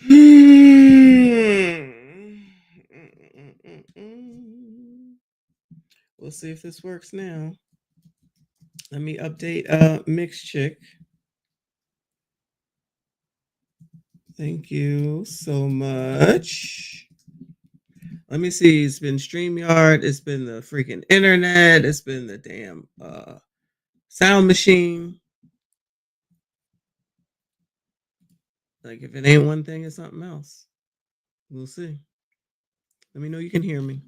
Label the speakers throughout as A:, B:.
A: We'll see if this works now. Let me update Mix Chick. Thank you so much. Let me see. It's been StreamYard. It's been the freaking internet. It's been the damn sound machine. Like if it ain't one thing, it's something else. We'll see. Let me know you can hear me.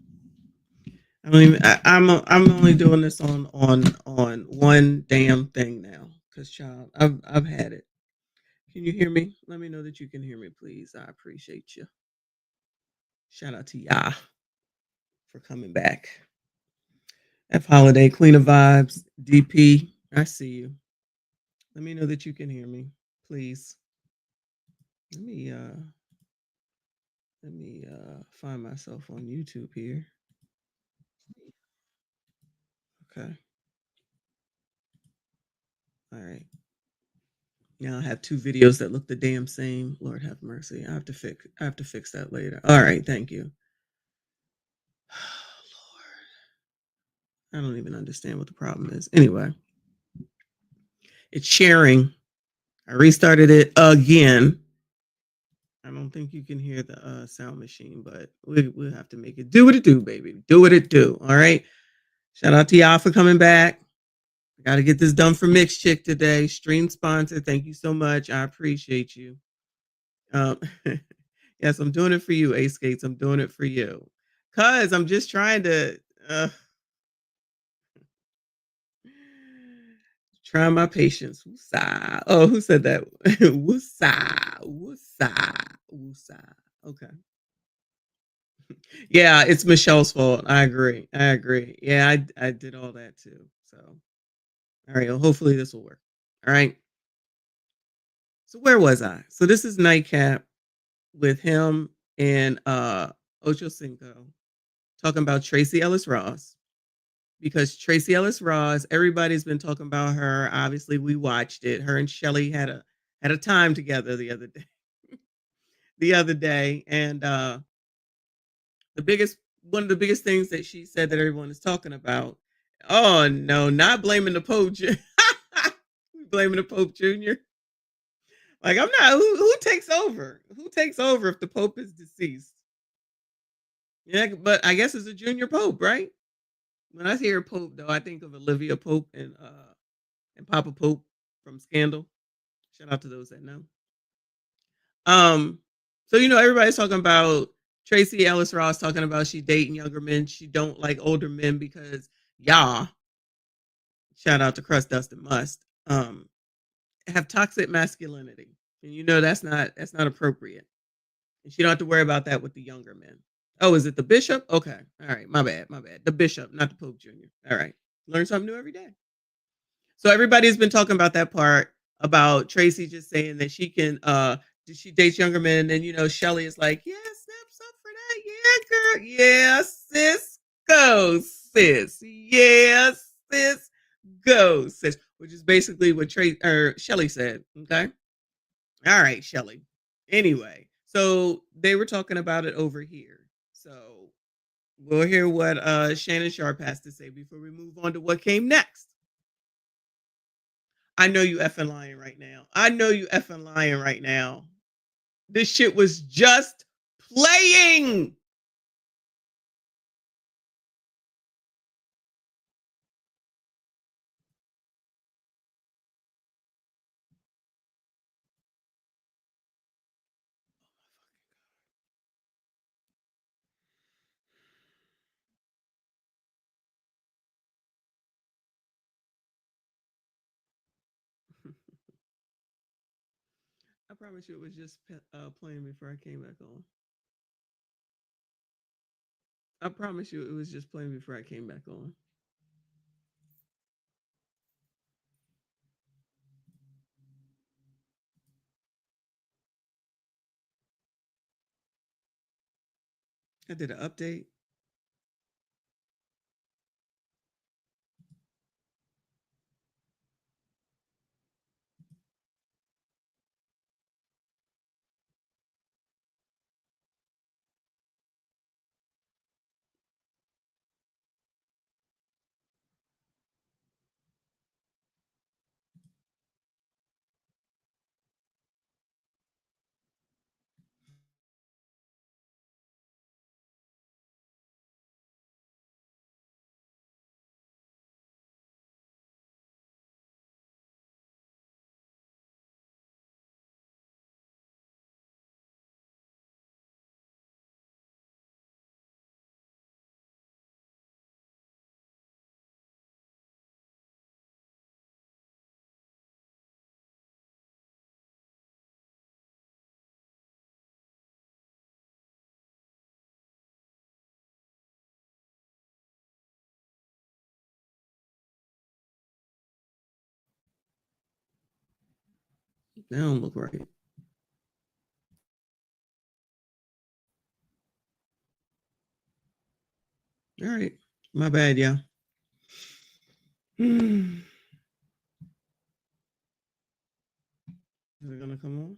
A: I don't even. I'm only doing this on one damn thing now. Cause child, I've had it. Can you hear me? Let me know that you can hear me, please. I appreciate you. Shout out to Ya for coming back. F Holiday, Cleaner Vibes, DP. I see you. Let me know that you can hear me, please. Let me find myself on YouTube here. Okay. All right. Now I have two videos that look the damn same. Lord have mercy. I have to fix that later. All right, thank you. Lord. I don't even understand what the problem is. Anyway. It's sharing. I restarted it again. I don't think you can hear the sound machine, but we'll have to make it do what it do, baby. Do what it do. All right. Shout out to y'all for coming back. I got to get this done for Mix Chick today. Stream sponsor. Thank you so much. I appreciate you. Um, yes, I'm doing it for you, Ace Skates. I'm doing it for you. Cause I'm just trying to try my patience. Woosah. Oh, who said that? Woosah. Woosah. Woosah. Okay. Yeah, it's Michelle's fault. I agree. Yeah, I did all that too. So, all right. Well, hopefully this will work. All right. So where was I? So this is Nightcap with him and Ocho Cinco talking about Tracy Ellis Ross because Tracy Ellis Ross, everybody's been talking about her. Obviously, we watched it. Her and Shelly had a time together the other day. And the biggest one of the biggest things that she said that everyone is talking about. Oh no, not blaming the Pope. Blaming the Pope Jr. Like I'm not. Who takes over? Who takes over if the Pope is deceased? Yeah, but I guess it's a junior Pope, right? When I hear Pope, though, I think of Olivia Pope and Papa Pope from Scandal. Shout out to those that know. Um, so everybody's talking about Tracy Ellis Ross talking about she dating younger men. She don't like older men because y'all. Shout out to Crust Dust and Must. Have toxic masculinity, and that's not appropriate. And she don't have to worry about that with the younger men. Oh, is it the bishop? Okay, all right, my bad. The bishop, not the Pope Jr. All right, learn something new every day. So everybody's been talking about that part about Tracy just saying that she can she dates younger men, and Shelly is like, yeah, snaps up for that, yeah, girl, yeah, sis, go, sis, yeah, sis, go, sis, which is basically what Shelly said. Okay, all right, Shelly. Anyway, so they were talking about it over here. So we'll hear what Shannon Sharpe has to say before we move on to what came next. I know you effing lying right now. I know you effing lying right now. This shit was just playing. I promise you it was just playing before I came back on. I promise you it was just playing before I came back on. I did an update. That don't look right. All right. My bad, yeah. Is it gonna come on?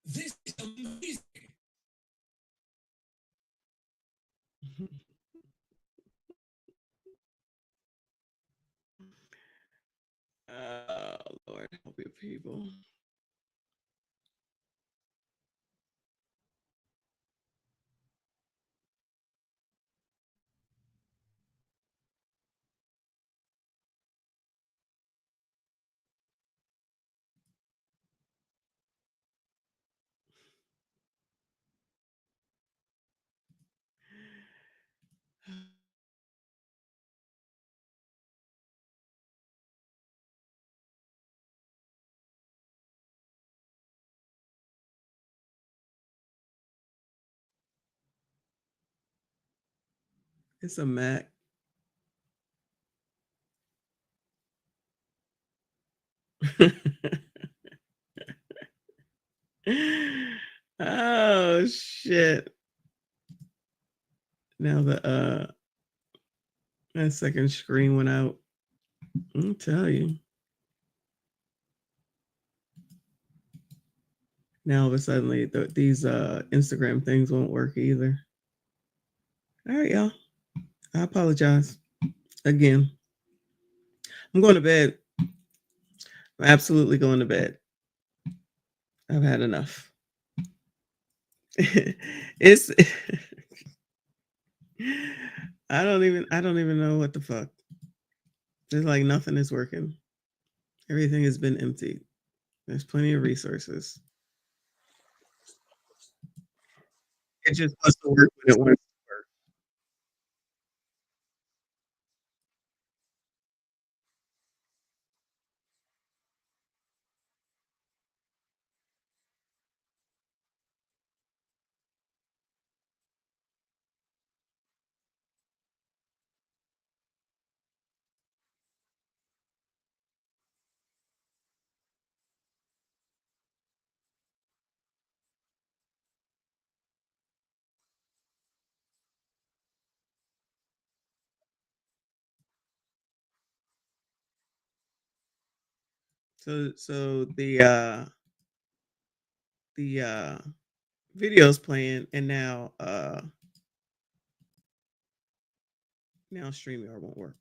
A: This is amazing. Oh Lord, help your people. It's a Mac. Oh shit. Now that second screen went out. I'll tell you. Now all of a sudden these Instagram things won't work either. All right, y'all. I apologize again. I'm going to bed. I'm absolutely going to bed. I've had enough. It's I don't even know what the fuck. There's like nothing is working. Everything has been emptied. There's plenty of resources. It just wants to work when it wants to work. So the video's playing and now StreamYard won't work.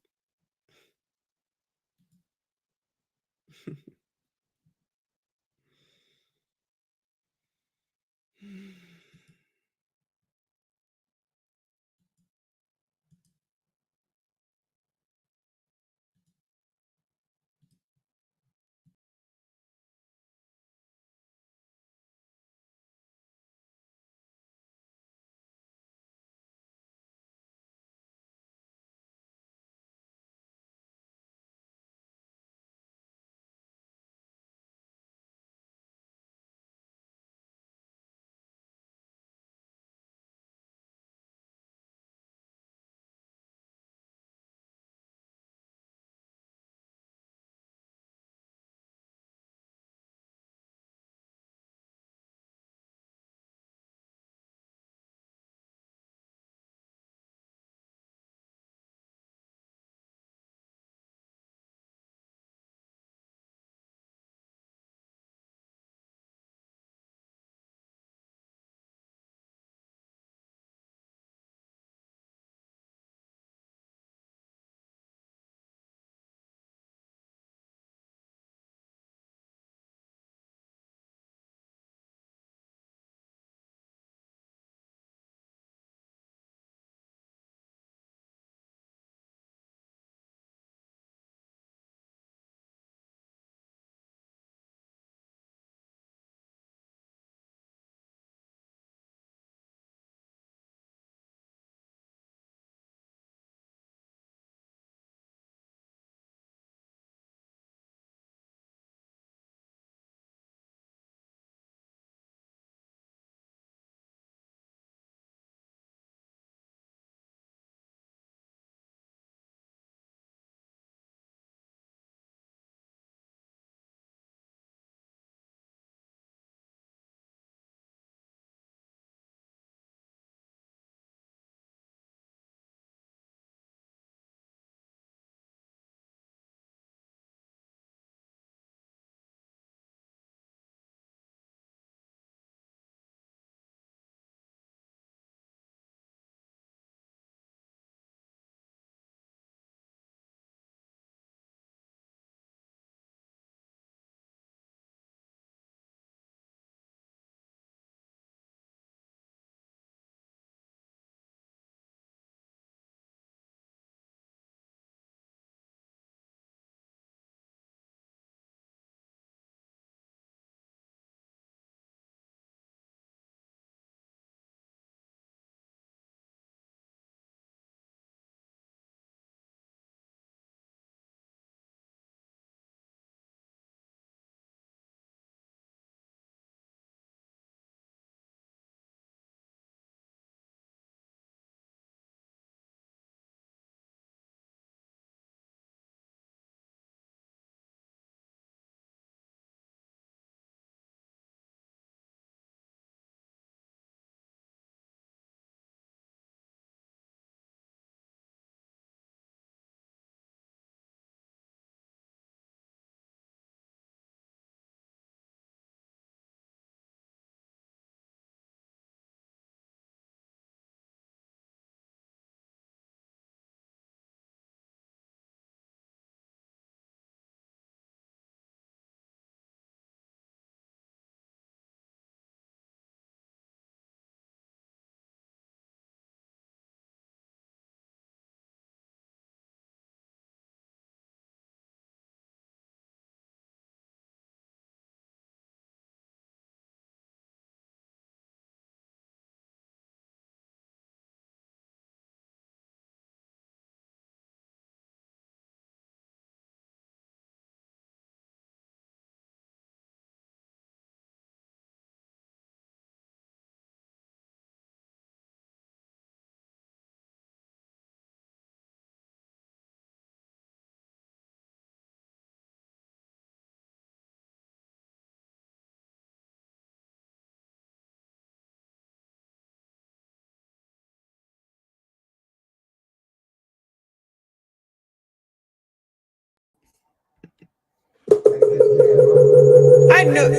A: I know.
B: You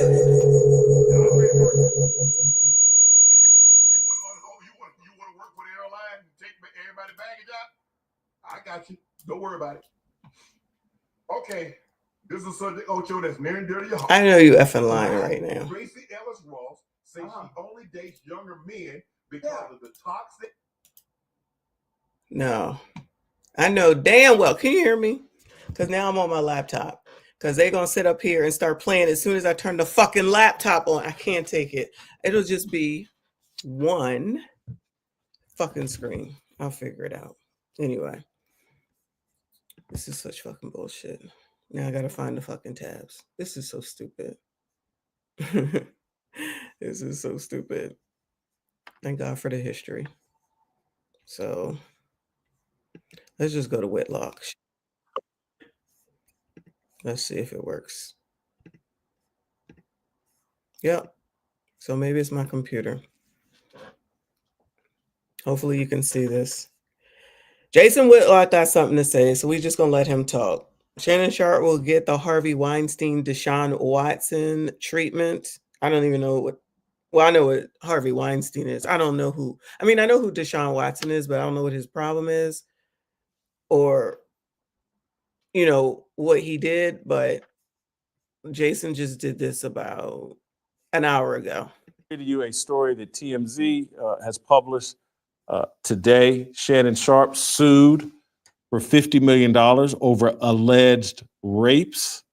B: want to work for the airline and take everybody's baggage out? I got you. Don't worry about it. Okay. This is a subject, Ocho, that's near and dear to your heart.
A: I know you effing lying right now.
B: Tracy Ellis Ross says she only dates younger men because of the toxic.
A: No. I know damn well. Can you hear me? Because now I'm on my laptop. Because they're going to sit up here and start playing as soon as I turn the fucking laptop on. I can't take it. It'll just be one fucking screen. I'll figure it out. Anyway. This is such fucking bullshit. Now I got to find the fucking tabs. This is so stupid. This is so stupid. Thank God for the history. So let's just go to Whitlock. Let's see if it works. Yep. So maybe it's my computer. Hopefully you can see this. Jason Whitlock got something to say, so we're just going to let him talk. Shannon Sharpe will get the Harvey Weinstein, Deshaun Watson treatment. I don't even know what. Well, I know what Harvey Weinstein is. I don't know who. I mean, I know who Deshaun Watson is, but I don't know what his problem is or, you know, what he did. But Jason just did this about an hour ago.
C: To you a story that TMZ has published today. Shannon Sharpe sued for $50 million over alleged rapes.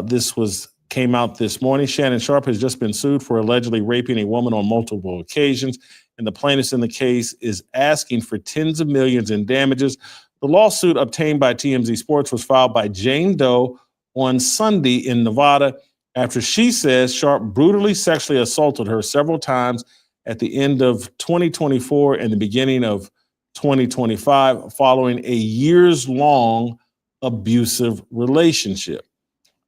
C: This came out this morning. Shannon Sharpe has just been sued for allegedly raping a woman on multiple occasions, and the plaintiff in the case is asking for tens of millions in damages. The lawsuit obtained by TMZ Sports was filed by Jane Doe on Sunday in Nevada after she says Sharpe brutally sexually assaulted her several times at the end of 2024 and the beginning of 2025 following a years-long abusive relationship.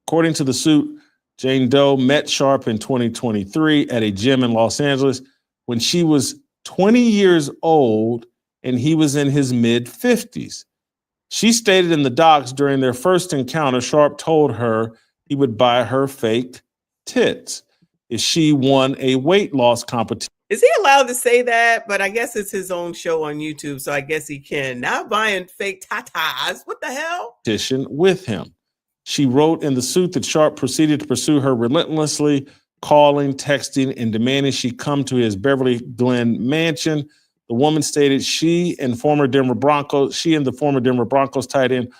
C: According to the suit, Jane Doe met Sharpe in 2023 at a gym in Los Angeles when she was 20 years old and he was in his mid-50s. She stated in the docs during their first encounter, Sharpe told her he would buy her fake tits if she won a weight loss competition.
A: Is he allowed to say that? But I guess it's his own show on YouTube, so I guess he can. Not buying fake tatas. What the hell?
C: With him. She wrote in the suit that Sharpe proceeded to pursue her relentlessly, calling, texting, and demanding she come to his Beverly Glen mansion. The woman stated she and the former Denver Broncos tight end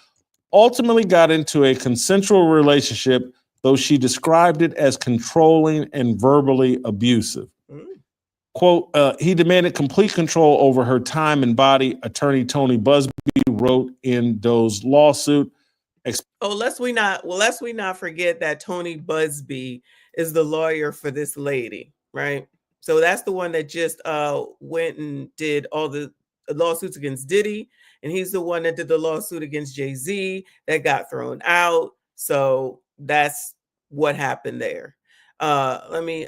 C: ultimately got into a consensual relationship, though she described it as controlling and verbally abusive. Quote, he demanded complete control over her time and body, attorney Tony Busby wrote in Doe's lawsuit.
A: Lest we not forget that Tony Busby is the lawyer for this lady, right? So that's the one that just went and did all the lawsuits against Diddy, and he's the one that did the lawsuit against Jay-Z that got thrown out. So that's what happened there. Let me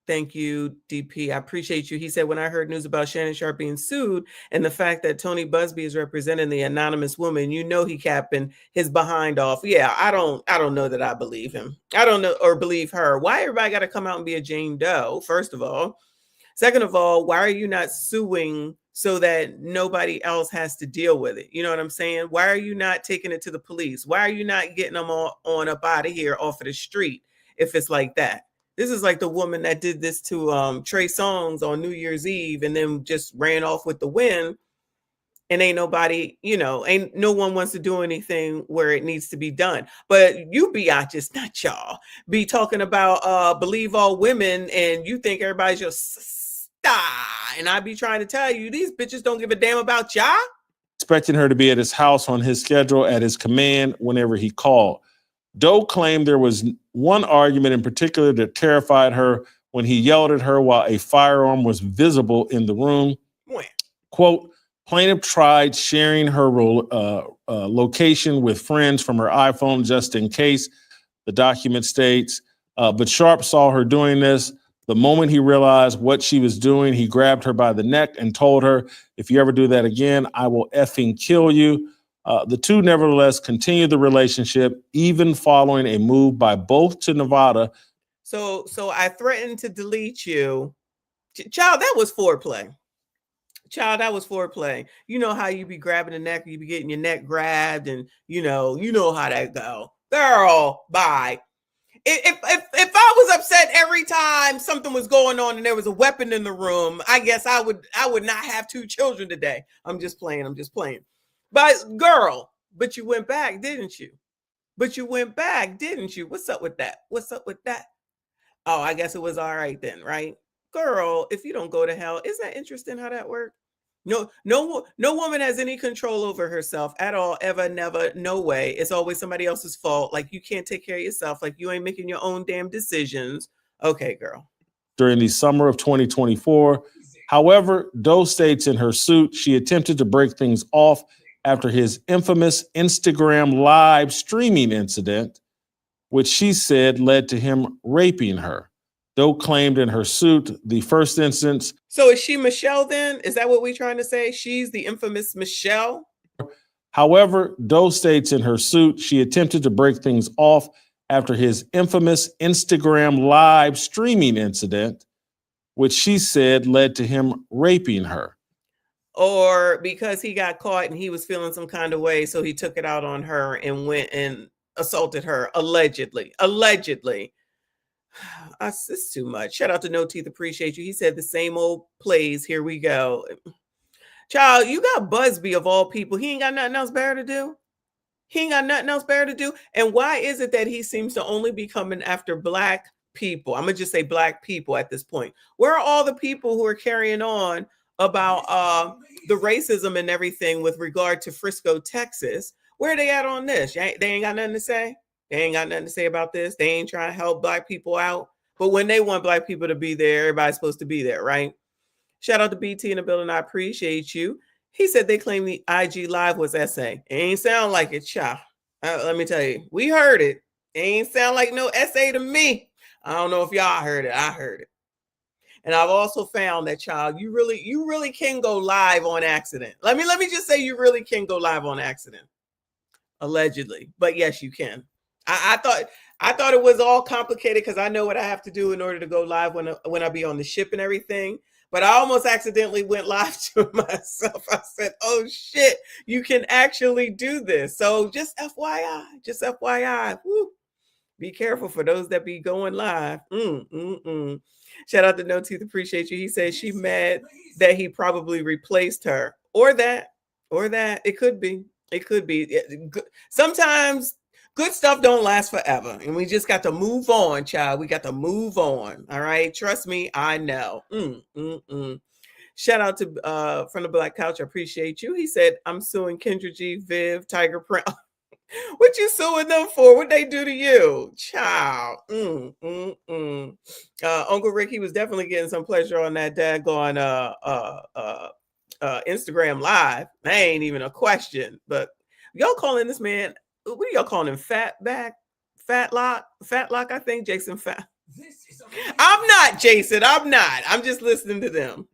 A: thank you, DP. I appreciate you. He said, when I heard news about Shannon Sharpe being sued and the fact that Tony Busby is representing the anonymous woman, you know he capping his behind off. Yeah, I don't know that I believe him. I don't know or believe her. Why everybody got to come out and be a Jane Doe, first of all? Second of all, why are you not suing so that nobody else has to deal with it? You know what I'm saying? Why are you not taking it to the police? Why are you not getting them on up out of here off of the street if it's like that? This is like the woman that did this to Trey Songz on New Year's Eve and then just ran off with the wind. And ain't nobody, ain't no one wants to do anything where it needs to be done. But you biatches, not y'all, be talking about believe all women and you think everybody's your sister. And I be trying to tell you, these bitches don't give a damn about y'all.
C: Expecting her to be at his house on his schedule at his command whenever he called. Doe claimed there was one argument in particular that terrified her when he yelled at her while a firearm was visible in the room.
A: When?
C: Quote, plaintiff tried sharing her location with friends from her iPhone just in case, the document states. But Sharpe saw her doing this. The moment he realized what she was doing, he grabbed her by the neck and told her, if you ever do that again, I will effing kill you. The two nevertheless continued the relationship, even following a move by both to Nevada.
A: So I threatened to delete you. Child, that was foreplay. Child, that was foreplay. You know how you be grabbing the neck, you be getting your neck grabbed, and you know how that go. Girl, bye. If I was upset every time something was going on and there was a weapon in the room, I guess I would not have 2 children today. I'm just playing. But girl, but you went back, didn't you? What's up with that? Oh, I guess it was all right then, right? Girl, if you don't go to hell, isn't that interesting how that worked? No woman has any control over herself at all, ever, never, no way. It's always somebody else's fault. Like you can't take care of yourself. Like you ain't making your own damn decisions. Okay, girl.
C: During the summer of 2024. However, Doe states in her suit she attempted to break things off after his infamous Instagram live streaming incident, which she said led to him raping her. Doe claimed in her suit the first instance.
A: So is she Michelle then? Is that what we're trying to say? She's the infamous Michelle?
C: However, Doe states in her suit she attempted to break things off after his infamous Instagram live streaming incident, which she said led to him raping her.
A: Or because he got caught and he was feeling some kind of way, so he took it out on her and went and assaulted her, allegedly. It's too much. Shout out to No Teeth, appreciate you. He said the same old plays. Here we go. Child, you got Busby of all people. He ain't got nothing else better to do. And why is it that he seems to only be coming after Black people? I'm gonna just say Black people at this point. Where are all the people who are carrying on about the racism and everything with regard to Frisco, Texas? Where are they at on this? They ain't got nothing to say. They ain't got nothing to say about this. They ain't trying to help Black people out. But when they want Black people to be there, everybody's supposed to be there, right? Shout out to BT in the building. I appreciate you. He said they claim the IG Live was essay. It ain't sound like it, child. Let me tell you, we heard it. It ain't sound like no essay to me. I don't know if y'all heard it. I heard it. And I've also found that, child, you really can go live on accident. Let me just say you really can go live on accident. Allegedly. But yes, you can. I thought it was all complicated because I know what I have to do in order to go live when I be on the ship and everything. But I almost accidentally went live to myself. I said, oh shit, you can actually do this. So just FYI. Woo. Be careful for those that be going live. Shout out to No Teeth, appreciate you. He says she mad that he probably replaced her. Or that. It could be. Sometimes good stuff don't last forever. And we just got to move on, child. We got to move on. All right. Trust me, I know. Shout out to from the Black Couch. I appreciate you. He said, I'm suing Kendra G, Viv, Tiger Print. What you suing them for? What they do to you? Child. Uncle Rick, he was definitely getting some pleasure on that daggone Instagram Live. That ain't even a question. But y'all calling this man, what are y'all calling him? Fatlock, I think. Jason Fat. I'm not, Jason. I'm not. I'm just listening to them.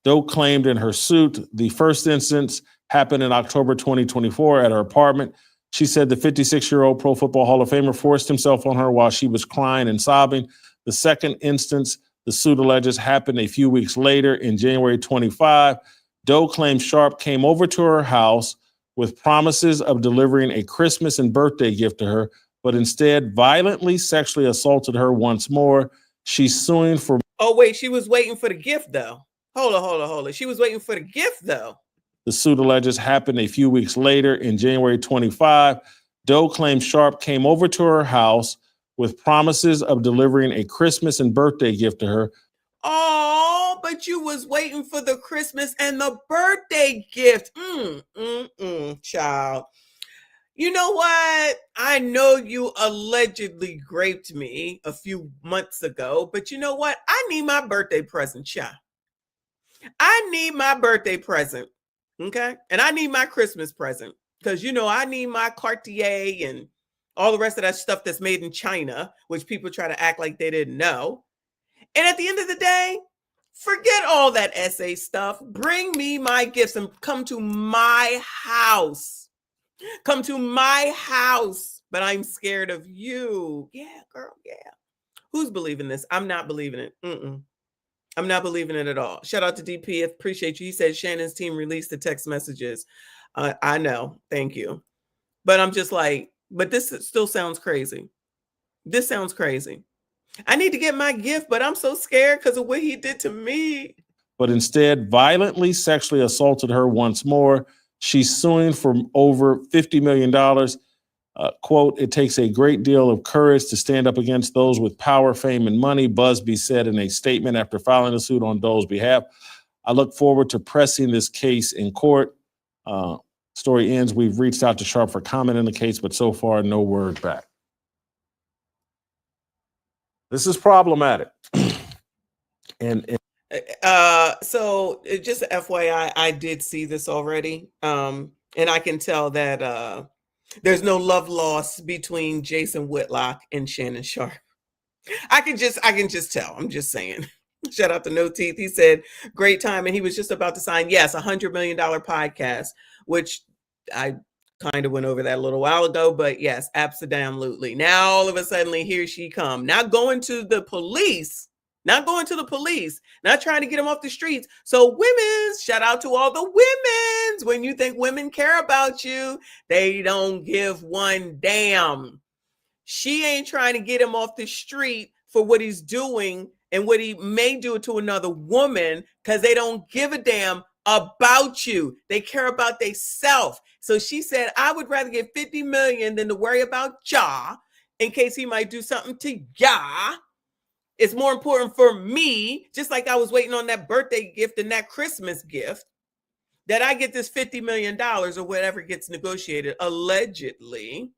C: Doe claimed in her suit the first instance happened in October 2024 at her apartment. She said the 56-year-old Pro Football Hall of Famer forced himself on her while she was crying and sobbing. The second instance, the suit alleges, happened a few weeks later in January 25. Doe claims Sharpe came over to her house with promises of delivering a Christmas and birthday gift to her, but instead violently sexually assaulted her once more. She's suing for...
A: Oh, wait, she was waiting for the gift, though. Hold on. She was waiting for the gift, though.
C: The suit alleges happened a few weeks later in January 25. Doe claims Sharpe came over to her house with promises of delivering a Christmas and birthday gift to her.
A: Oh, but you was waiting for the Christmas and the birthday gift. Child. You know what? I know you allegedly raped me a few months ago, but you know what? I need my birthday present, child. I need my birthday present. Okay. And I need my Christmas present because, I need my Cartier and all the rest of that stuff that's made in China, which people try to act like they didn't know. And at the end of the day, forget all that essay stuff. Bring me my gifts and come to my house. Come to my house, but I'm scared of you. Yeah, girl, yeah. Who's believing this? I'm not believing it. I'm not believing it at all. Shout out to DP. Appreciate you. He said Shannon's team released the text messages. I know. Thank you. But I'm just like, but this still sounds crazy. This sounds crazy. I need to get my gift, but I'm so scared because of what he did to me.
C: But instead violently sexually assaulted her once more. She's suing for over $50 million. Quote, it takes a great deal of courage to stand up against those with power, fame, and money, Busby said in a statement after filing a suit on Doe's behalf. I look forward to pressing this case in court. Story ends. We've reached out to Sharpe for comment in the case, but so far, no word back. This is problematic.
A: So just FYI, I did see this already. And I can tell that there's no love lost between Jason Whitlock and Shannon Sharpe. I can just tell. I'm just saying. Shout out to No Teeth. He said, great time. And he was just about to sign, yes, $100 million podcast, which I kind of went over that a little while ago, but yes, absolutely. Now, all of a sudden, here she come. Not going to the police, not trying to get them off the streets. So women, shout out to all the women's. When you think women care about you, they don't give one damn. She ain't trying to get him off the street for what he's doing and what he may do to another woman because they don't give a damn about you. They care about themselves. So she said, I would rather get 50 million than to worry about ya in case he might do something to ya. It's more important for me, just like I was waiting on that birthday gift and that Christmas gift, that I get this $50 million or whatever gets negotiated, allegedly,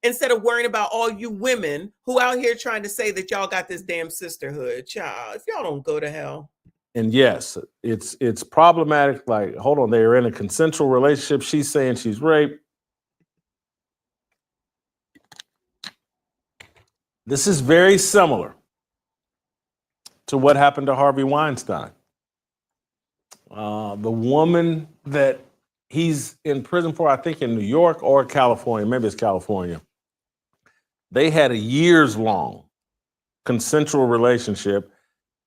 A: instead of worrying about all you women who out here trying to say that y'all got this damn sisterhood. Child, if y'all don't go to hell.
C: And yes, it's problematic. Like, hold on, they're in a consensual relationship. She's saying she's raped. This is very similar to what happened to Harvey Weinstein. The woman that he's in prison for, I think in New York or California, maybe it's California. They had a years-long consensual relationship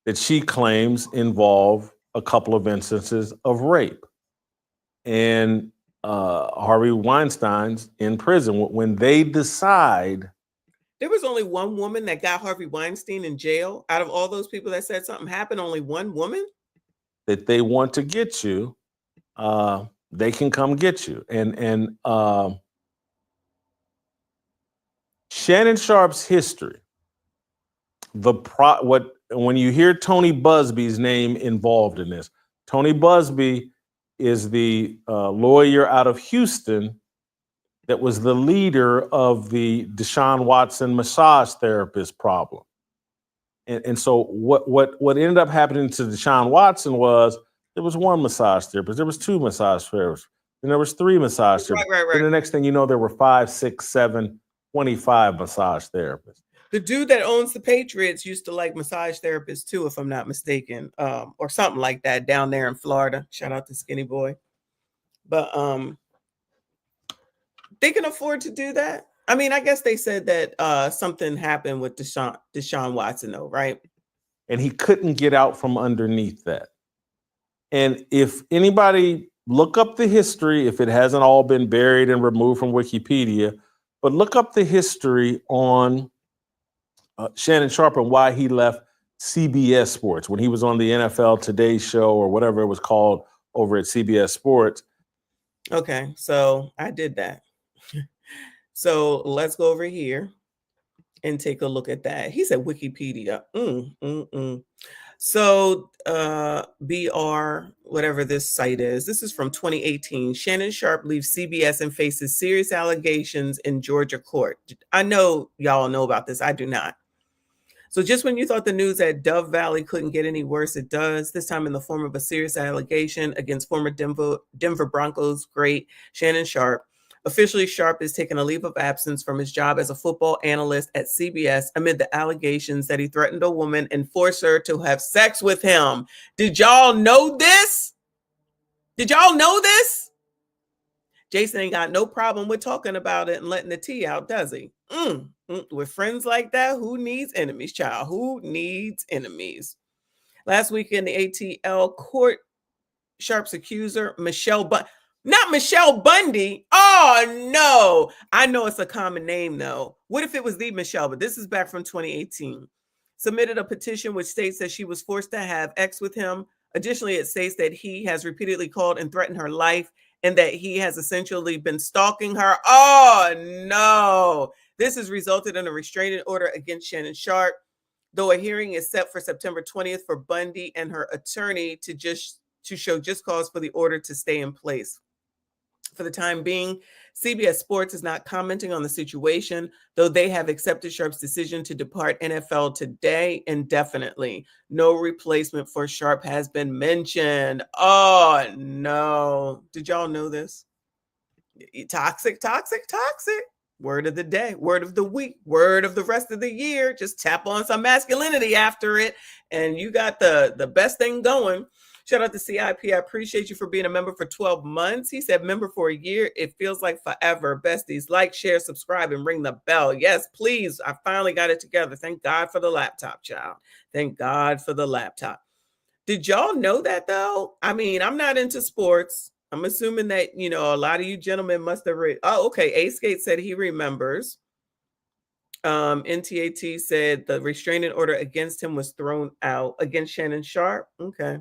C: that she claims involved a couple of instances of rape. And Harvey Weinstein's in prison. When they decide...
A: There was only one woman that got Harvey Weinstein in jail. Out of all those people that said something happened, only one woman?
C: That they want to get you, they can come get you. And Shannon Sharpe's history, when you hear Tony Busby's name involved in this, Tony Busby is the lawyer out of Houston that was the leader of the Deshaun Watson massage therapist problem. And so what ended up happening to Deshaun Watson was there was one massage therapist, there was two massage therapists, and there was three massage therapists.
A: Right.
C: And the next thing you know, there were 5, 6, 7, 25 massage therapists.
A: The dude that owns the Patriots used to like massage therapists too, if I'm not mistaken, or something like that down there in Florida. Shout out to Skinny Boy. But they can afford to do that. I mean, I guess they said that something happened with Deshaun Watson, though, right?
C: And he couldn't get out from underneath that. And if anybody look up the history, if it hasn't all been buried and removed from Wikipedia, but look up the history on Shannon Sharpe and why he left CBS Sports when he was on the NFL Today show or whatever it was called over at CBS Sports.
A: Okay, so I did that. So let's go over here and take a look at that. He said Wikipedia. So BR, whatever this site is, this is from 2018. Shannon Sharpe leaves CBS and faces serious allegations in Georgia court. I know y'all know about this. I do not. So just when you thought the news at Dove Valley couldn't get any worse, it does, this time in the form of a serious allegation against former Denver Broncos great Shannon Sharpe. Officially, Sharpe is taking a leave of absence from his job as a football analyst at CBS amid the allegations that he threatened a woman and forced her to have sex with him. Did y'all know this? Did y'all know this? Jason ain't got no problem with talking about it and letting the tea out, does he? With friends like that, who needs enemies, child? Who needs enemies? Last week in the ATL court, Sharpe's accuser, not Michelle Bundy. Oh, no. I know it's a common name, though. What if it was the Michelle? But this is back from 2018. Submitted a petition which states that she was forced to have sex with him. Additionally, it states that he has repeatedly called and threatened her life and that he has essentially been stalking her. Oh, no. This has resulted in a restraining order against Shannon Sharpe, though a hearing is set for September 20th for Bundy and her attorney to show just cause for the order to stay in place. For the time being, CBS Sports is not commenting on the situation, though they have accepted Sharpe's decision to depart NFL today indefinitely. No replacement for Sharpe has been mentioned. Oh, no. Did y'all know this? Toxic, toxic, toxic. Word of the day, word of the week, word of the rest of the year. Just tap on some masculinity after it, and you got the best thing going. Shout out to CIP. I appreciate you for being a member for 12 months. He said member for a year. It feels like forever. Besties, like, share, subscribe, and ring the bell. Yes, please. I finally got it together. Thank God for the laptop, child. Thank God for the laptop. Did y'all know that, though? I mean, I'm not into sports. I'm assuming that, a lot of you gentlemen must have read. Oh, okay. A-Skate said he remembers. NTAT said the restraining order against him was thrown out against Shannon Sharpe. Okay.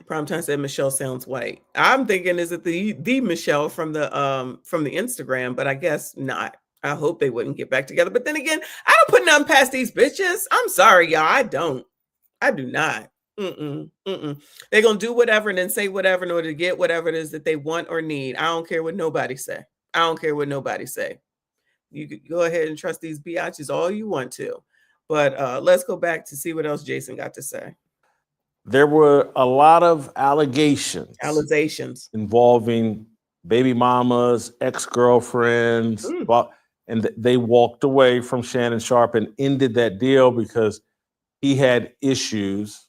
A: Primetime said Michelle sounds white. I'm thinking, is it the Michelle from the Instagram? But I guess not. I hope they wouldn't get back together. But then again, I don't put nothing past these bitches. I'm sorry, y'all. I don't. I do not. They're gonna do whatever and then say whatever in order to get whatever it is that they want or need. I don't care what nobody say. I don't care what nobody say. You could go ahead and trust these biatches all you want to. But let's go back to see what else Jason got to say.
C: There were a lot of allegations involving baby mamas, ex-girlfriends, and they walked away from Shannon Sharpe and ended that deal because he had issues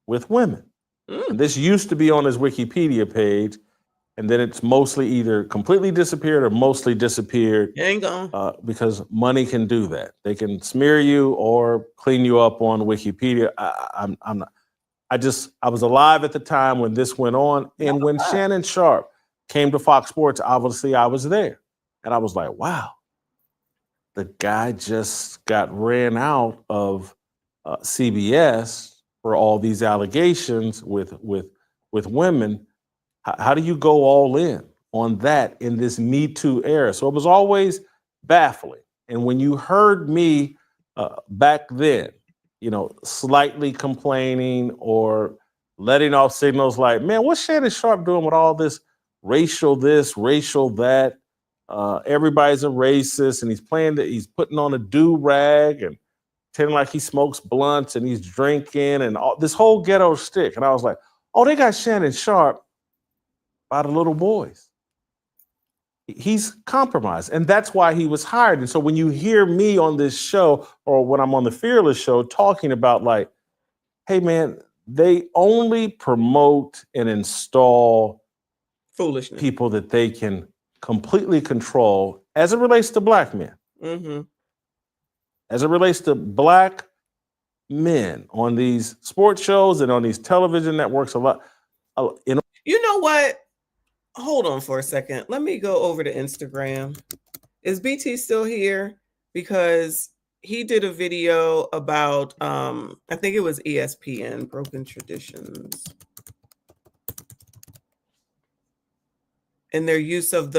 C: with women. And this used to be on his Wikipedia page, and then it's mostly either completely disappeared or mostly disappeared.
A: Ain't gone.
C: Because money can do that. They can smear you or clean you up on Wikipedia. I was alive at the time when this went on. And when Shannon Sharpe came to Fox Sports, obviously I was there. And I was like, wow, the guy just got ran out of CBS for all these allegations with women. How do you go all in on that in this Me Too era? So it was always baffling. And when you heard me back then, slightly complaining or letting off signals like, man, what's Shannon Sharpe doing with all this racial this, racial that? Everybody's a racist, and he's putting on a do-rag and pretending like he smokes blunts and he's drinking and all this whole ghetto stick. And I was like, oh, they got Shannon Sharpe by the little boys. He's compromised. And that's why he was hired. And so when you hear me on this show or when I'm on the Fearless show talking about like, hey, man, they only promote and install
A: foolishness,
C: people that they can completely control as it relates to black men. As it relates to black men on these sports shows and on these television networks, a lot.
A: You know what? Hold on for a second. Let me go over to Instagram. Is BT still here? Because he did a video about, I think it was ESPN, Broken Traditions, and their use of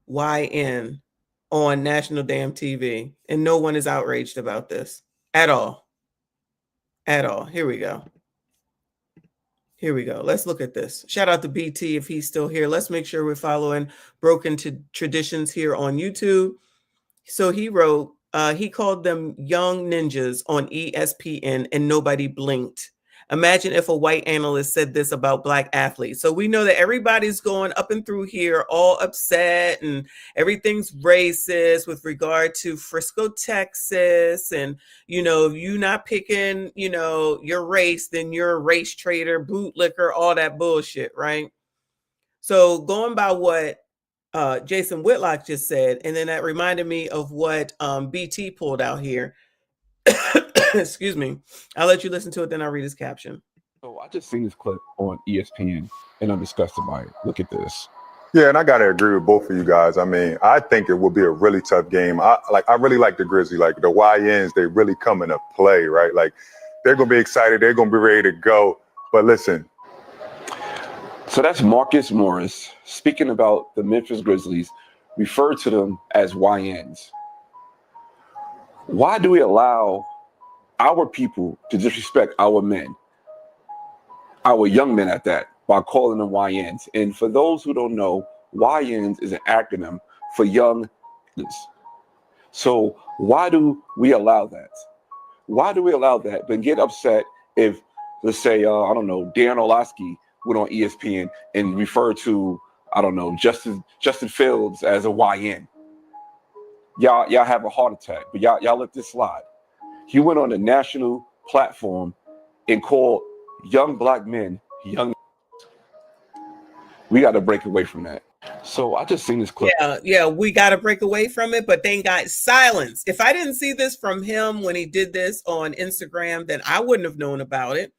A: YN on national damn TV. And no one is outraged about this at all. At all. Here we go. Let's look at this. Shout out to BT if he's still here. Let's make sure we're following Broken Traditions here on YouTube. So he wrote, he called them young ninjas on ESPN and nobody blinked. Imagine if a white analyst said this about Black athletes. So we know that everybody's going up and through here all upset and everything's racist with regard to Frisco, Texas. And, you know, if you not picking, you know, your race, then you're a race traitor, bootlicker, all that bullshit, right? So going by what Jason Whitlock just said, and then that reminded me of what BT pulled out here. Excuse me. I'll let you listen to it, then I'll read his caption.
D: So I just seen this clip on ESPN and I'm disgusted by it. Look at this.
E: Yeah, and I gotta agree with both of you guys. I mean, I think it will be a really tough game. I really like the Grizzlies. Like the YNs, they really come into play, right? Like they're gonna be excited, they're gonna be ready to go. But listen.
D: So that's Marcus Morris speaking about the Memphis Grizzlies, referred to them as YNs. Why do we allow our people to disrespect our men, our young men at that, by calling them YNs? And for those who don't know, YNs is an acronym for young. So why do we allow that? Why do we allow that, but get upset if, let's say, I don't know, Dan Orlovsky went on ESPN and referred to, I don't know, Justin Fields as a YN? Y'all have a heart attack, but y'all let this slide. He went on a national platform and called young Black men young. We got to break away from that. So I just seen this clip.
A: Yeah, we got to break away from it, but then got silenced. If I didn't see this from him when he did this on Instagram, then I wouldn't have known about it.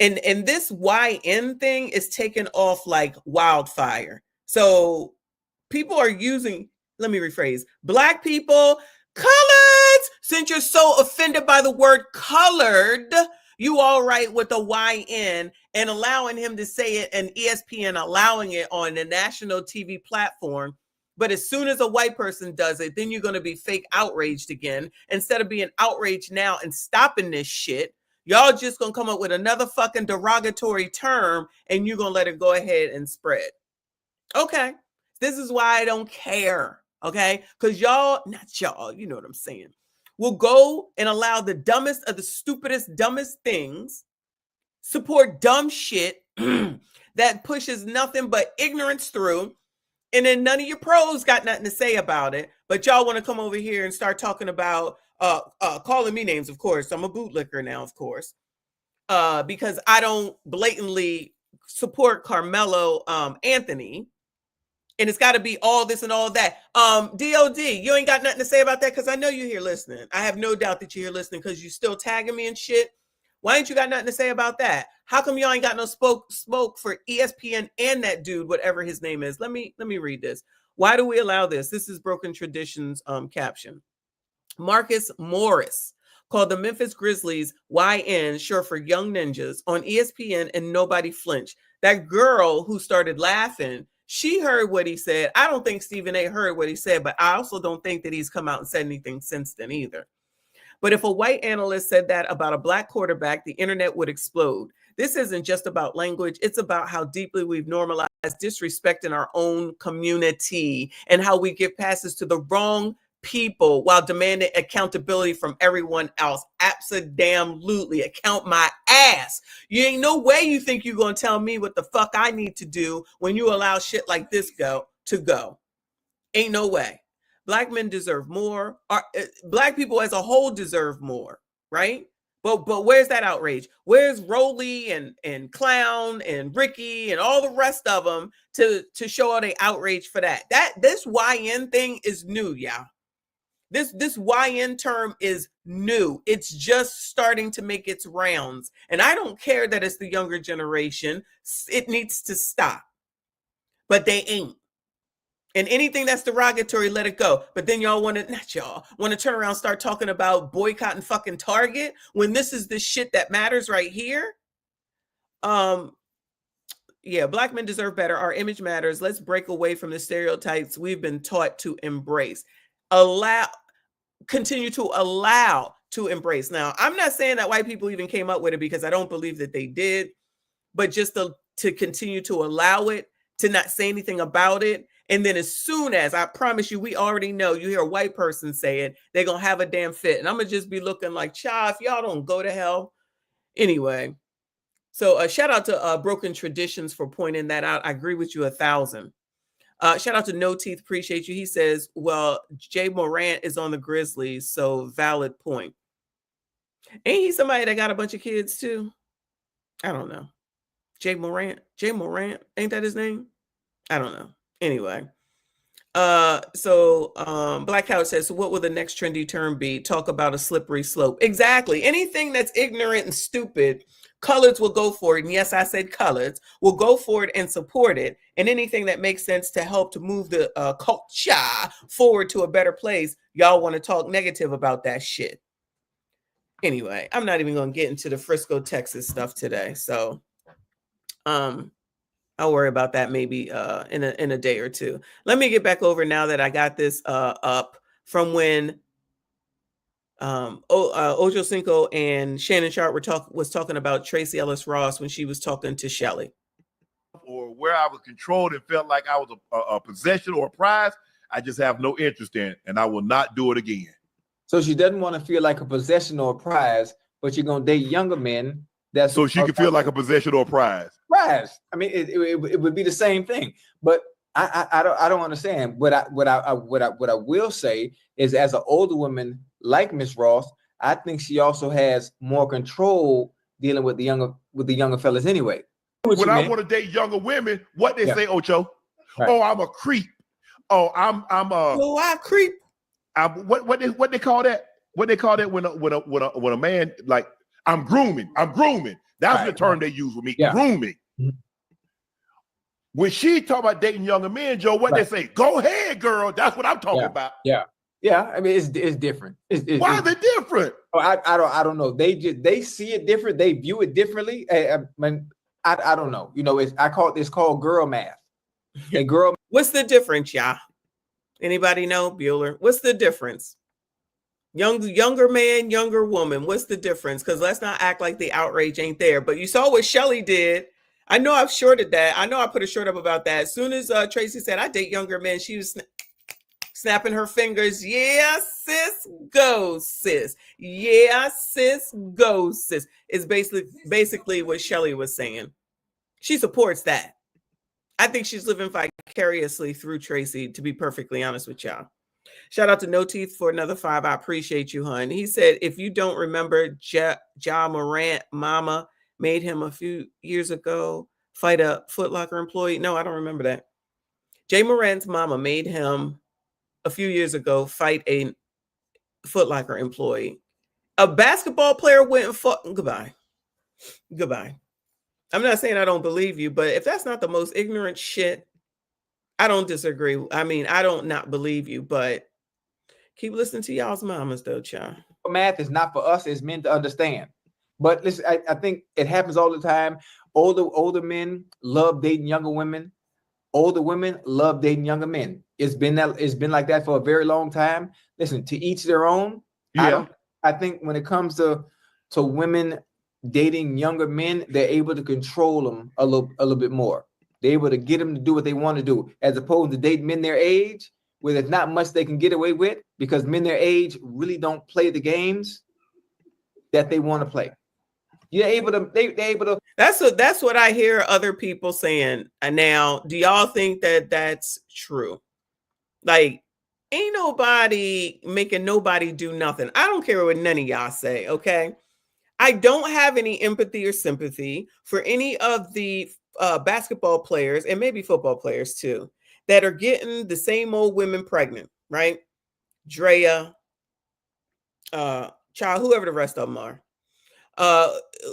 A: And this YN thing is taken off like wildfire. So people are using, let me rephrase, Black people, coloreds, since you're so offended by the word colored, you all right with the YN and allowing him to say it, and ESPN allowing it on the national TV platform. But as soon as a white person does it, then you're going to be fake outraged again. Instead of being outraged now and stopping this shit, y'all just going to come up with another fucking derogatory term and you're going to let it go ahead and spread. Okay. This is why I don't care. Okay. Because y'all, not y'all, you know what I'm saying, will go and allow the dumbest of the stupidest, dumbest things, support dumb shit that pushes nothing but ignorance through. And then none of your pros got nothing to say about it. But y'all want to come over here and start talking about calling me names, of course. I'm a bootlicker now, of course. Because I don't blatantly support Carmelo Anthony. And it's got to be all this and all that. DOD, you ain't got nothing to say about that? Because I know you're here listening. I have no doubt that you're here listening because you still tagging me and shit. Why ain't you got nothing to say about that? How come y'all ain't got no smoke for ESPN and that dude, whatever his name is? Let me read this. Why do we allow this? This is Broken Traditions caption. Marcus Morris called the Memphis Grizzlies YN, short for Young Ninjas, on ESPN, and nobody flinched. That girl who started laughing, she heard what he said. I don't think Stephen A. heard what he said, but I also don't think that he's come out and said anything since then either. But if a white analyst said that about a Black quarterback, the internet would explode. This isn't just about language. It's about how deeply we've normalized disrespect in our own community and how we give passes to the wrong people while demanding accountability from everyone else. Abso-damn-lutely. Account my ass. You ain't no way you think you're going to tell me what the fuck I need to do when you allow shit like this go. Ain't no way. Black men deserve more. Black people as a whole deserve more, right? But where's that outrage? Where's Rolly and Clown and Ricky and all the rest of them to show all the outrage for that? This YN thing is new, y'all. This YN term is new. It's just starting to make its rounds. And I don't care that it's the younger generation. It needs to stop. But they ain't. And anything that's derogatory, let it go. But then y'all want to turn around and start talking about boycotting fucking Target when this is the shit that matters right here. Yeah, Black men deserve better. Our image matters. Let's break away from the stereotypes we've been taught to embrace. Continue to allow to embrace. Now, I'm not saying that white people even came up with it because I don't believe that they did, but just to continue to allow it, to not say anything about it. And then as soon as, I promise you, we already know, you hear a white person say it, they're going to have a damn fit. And I'm going to just be looking like, child, if y'all don't go to hell. Anyway, so shout out to Broken Traditions for pointing that out. I agree with you 1,000. Shout out to No Teeth, appreciate you. He says, well, Jay Morant is on the Grizzlies, so valid point. Ain't he somebody that got a bunch of kids too? I don't know. Jay Morant, ain't that his name? I don't know. Anyway. Black Couch says, so what will the next trendy term be? Talk about a slippery slope. Exactly. Anything that's ignorant and stupid, coloreds will go for it. And yes, I said coloreds will go for it and support it. And anything that makes sense to help to move the culture forward to a better place, y'all want to talk negative about that shit. Anyway, I'm not even going to get into the Frisco, Texas stuff today. So, I'll worry about that maybe in a day or two. Let me get back over now that I got this up from when Ojo Cinco and Shannon Sharpe was talking about Tracy Ellis Ross when she was talking to Shelly.
B: Or where I was controlled and felt like I was a possession or a prize, I just have no interest in it, and I will not do it again.
F: So she doesn't want to feel like a possession or a prize, but you're gonna date younger men. That's
B: so she can feel like a possession or a prize.
F: Prize. I mean, it would be the same thing. But I don't understand. What I will say is, as an older woman like Miss Ross, I think she also has more control dealing with the younger fellas anyway.
B: When I want to date younger women, what they say, Ocho? Right. Oh, I'm a creep. Oh, I'm a.
A: Oh, I creep.
B: What they call that? What they call that when a man, like, I'm grooming. That's right, the term they use with me. Yeah. Grooming. Mm-hmm. When she talk about dating younger men, Joe, what they say? Go ahead, girl. That's what I'm talking about.
F: Yeah. I mean, it's different.
B: Why is it different?
F: I don't know. They see it different. They view it differently. I don't know. You know, it's called girl math. And girl.
A: What's the difference, y'all? Anybody know, Bueller? What's the difference? Younger man, younger woman. What's the difference? Because let's not act like the outrage ain't there. But you saw what Shelly did. I know I've shorted that. I know I put a short up about that. As soon as Tracy said, I date younger men, she was snapping her fingers. Yeah, sis, go, sis. Yeah, sis, go, sis. It's basically what Shelly was saying. She supports that. I think she's living vicariously through Tracy, to be perfectly honest with y'all. Shout out to No Teeth for another 5. I appreciate you, hun. He said, if you don't remember, Ja Morant mama made him a few years ago fight a Foot Locker employee. No, I don't remember that. Jay Morant's mama made him a few years ago fight a Foot Locker employee. A basketball player went and fought. Goodbye. I'm not saying I don't believe you, but if that's not the most ignorant shit, I don't disagree. I mean, I don't not believe you, but keep listening to y'all's mamas, though, child.
F: Math is not for us as men to understand. But listen, I think it happens all the time. Older men love dating younger women. Older women love dating younger men. It's been like that for a very long time. Listen, to each their own.
B: Yeah.
F: I think when it comes to women dating younger men, they're able to control them a little bit more. They're able to get them to do what they want to do, as opposed to dating men their age, where there's not much they can get away with, because men their age really don't play the games that they want to play. They're able to.
A: That's what I hear other people saying. And now, do y'all think that that's true? Like, ain't nobody making nobody do nothing. I don't care what none of y'all say, okay? I don't have any empathy or sympathy for any of the basketball players, and maybe football players too, that are getting the same old women pregnant, right? Drea, child, whoever the rest of them are.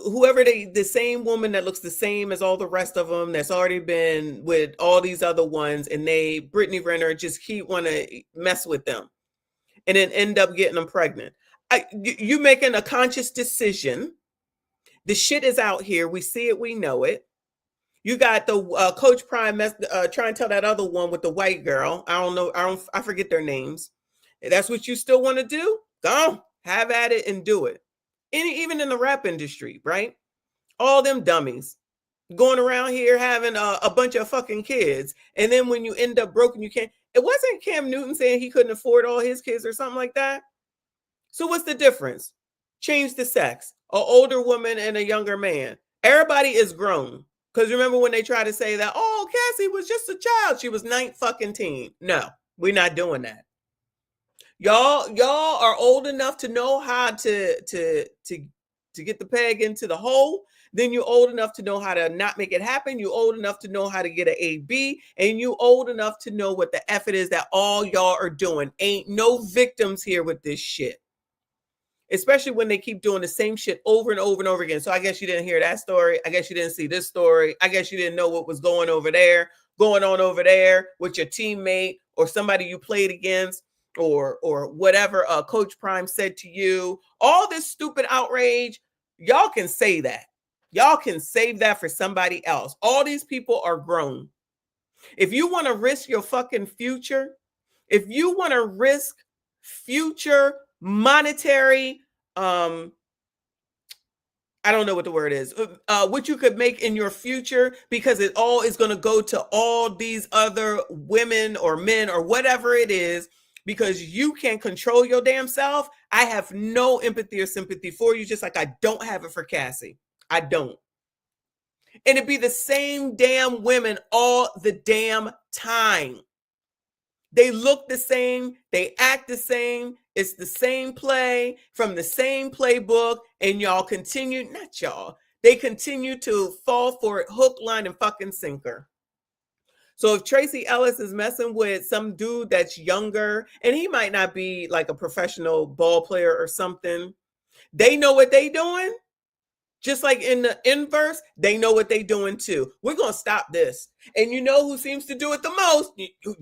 A: Whoever the same woman that looks the same as all the rest of them, that's already been with all these other ones, and Brittany Renner just keep want to mess with them and then end up getting them pregnant. You making a conscious decision. The shit is out here. We see it. We know it. You got the Coach Prime trying to tell that other one with the white girl. I forget their names. If that's what you still want to do, go on, have at it and do it. Even in the rap industry, right? All them dummies going around here having a bunch of fucking kids. And then when you end up broken, you can't. It wasn't Cam Newton saying he couldn't afford all his kids or something like that. So what's the difference? Change the sex. older woman and a younger man. Everybody is grown. Because remember when they try to say that, oh, Cassie was just a child. She was 19. No, we're not doing that. Y'all are old enough to know how to get the peg into the hole. Then you're old enough to know how to not make it happen. You're old enough to know how to get an AB. And you old enough to know what the F it is that all y'all are doing. Ain't no victims here with this shit. Especially when they keep doing the same shit over and over and over again. So I guess you didn't hear that story. I guess you didn't see this story. I guess you didn't know what was going on over there with your teammate or somebody you played against or whatever Coach Prime said to you. All this stupid outrage, y'all can say that. Y'all can save that for somebody else. All these people are grown. If you want to risk your fucking future, if you want to risk future monetary, I don't know what the word is, what you could make in your future, because it all is going to go to all these other women or men or whatever it is, because you can't control your damn self. I have no empathy or sympathy for you, just like I don't have it for Cassie. I don't. And it'd be the same damn women all the damn time. They look the same. They act the same. It's the same play from the same playbook. And y'all continue, not y'all, they continue to fall for it hook, line, and fucking sinker. So if Tracy Ellis is messing with some dude that's younger, and he might not be like a professional ball player or something, they know what they doing. Just like in the inverse, they know what they're doing too. We're going to stop this. And you know who seems to do it the most?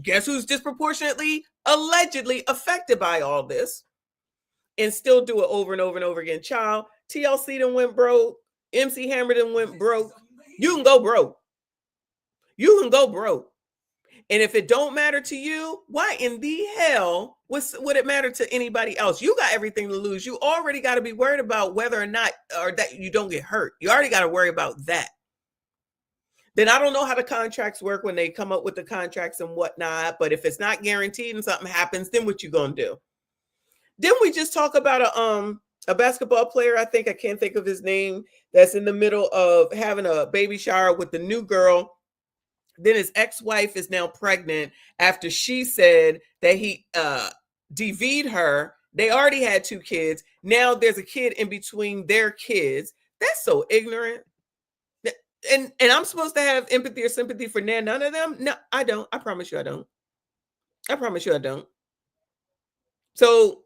A: Guess who's disproportionately, allegedly affected by all this and still do it over and over and over again? Child, TLC done went broke. MC Hammer done went broke. You can go broke. You can go broke. And if it don't matter to you, why in the hell would it matter to anybody else? You got everything to lose. You already got to be worried about whether or not, or that you don't get hurt. You already got to worry about that. Then I don't know how the contracts work when they come up with the contracts and whatnot. But if it's not guaranteed and something happens, then what you gonna do? Didn't we just talk about a basketball player? I can't think of his name. That's in the middle of having a baby shower with the new girl. Then his ex-wife is now pregnant after she said that he DV'd her. They already had 2 kids. Now there's a kid in between their kids. That's so ignorant. And I'm supposed to have empathy or sympathy for none of them? No, I don't. I promise you I don't. I promise you I don't. So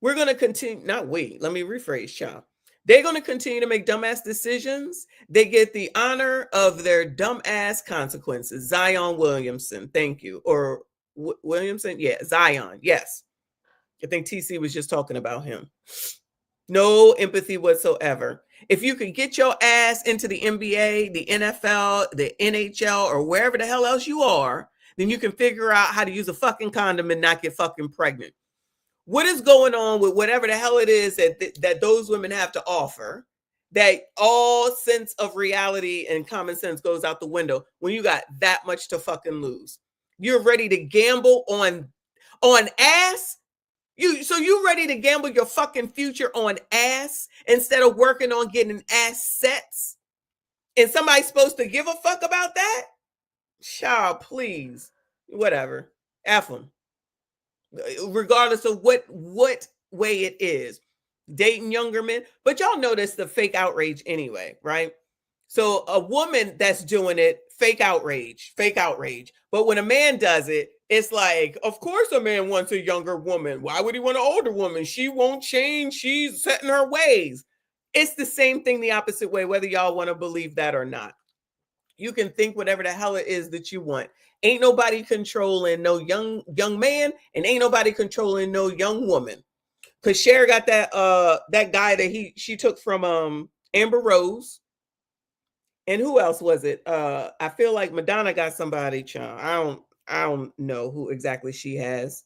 A: we're going to continue. Not wait. Let me rephrase, y'all. They're going to continue to make dumbass decisions. They get the honor of their dumbass consequences. Zion Williamson, thank you. Or Williamson? Yeah, Zion, yes. I think TC was just talking about him. No empathy whatsoever. If you can get your ass into the NBA, the NFL, the NHL, or wherever the hell else you are, then you can figure out how to use a fucking condom and not get fucking pregnant. What is going on with whatever the hell it is that those women have to offer, that all sense of reality and common sense goes out the window when you got that much to fucking lose? You're ready to gamble on ass? You ready to gamble your fucking future on ass instead of working on getting assets? And somebody's supposed to give a fuck about that? Child, please. Whatever. F them. Regardless of what way it is, dating younger men. But y'all notice the fake outrage anyway, right? So a woman that's doing it, fake outrage. But when a man does it, it's like, of course a man wants a younger woman. Why would he want an older woman? She won't change. She's set in her ways. It's the same thing the opposite way, whether y'all want to believe that or not. You can think whatever the hell it is that you want. Ain't nobody controlling no young man, and ain't nobody controlling no young woman. Cause Cher got that guy that she took from Amber Rose. And who else was it? I feel like Madonna got somebody, child. I don't know who exactly she has.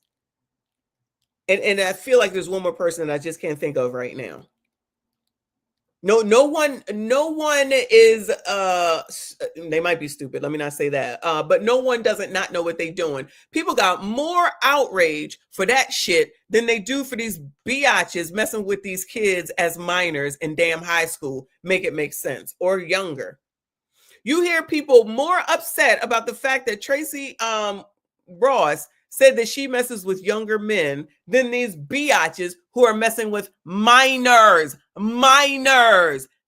A: And I feel like there's one more person that I just can't think of right now. No one is they might be stupid. Let me not say that. But no one doesn't not know what they're doing. People got more outrage for that shit than they do for these biatches messing with these kids as minors in damn high school. Make it make sense, or younger. You hear people more upset about the fact that Tracy Ross said that she messes with younger men than these biatches who are messing with minors,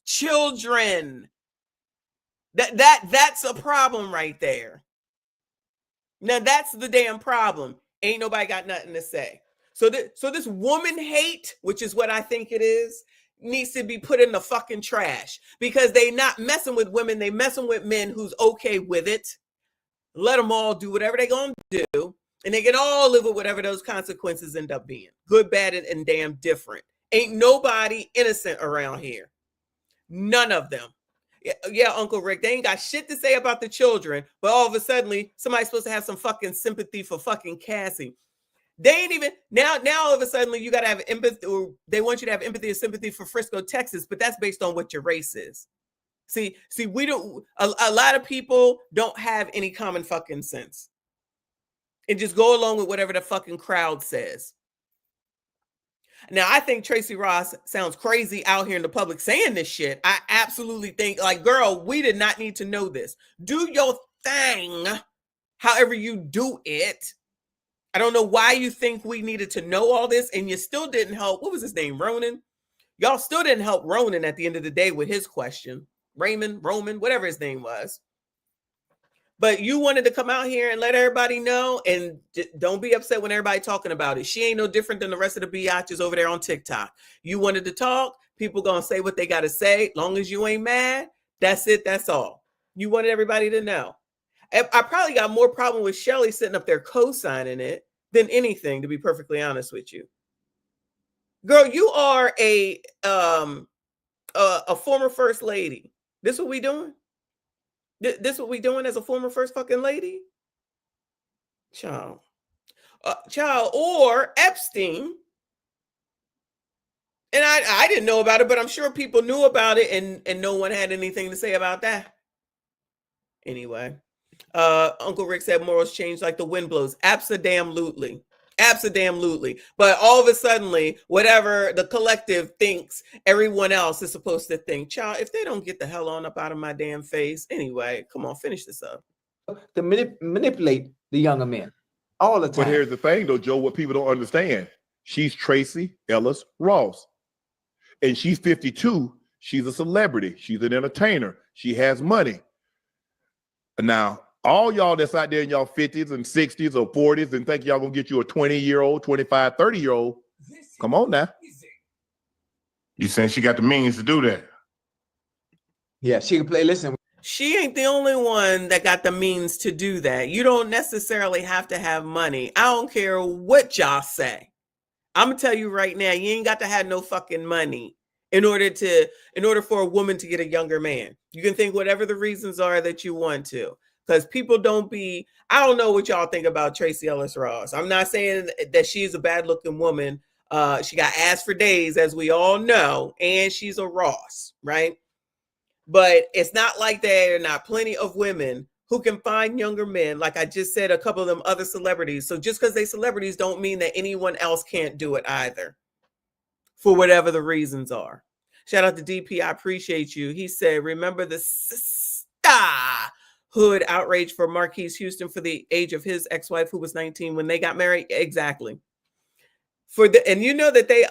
A: children. That's a problem right there. Now that's the damn problem. Ain't nobody got nothing to say. So this woman hate, which is what I think it is, needs to be put in the fucking trash, because they not messing with women, they messing with men who's okay with it. Let them all do whatever they gonna do, and they can all live with whatever those consequences end up being. Good, bad, and damn different. Ain't nobody innocent around here. None of them. Yeah, Uncle Rick, they ain't got shit to say about the children, but all of a sudden, somebody's supposed to have some fucking sympathy for fucking Cassie. They ain't even, now all of a sudden, you got to have empathy, or they want you to have empathy and sympathy for Frisco, Texas, but that's based on what your race is. See, we don't, a lot of people don't have any common fucking sense and just go along with whatever the fucking crowd says. Now, I think Tracy Ross sounds crazy out here in the public saying this shit. I absolutely think, like, girl, we did not need to know this. Do your thing, however you do it. I don't know why you think we needed to know all this, and you still didn't help. What was his name? Ronan? Y'all still didn't help Ronan at the end of the day with his question. Roman, whatever his name was. But you wanted to come out here and let everybody know, and don't be upset when everybody talking about it. She ain't no different than the rest of the biatches over there on TikTok. You wanted to talk, people gonna say what they gotta say. Long as you ain't mad, that's it, that's all. You wanted everybody to know. I probably got more problem with Shelly sitting up there co-signing it than anything, to be perfectly honest with you. Girl, you are a former first lady. This what we doing? This what we doing as a former first fucking lady? Child, or Epstein. And I didn't know about it, but I'm sure people knew about it, and no one had anything to say about that. Anyway, Uncle Rick said morals change like the wind blows. Absolutely. But all of a sudden, whatever the collective thinks everyone else is supposed to think. Child, if they don't get the hell on up out of my damn face. Anyway, come on, finish this up.
F: To manipulate the younger men all the time.
B: But here's the thing, though, Joe, what people don't understand. She's Tracy Ellis Ross. And she's 52. She's a celebrity. She's an entertainer. She has money. Now, all y'all that's out there in y'all 50s and 60s or 40s and think y'all gonna get you a 20-year-old, 25, 30-year-old, come on now.
G: You saying she got the means to do that?
F: Yeah, she can play. Listen,
A: she ain't the only one that got the means to do that. You don't necessarily have to have money. I don't care what y'all say. I'm gonna tell you right now, you ain't got to have no fucking money in order for a woman to get a younger man. You can think whatever the reasons are that you want to. Because people don't be, I don't know what y'all think about Tracy Ellis Ross. I'm not saying that she's a bad looking woman. She got ass for days, as we all know, and she's a Ross, right? But it's not like there are not plenty of women who can find younger men. Like I just said, a couple of them other celebrities. So just because they celebrities don't mean that anyone else can't do it either, for whatever the reasons are. Shout out to DP. I appreciate you. He said, remember the hood outrage for Marquise Houston for the age of his ex-wife who was 19 when they got married? Exactly. And you know that they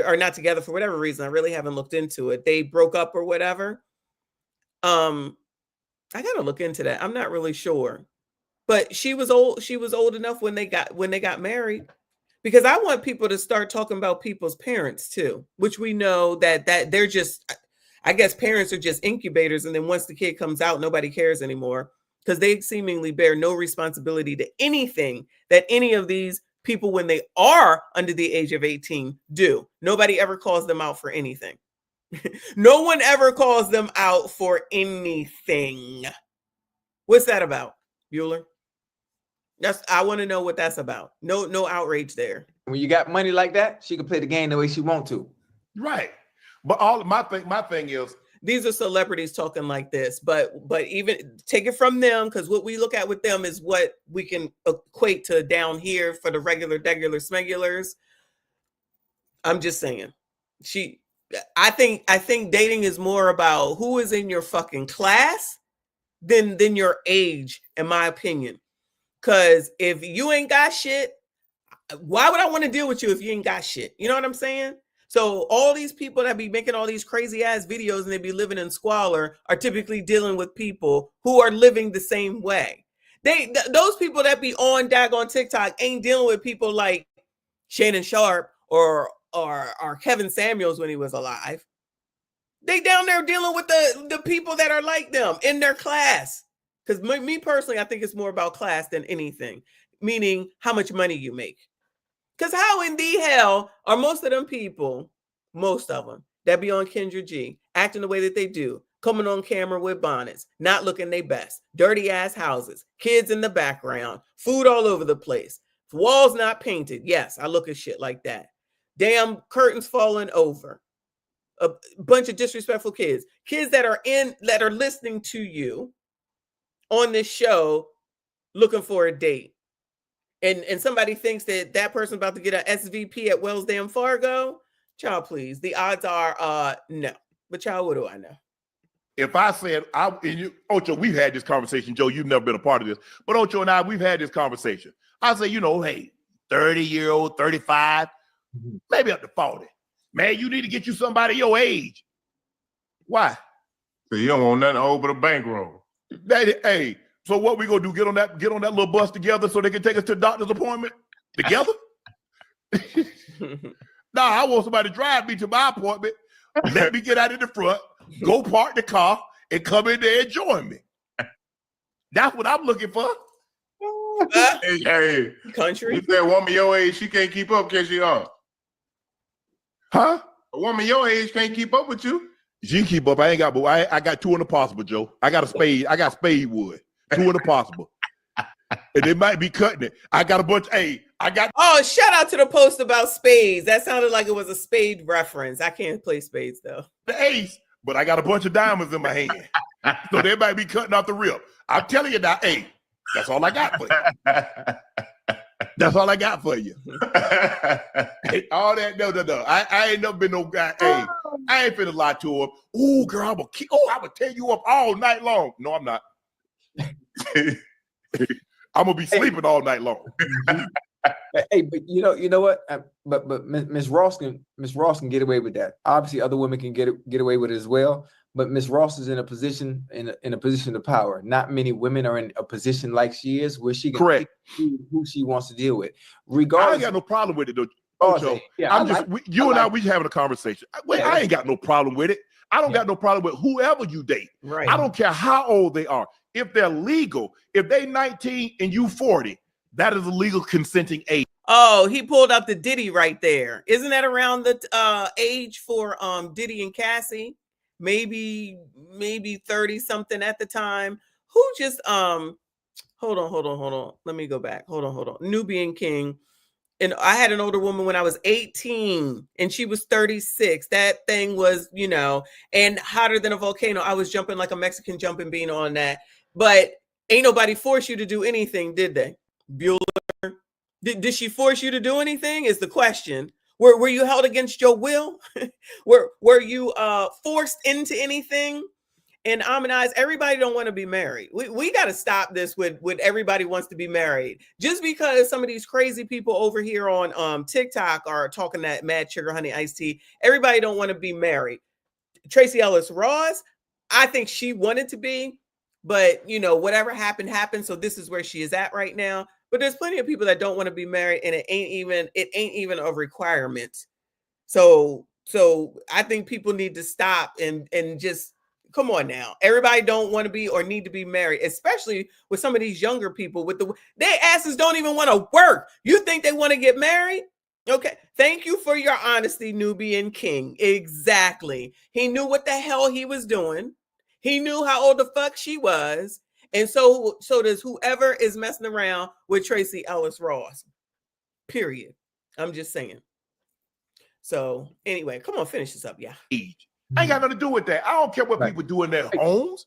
A: are not together for whatever reason. I really haven't looked into it. They broke up or whatever. I gotta look into that. I'm not really sure. But she was old enough when they got married. Because I want people to start talking about people's parents too, which we know that they're just, I guess parents are just incubators. And then once the kid comes out, nobody cares anymore because they seemingly bear no responsibility to anything that any of these people, when they are under the age of 18, do. Nobody ever calls them out for anything. No one ever calls them out for anything. What's that about, Bueller? I want to know what that's about. No outrage there.
F: When you got money like that, she can play the game the way she want to.
B: Right. But my thing is,
A: these are celebrities talking like this, but even take it from them, because what we look at with them is what we can equate to down here for the regular smegulars. I'm just saying, I think dating is more about who is in your fucking class than your age, in my opinion. Because if you ain't got shit, why would I want to deal with you if you ain't got shit? You know what I'm saying? So all these people that be making all these crazy ass videos and they be living in squalor are typically dealing with people who are living the same way. Those people that be on daggone TikTok ain't dealing with people like Shannon Sharpe or Kevin Samuels when he was alive. They down there dealing with the people that are like them in their class. Because me personally, I think it's more about class than anything, meaning how much money you make. Because how in the hell are most of them people, most of them, that be on Kendra G, acting the way that they do, coming on camera with bonnets, not looking their best, dirty ass houses, kids in the background, food all over the place, walls not painted. Yes, I look at shit like that. Damn curtains falling over. A bunch of disrespectful kids that are listening to you on this show looking for a date. And somebody thinks that person's about to get an SVP at Wells Damn Fargo. Child, please. The odds are no. But child, what do I know?
B: If I said, Ocho, we've had this conversation, Joe, you've never been a part of this, but Ocho and I, we've had this conversation. I say, hey, 30-year-old, 35, maybe up to 40. Man, you need to get you somebody your age. Why?
G: So you don't want nothing over the bankroll.
B: Hey, so what we gonna do? Get on that little bus together so they can take us to the doctor's appointment together? Nah, I want somebody to drive me to my appointment. Let me get out in the front, go park the car, and come in there and join me. That's what I'm looking for.
G: Hey,
A: country.
G: You said a woman your age, she can't keep up, can she?
B: Huh?
G: A woman your age can't keep up with you.
B: She can keep up. I ain't got, but I got two in the possible, Joe. I got a spade. I got spade wood. Two in the possible. And they might be cutting it. I got a bunch. Hey, I got.
A: Oh, shout out to the post about spades. That sounded like it was a spade reference. I can't play spades though.
B: The ace, but I got a bunch of diamonds in my hand. So they might be cutting off the rip. I'm telling you now, hey, that's all I got for you. That's all I got for you. Hey, all that, no. I ain't never been no guy. Hey, I ain't finna lie to him. Oh, girl, I'm gonna tear you up all night long. No, I'm not. I'm gonna be sleeping all night long.
F: Hey, but you know what? But Miss Ross can get away with that. Obviously, other women can get away with it as well. But Miss Ross is in a position in a position of power. Not many women are in a position like she is, where she can pick who she wants to deal with. Regardless,
B: I ain't got no problem with it, though. Ocho, yeah, you and I, we having a conversation. I ain't got no problem with it. I don't got no problem with whoever you date.
A: Right.
B: I don't care how old they are. If they're legal, if they 19 and you 40, that is a legal consenting age.
A: Oh, he pulled up the Diddy right there. Isn't that around the age for Diddy and Cassie? Maybe 30 something at the time. Who just hold on. Let me go back. Hold on. Nubian King. And I had an older woman when I was 18 and she was 36. That thing was, and hotter than a volcano. I was jumping like a Mexican jumping bean on that. But ain't nobody force you to do anything, did they? Bueller. Did she force you to do anything is the question. Were you held against your will? were you forced into anything? And Amanize, everybody don't want to be married. We got to stop this with everybody wants to be married. Just because some of these crazy people over here on TikTok are talking that mad sugar honey iced tea, everybody don't want to be married. Tracee Ellis Ross, I think she wanted to be, but whatever happened. So this is where she is at right now. But there's plenty of people that don't want to be married, and it ain't even a requirement. So I think people need to stop and just come on now. Everybody don't want to be or need to be married, especially with some of these younger people their asses don't even want to work. You think they want to get married? Okay. Thank you for your honesty, Nubian King. Exactly. He knew what the hell he was doing. He knew how old the fuck she was. And so does whoever is messing around with Tracee Ellis Ross. Period. I'm just saying. So anyway, come on, finish this up. Yeah.
B: I ain't got nothing to do with that. I don't care what people do in their homes,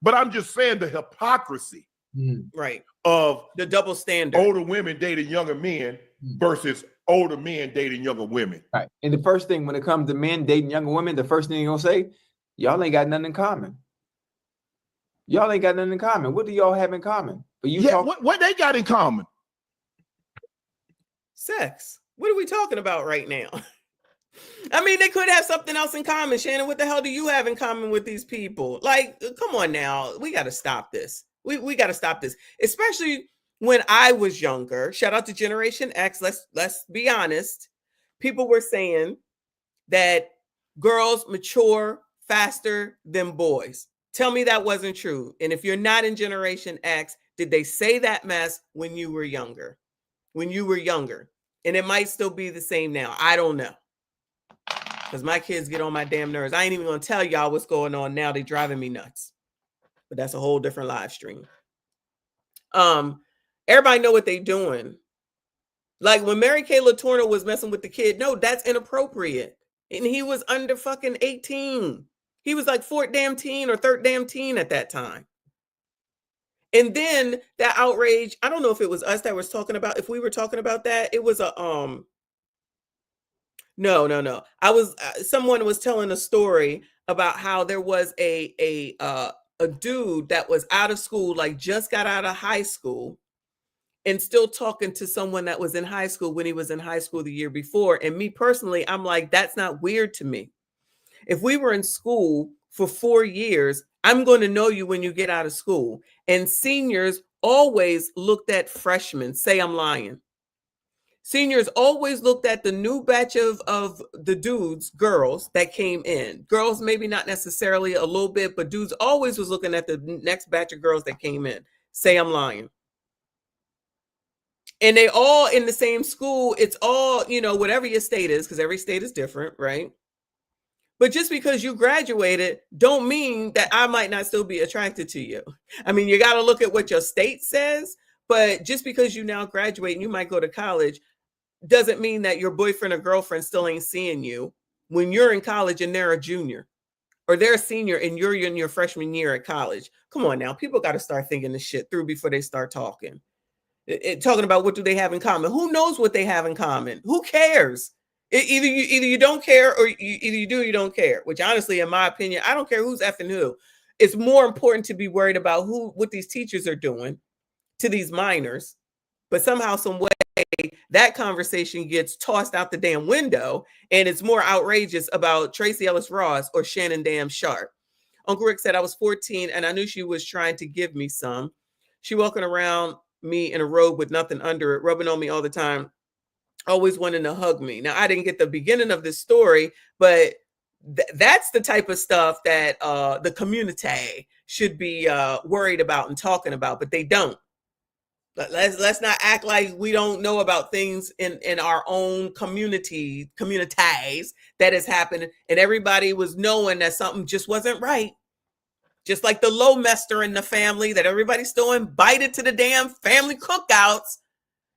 B: but I'm just saying the hypocrisy
A: right
B: of
A: the double standard.
B: Older women dating younger men versus older men dating younger women.
F: Right. And the first thing when it comes to men dating younger women, the first thing you're gonna say, y'all ain't got nothing in common. Y'all ain't got nothing in common. What do y'all have in common? But you
B: what they got in common?
A: Sex. What are we talking about right now? I mean, they could have something else in common. Shannon, what the hell do you have in common with these people? Like, come on now. We got to stop this. We got to stop this. Especially when I was younger. Shout out to Generation X. Let's be honest. People were saying that girls mature faster than boys. Tell me that wasn't true. And if you're not in Generation X, did they say that mess when you were younger? When you were younger. And it might still be the same now. I don't know. Because my kids get on my damn nerves. I ain't even going to tell y'all what's going on now. They driving me nuts. But that's a whole different live stream. Everybody know what they doing. Like when Mary Kay Letourneau was messing with the kid. No, that's inappropriate. And he was under fucking 18. He was like 4th damn teen or 3rd damn teen at that time. And then that outrage, I don't know if it was us that was talking about, if we were talking about that, it was a, no. Someone was telling a story about how there was a dude that was out of school, like just got out of high school and still talking to someone that was in high school when he was in high school the year before. And me personally, I'm like, that's not weird to me. If we were in school for 4 years, I'm going to know you when you get out of school. And seniors always looked at freshmen. Say I'm lying. Seniors always looked at the new batch of the dudes, girls that came in. Girls, maybe not necessarily a little bit, but dudes always was looking at the next batch of girls that came in. Say I'm lying. And they all in the same school. It's all, whatever your state is, because every state is different, right? But just because you graduated don't mean that I might not still be attracted to you. I mean, you got to look at what your state says, but just because you now graduate and you might go to college doesn't mean that your boyfriend or girlfriend still ain't seeing you when you're in college and they're a junior or they're a senior and you're in your freshman year at college. Come on now. People got to start thinking this shit through before they start talking. Talking about what do they have in common? Who knows what they have in common? Who cares? Either you don't care or either you do or you don't care, which honestly, in my opinion, I don't care who's effing who. It's more important to be worried about what these teachers are doing to these minors. But somehow, some way, that conversation gets tossed out the damn window and it's more outrageous about Tracy Ellis Ross or Shannon damn Sharpe. Uncle Rick said, I was 14 and I knew she was trying to give me some. She walking around me in a robe with nothing under it, rubbing on me all the time, always wanting to hug me. Now, I didn't get the beginning of this story, but that's the type of stuff that the community should be worried about and talking about, but they don't. Let's not act like we don't know about things in our own communities that has happened, and everybody was knowing that something just wasn't right. Just like the Lowmester in the family that everybody still invited to the damn family cookouts,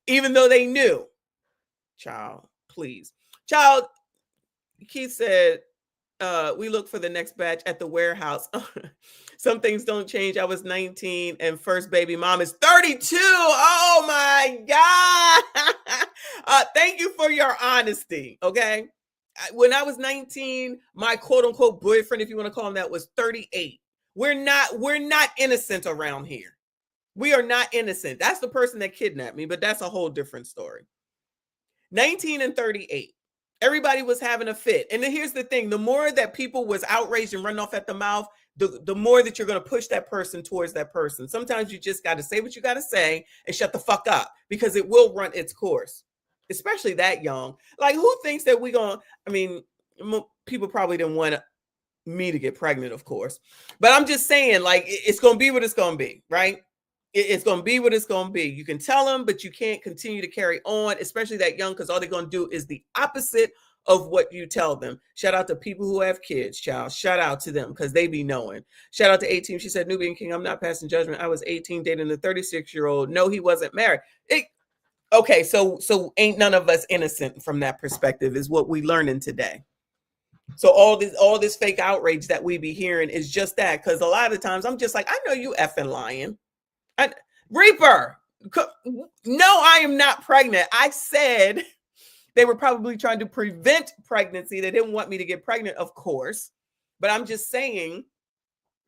A: even though they knew. Child, please. Child, Keith said, we look for the next batch at the warehouse. Some things don't change. I was 19 and first baby mom is 32. Oh my God. Thank you for your honesty. Okay. When I was 19, my quote unquote boyfriend, if you want to call him that, was 38. We're not innocent around here. We are not innocent. That's the person that kidnapped me, but that's a whole different story. 19 and 38. Everybody was having a fit. And then here's the thing. The more that people was outraged and run off at the mouth, the more that you're going to push that person towards that person. Sometimes you just got to say what you got to say and shut the fuck up because it will run its course, especially that young. Like, who thinks that people probably didn't want me to get pregnant, of course. But I'm just saying, like, it's going to be what it's going to be, right? It's going to be what it's going to be. You can tell them, but you can't continue to carry on, especially that young, because all they're going to do is the opposite of what you tell them. Shout out to people who have kids, child. Shout out to them because they be knowing. Shout out to 18. She said, Nubian King, I'm not passing judgment. I was 18 dating a 36-year-old. No, he wasn't married. Okay, so ain't none of us innocent from that perspective is what we learning today. So all this fake outrage that we be hearing is just that, because a lot of times I'm just like, I know you effing lying. Reaper, no, I am not pregnant. I said they were probably trying to prevent pregnancy. They didn't want me to get pregnant, of course. But I'm just saying,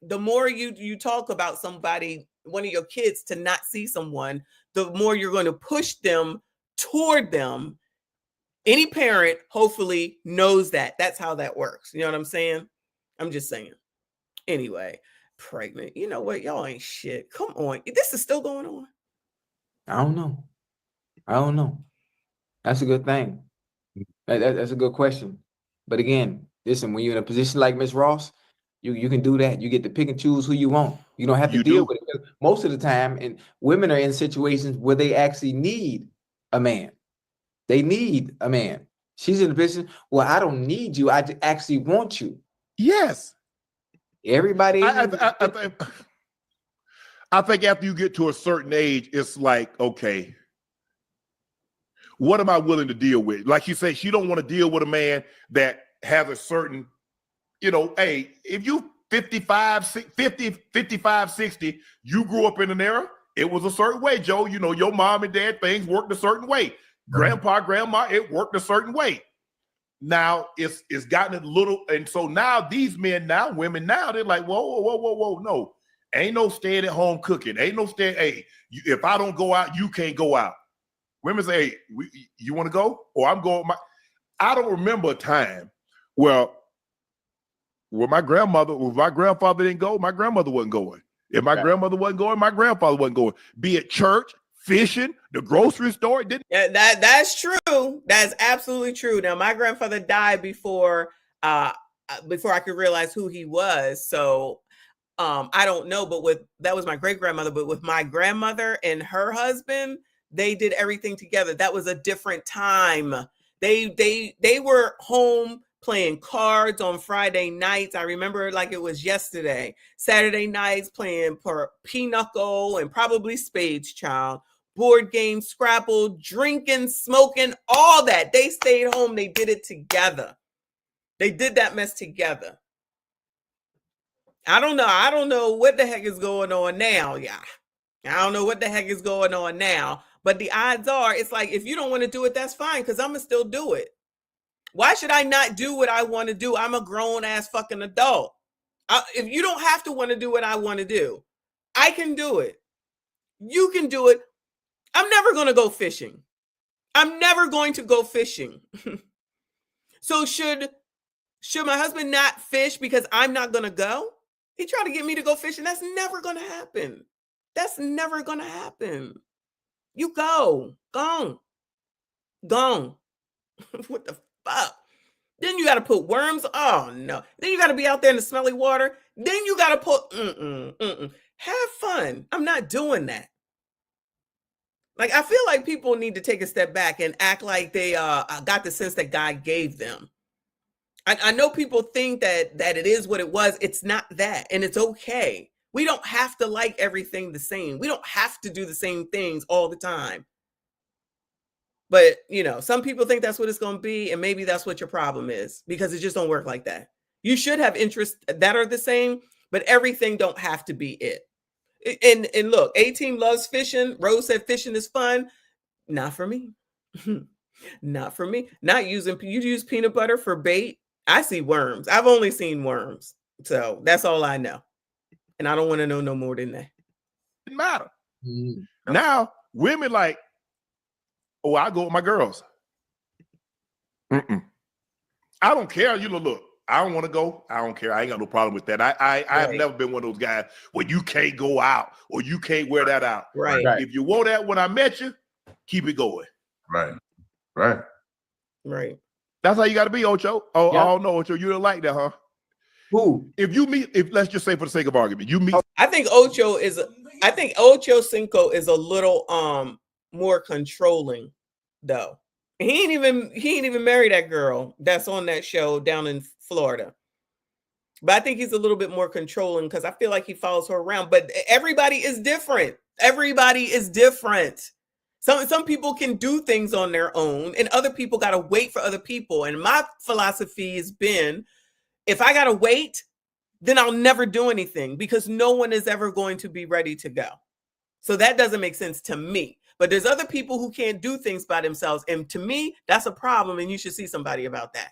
A: the more you talk about somebody, one of your kids, to not see someone, the more you're going to push them toward them. Any parent hopefully knows that. That's how that works. You know what I'm saying? I'm just saying. Anyway, pregnant. You know what? Y'all ain't shit. Come on. This is still going on.
F: I don't know. That's a good thing. That's a good question. But again, listen, when you're in a position like Miss Ross, you can do that. You get to pick and choose who you want. You don't have to deal with it most of the time. And women are in situations where they actually need a man. They need a man. She's in a position, well, I don't need you. I actually want you.
B: Yes.
F: Everybody.
B: I think after you get to a certain age, it's like, okay, what am I willing to deal with? Like you say, she don't want to deal with a man that has a certain, hey, if you 55, 60, you grew up in an era, it was a certain way, Joe. Your mom and dad, things worked a certain way. Grandpa, grandma, it worked a certain way. Now it's gotten a little, and so now these women now, they're like, whoa, no. Ain't no staying at home cooking. Ain't no staying, hey, if I don't go out, you can't go out. Women say, hey, you want to go? Or I'm going. I don't remember a time where my grandfather didn't go, my grandmother wasn't going. If my grandmother wasn't going, my grandfather wasn't going. Be it church, fishing, the grocery store.
A: Yeah, that's true. That's absolutely true. Now, my grandfather died before I could realize who he was. So I don't know, but that was my great grandmother. But with my grandmother and her husband, they did everything together. That was a different time. They were home playing cards on Friday nights. I remember like it was yesterday. Saturday nights playing for pinochle and probably spades, child. Board games, Scrabble, drinking, smoking, all that. They stayed home. They did it together. They did that mess together. I don't know what the heck is going on now. Yeah. I don't know what the heck is going on now. But the odds are, it's like, if you don't want to do it, that's fine, because I'm going to still do it. Why should I not do what I want to do? I'm a grown-ass fucking adult. If you don't have to want to do what I want to do, I can do it. You can do it. I'm never going to go fishing. I'm never going to go fishing. So should my husband not fish because I'm not going to go? He tried to get me to go fishing. That's never going to happen. That's never going to happen. You go. Gone. What the fuck? Then you got to put worms. Oh, no. Then you got to be out there in the smelly water. Then you got to put, Have fun. I'm not doing that. Like, I feel like people need to take a step back and act like they got the sense that God gave them. I know people think that it is what it was. It's not that. And it's okay. We don't have to like everything the same. We don't have to do the same things all the time. But, some people think that's what it's going to be. And maybe that's what your problem is, because it just don't work like that. You should have interests that are the same, but everything don't have to be it. And look, A-Team loves fishing. Rose said fishing is fun. Not for me. Not for me. You use peanut butter for bait. I see worms. I've only seen worms. So that's all I know. And I don't want to know no more than that.
B: Didn't matter. Now, women like, oh, I go with my girls. I don't care. Look, I don't want to go. I don't care. I ain't got no problem with that. I have never been one of those guys where you can't go out or you can't wear that out.
A: Right.
B: If you wore that when I met you, keep it going.
G: Right.
B: That's how you got to be, Ocho. Oh, I don't know, Ocho. You don't like that, huh?
F: Who?
B: If let's just say for the sake of argument, you meet.
A: I think Ocho Cinco is a little more controlling, though. He ain't even married that girl that's on that show down in Florida. But I think he's a little bit more controlling because I feel like he follows her around. But everybody is different. Some people can do things on their own, and other people got to wait for other people. And my philosophy has been, if I got to wait, then I'll never do anything, because no one is ever going to be ready to go. So that doesn't make sense to me. But there's other people who can't do things by themselves. And to me, that's a problem. And you should see somebody about that.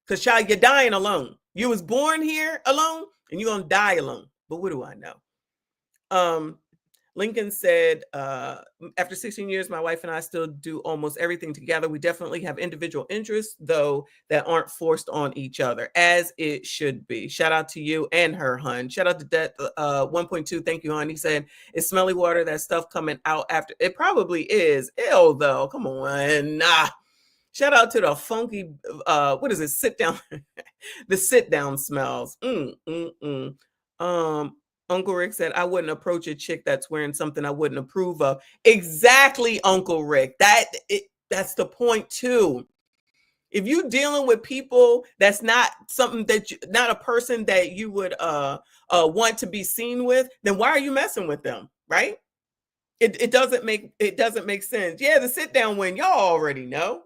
A: Because, child, you're dying alone. You was born here alone, and you're going to die alone. But what do I know? Lincoln said, after 16 years, my wife and I still do almost everything together. We definitely have individual interests, though, that aren't forced on each other, as it should be. Shout out to you and her, hun. Shout out to Det 1.2. Thank you, hon. He said, it's smelly water, that stuff coming out after. It probably is. Ew, though. Come on. Nah. Shout out to the funky, what is it? Sit down. The sit down smells. Uncle Rick said, I wouldn't approach a chick that's wearing something I wouldn't approve of. Exactly, Uncle Rick. That's the point too. If you're dealing with people, that's not something that not a person that you would want to be seen with, then why are you messing with them, right? It doesn't make sense. Yeah, the sit down one, y'all already know.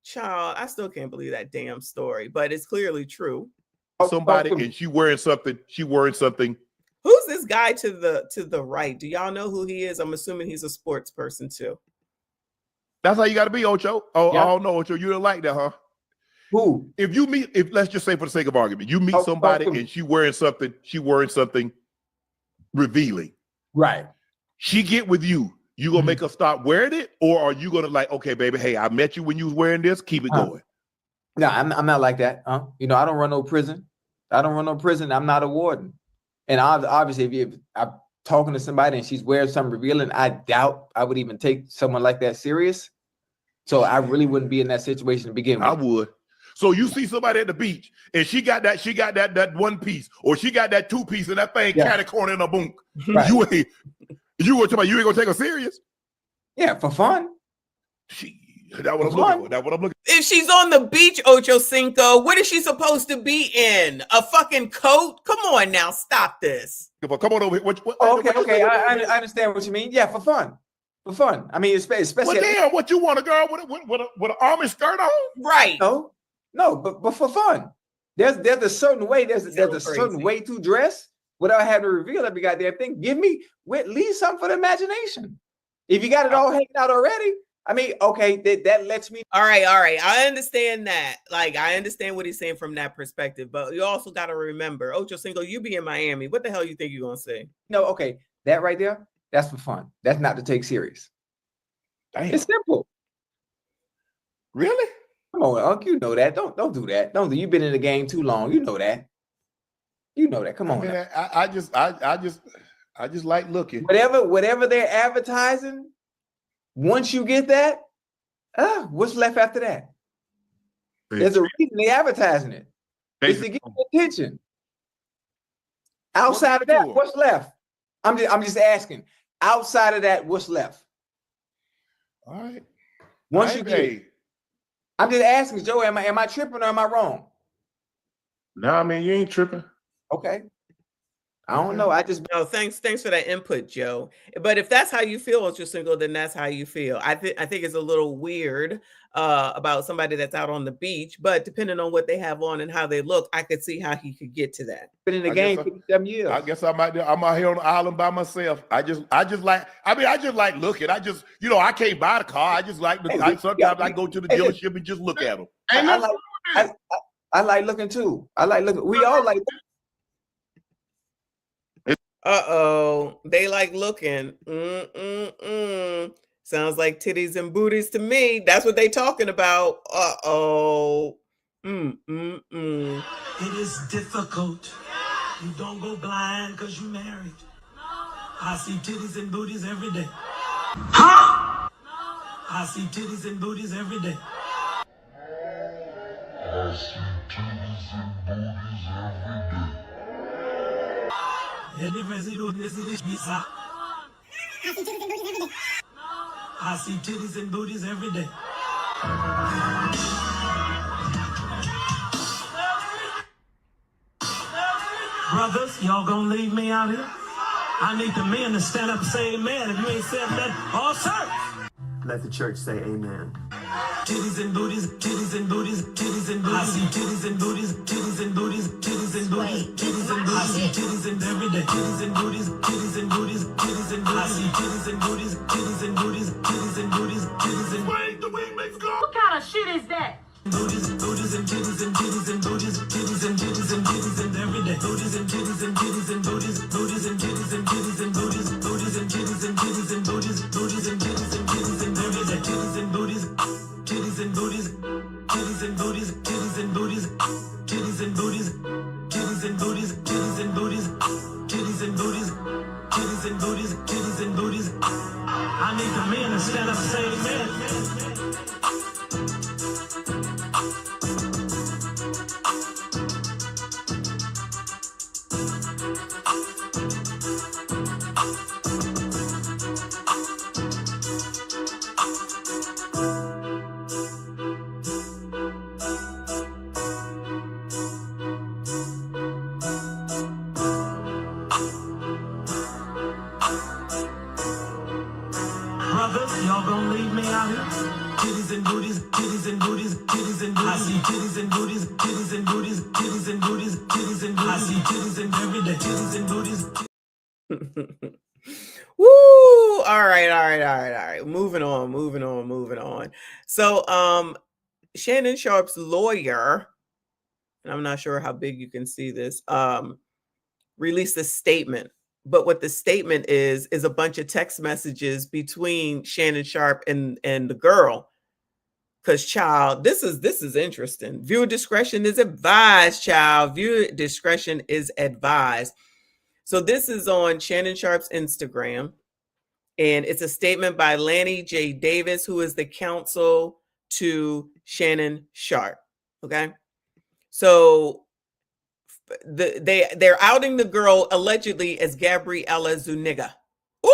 A: Child, I still can't believe that damn story, but it's clearly true.
B: Somebody and she wearing something.
A: Who's this guy to the right? Do y'all know who he is? I'm assuming he's a sports person too.
B: That's how you got to be, Ocho. Oh,
F: Yeah.
B: I don't know, Ocho. You don't like that, huh?
F: Who?
B: If let's just say for the sake of argument, you meet somebody and she wearing something revealing.
F: Right.
B: She get with you. You gonna make her stop wearing it, or are you gonna like, okay, baby, hey, I met you when you was wearing this. Keep it going.
F: No, I'm not like that. You know, I don't run no prison. I'm not a warden. And obviously, if I'm talking to somebody and she's wearing something revealing, I doubt I would even take someone like that serious. So I really wouldn't be in that situation to begin with.
B: I would. So you see somebody at the beach and she got that one piece, or she got that two piece, and that thing catty corner in a boom.
F: Right.
B: You ain't gonna take her serious?
F: Yeah, for fun.
B: That's what I'm looking for.
A: If she's on the beach, Ocho Cinco, what is she supposed to be in? A fucking coat? Come on now, stop this.
B: Come on over here.
F: Okay. I understand what you mean. Yeah, for fun. I mean, especially.
B: Well, damn, what you want, a girl with an army skirt on?
A: Right.
F: No, but for fun. There's a certain way. There's a certain way to dress without having to reveal every goddamn thing. Give me at least something for the imagination. If you got it all hanging out already, I mean, okay, that lets me.
A: All right. I understand that. Like, I understand what he's saying from that perspective, but you also got to remember, Ocho Cinco, you be in Miami. What the hell you think you're gonna say?
F: No, okay, that right there, that's for fun. That's not to take serious.
B: Damn.
F: It's simple.
B: Really?
F: Come on, Unc, you know that. Don't do that. You've been in the game too long. You know that. Come on.
B: I just like looking.
F: Whatever they're advertising. Once you get that, what's left after that? There's a reason they're advertising it. It's to get your attention. Outside of that, what's left? I'm just asking. Outside of that, what's left?
B: All right.
F: Once you get it. I'm just asking, Joe, am I tripping or am I wrong?
G: No, man, you ain't tripping.
F: Okay. I don't know.
A: No, thanks for that input, Joe. But if that's how you feel, Ultra Single, then that's how you feel. I think it's a little weird about somebody that's out on the beach, but depending on what they have on and how they look, I could see how he could get to that.
F: Been in the game 57 years.
B: I guess I'm out here on the island by myself. I just like looking. I can't buy the car. I just like sometimes I go to the dealership and just look at them.
F: I like looking too. I like looking. We all like.
A: They like looking. Sounds like titties and booties to me. That's what they talking about. It
H: is difficult. You don't go blind because you married. I see titties and booties every day. Huh? I see titties and booties every day. I see titties and booties every day. I see titties and booties every day. Brothers, y'all gonna leave me out here? I need the men to stand up and say amen. If you ain't said that, all church.
I: Let the church say amen.
H: Titties and booties, titties and booties, titties and booties. I see titties and booties, titties and booties, titties and booties, titties and booties. I see titties and every day. Titties and booties, titties and booties, titties and booties. I see titties and booties, titties and booties, titties and booties, titties and booties.
I: The wing makes go. What kind of shit is that?
H: Booties, booties and titties and titties and booties, titties and titties and titties and every day. Booties and titties and titties and booties, booties and titties and titties and booties, booties and titties and titties and booties, booties and titties and titties and every day. Titties and booties, titties and booties, titties and booties, titties and booties, titties and booties, titties and booties, titties and booties, titties and booties, titties and booties, titties and booties. I need the men to stand up and say amen. Brothers, y'all gonna leave me out here? Titties and booties, titties and booties, titties and booties. I see titties and booties, titties and booties, titties and booties, titties and booties. I see titties and every day, titties and booties.
A: Woo! All right. Moving on. So, Shannon Sharpe's lawyer, and I'm not sure how big you can see this, released a statement. But what the statement is a bunch of text messages between Shannon Sharpe and the girl. Because, child, this is interesting. Viewer discretion is advised, child. Viewer discretion is advised. So this is on Shannon Sharpe's Instagram. And it's a statement by Lanny J. Davis, who is the counsel to Shannon Sharpe. Okay. So they're outing the girl allegedly as Gabriella Zuniga. Ooh,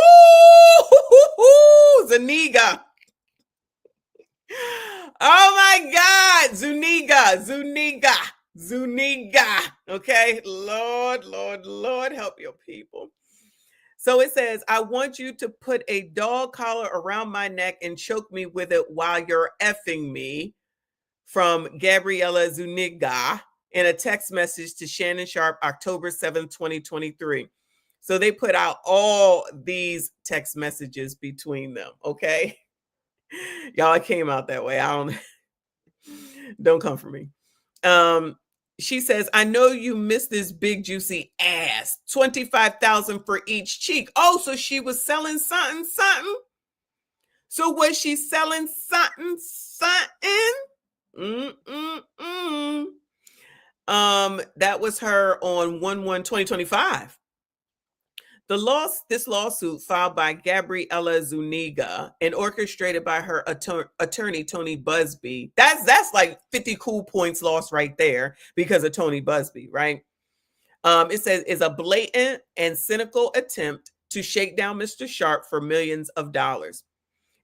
A: Zuniga. Oh my God, Zuniga. Okay, Lord, help your people. So it says, I want you to put a dog collar around my neck and choke me with it while you're effing me, from Gabriella Zuniga, in a text message to Shannon Sharpe, October 7th, 2023. So they put out all these text messages between them, okay? Y'all, it came out that way. Don't come for me. She says, I know you miss this big juicy ass. 25,000 for each cheek. Oh, so she was selling something. So was she selling something? That was her on 1/1/2025. This lawsuit filed by Gabriella Zuniga and orchestrated by her attorney Tony Busby. That's like 50 cool points lost right there because of Tony Busby, right? It says is a blatant and cynical attempt to shake down Mr. Sharpe for millions of dollars.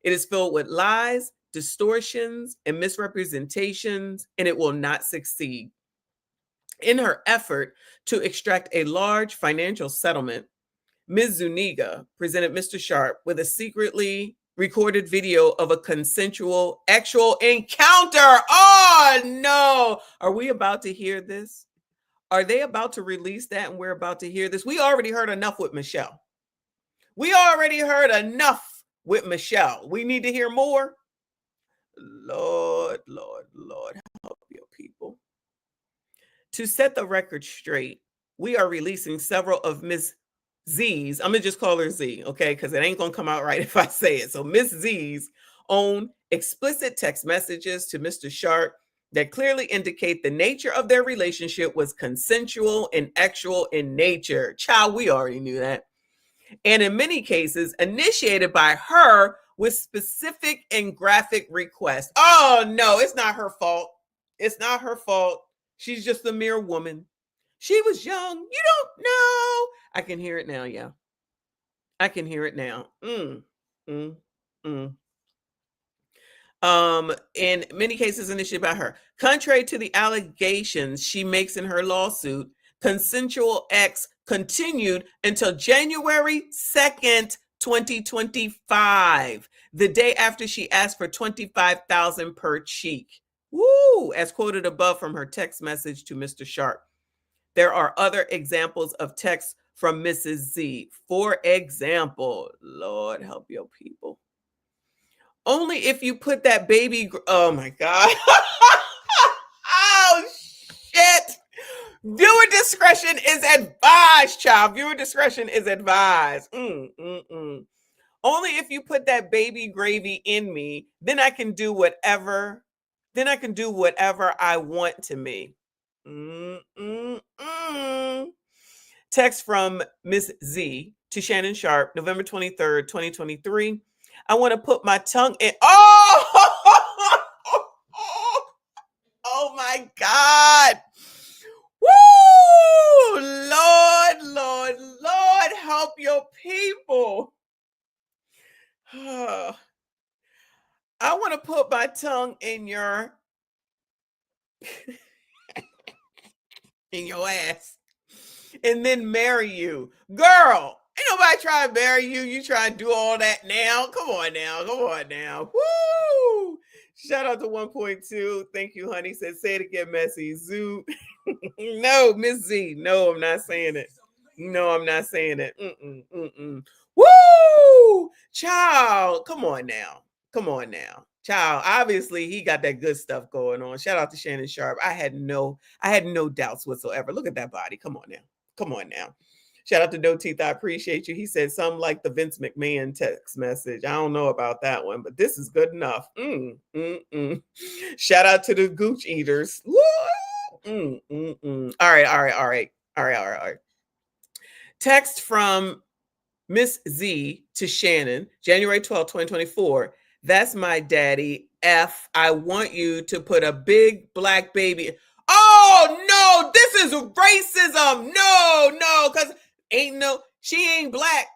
A: It is filled with lies, distortions, and misrepresentations, and it will not succeed. In her effort to extract a large financial settlement, Ms. Zuniga presented Mr. Sharpe with a secretly recorded video of a consensual actual encounter. Oh, no. Are we about to hear this? Are they about to release that and we're about to hear this? We already heard enough with Michelle. We need to hear more. Lord, help your people. To set the record straight, we are releasing several of Ms. Z's, I'm going to just call her Z, okay, because it ain't going to come out right if I say it. So Ms. Z's own explicit text messages to Mr. Sharpe that clearly indicate the nature of their relationship was consensual and actual in nature. Child, we already knew that. And in many cases, initiated by her with specific and graphic requests. Oh, no, it's not her fault. She's just a mere woman. She was young. You don't know. I can hear it now. Yeah. I can hear it now. In many cases initiated by her. Contrary to the allegations she makes in her lawsuit, consensual X continued until January 2nd, 2025, the day after she asked for $25,000 per cheek. Woo! As quoted above from her text message to Mr. Sharpe. There are other examples of texts from Mrs. Z. For example, Lord help your people. Only if you put that baby, oh my God. Oh shit. Viewer discretion is advised, child. Viewer discretion is advised. Only if you put that baby gravy in me, then I can do whatever. Then I can do whatever I want to me. Text from Miss Z to Shannon Sharpe, November 23rd, 2023. I want to put my tongue in. Oh, oh my God. Woo! Lord, help your people. I want to put my tongue in your in your ass and then marry you. Girl, ain't nobody trying to marry you. You trying to do all that now. Come on now. Woo! Shout out to 1.2. Thank you, honey. Said, say it again, Messy. Zoo. No, Miss Z. No, I'm not saying it. No, I'm not saying it. Woo! Child, come on now. Child, obviously he got that good stuff going on. Shout out to Shannon Sharpe. I had no doubts whatsoever. Look at that body. Come on now. Shout out to No Teeth. I appreciate you. He said something like the Vince McMahon text message. I don't know about that one, but this is good enough. Shout out to the Gooch Eaters. Woo! All right. Text from Miss Z to Shannon, January 12th, 2024. That's my daddy. F, I want you to put a big black baby. Oh, no, this is racism. No, because she ain't black.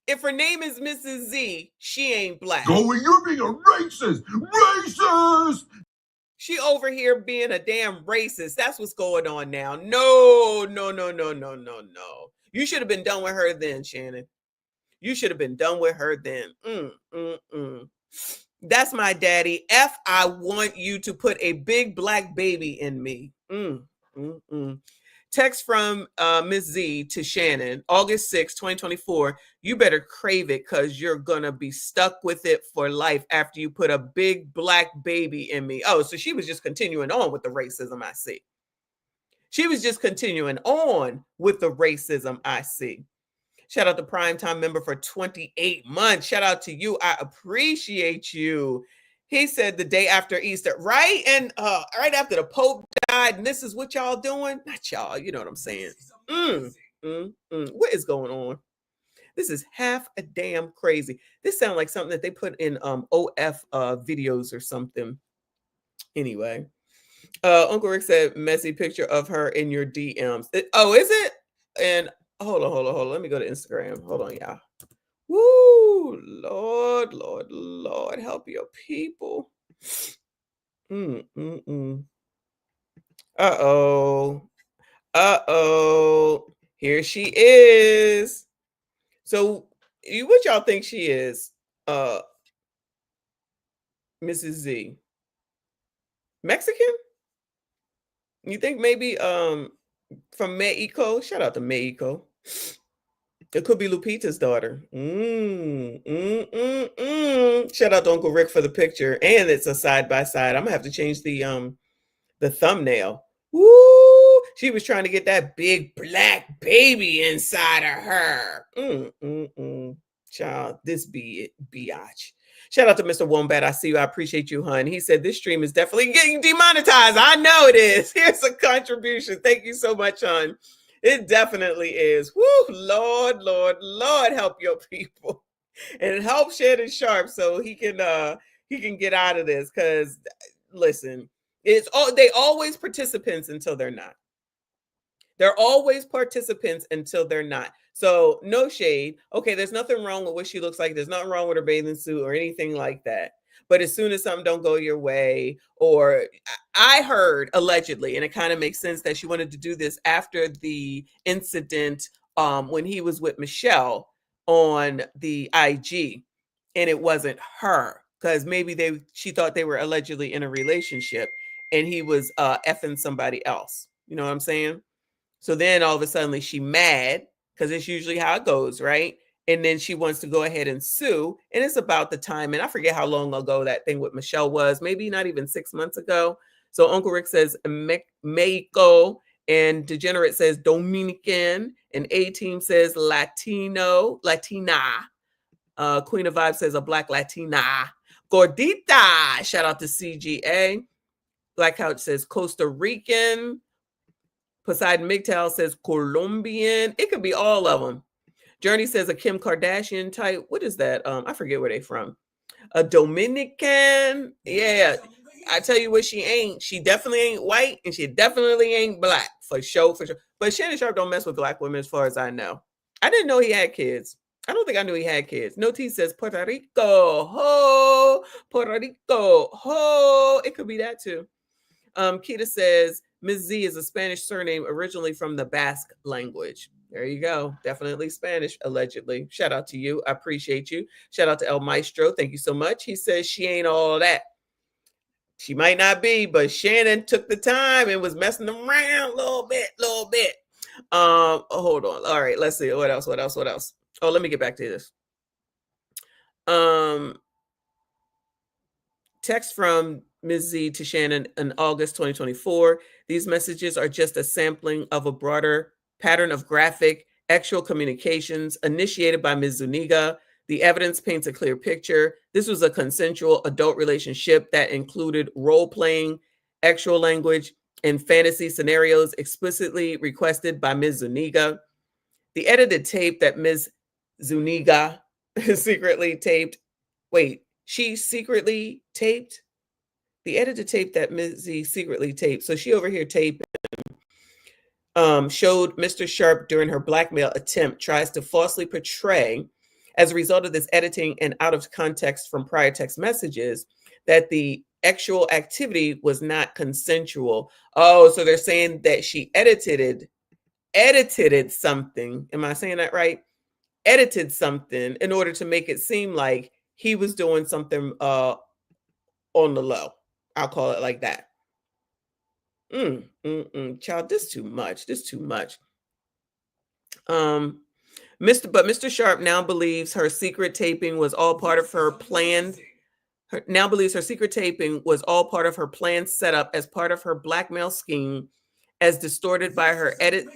A: If her name is Mrs. Z, she ain't black.
B: You're being a racist. Racist.
A: She over here being a damn racist. That's what's going on now. No. You should have been done with her then, Shannon. You should have been done with her then. That's my daddy. F, I want you to put a big black baby in me. Text from Miss Z to Shannon, August 6, 2024. You better crave it because you're going to be stuck with it for life after you put a big black baby in me. Oh, so she was just continuing on with the racism, I see. Shout out to Primetime member for 28 months. Shout out to you. I appreciate you. He said the day after Easter, right? And right after the Pope died, and this is what y'all doing? Not y'all, you know what I'm saying. What is going on? This is half a damn crazy. This sounds like something that they put in OF videos or something. Anyway, Uncle Rick said, messy picture of her in your DMs. Is it? And hold on. Let me go to Instagram. Hold on, y'all. Woo, Lord, help your people. Uh-oh. Here she is. So, what y'all think she is, Mrs. Z? Mexican? You think maybe from Mexico? Shout out to Mexico. It could be Lupita's daughter. Shout out to Uncle Rick for the picture. And it's a side by side. I'm gonna have to change the thumbnail. Woo! She was trying to get that big black baby inside of her. Child, this be it, biatch. Shout out to Mr. Wombat. I see you. I appreciate you, hun. He said this stream is definitely getting demonetized. I know it is. Here's a contribution. Thank you so much, hun. It definitely is. Woo, Lord, help your people. And help Shannon Sharpe so he can get out of this. Because listen, they always participants until they're not. They're always participants until they're not. So no shade. Okay, there's nothing wrong with what she looks like. There's nothing wrong with her bathing suit or anything like that. But as soon as something don't go your way, or I heard allegedly, and it kind of makes sense that she wanted to do this after the incident when he was with Michelle on the IG, and it wasn't her, because maybe she thought they were allegedly in a relationship and he was effing somebody else. You know what I'm saying? So then all of a sudden she mad, because it's usually how it goes, right? And then she wants to go ahead and sue. And it's about the time, and I forget how long ago that thing with Michelle was, maybe not even 6 months ago. So Uncle Rick says Mexico, and Degenerate says Dominican, and A-Team says Latino, Latina. Queen of Vibes says a Black Latina. Gordita, shout out to CGA. Black Couch says Costa Rican. Poseidon MGTOW says Colombian. It could be all of them. Journey says a Kim Kardashian type. What is that? I forget where they from. A Dominican. Yeah. I tell you what, she ain't. She definitely ain't white, and she definitely ain't black, for sure, for sure. But Shannon Sharpe don't mess with black women as far as I know. I didn't know he had kids. I don't think I knew he had kids. No T says Puerto Rico. Ho, Puerto Rico. Ho. It could be that too. Kita says Ms. Z is a Spanish surname originally from the Basque language. There you go. Definitely Spanish, allegedly. Shout out to you. I appreciate you. Shout out to El Maestro. Thank you so much. He says she ain't all that. She might not be, but Shannon took the time and was messing around a little bit. Hold on. All right, let's see. What else? Oh, let me get back to this. Text from Ms. Z to Shannon in August 2024. These messages are just a sampling of a broader pattern of graphic, actual communications initiated by Ms. Zuniga. The evidence paints a clear picture. This was a consensual adult relationship that included role-playing, actual language, and fantasy scenarios explicitly requested by Ms. Zuniga. The edited tape that Ms. Zuniga secretly taped. Wait, she secretly taped? The edited tape that Ms. Z secretly taped. So she over here taping. Showed Mr. Sharpe during her blackmail attempt tries to falsely portray, as a result of this editing and out of context from prior text messages, that the actual activity was not consensual. Oh, so they're saying that she edited something. Am I saying that right? Edited something in order to make it seem like he was doing something on the low. I'll call it like that. Child, this too much. Mr. Sharpe now believes her secret taping was all part of her planned. Now believes her secret taping was all part of her planned setup as part of her blackmail scheme, as distorted by her edited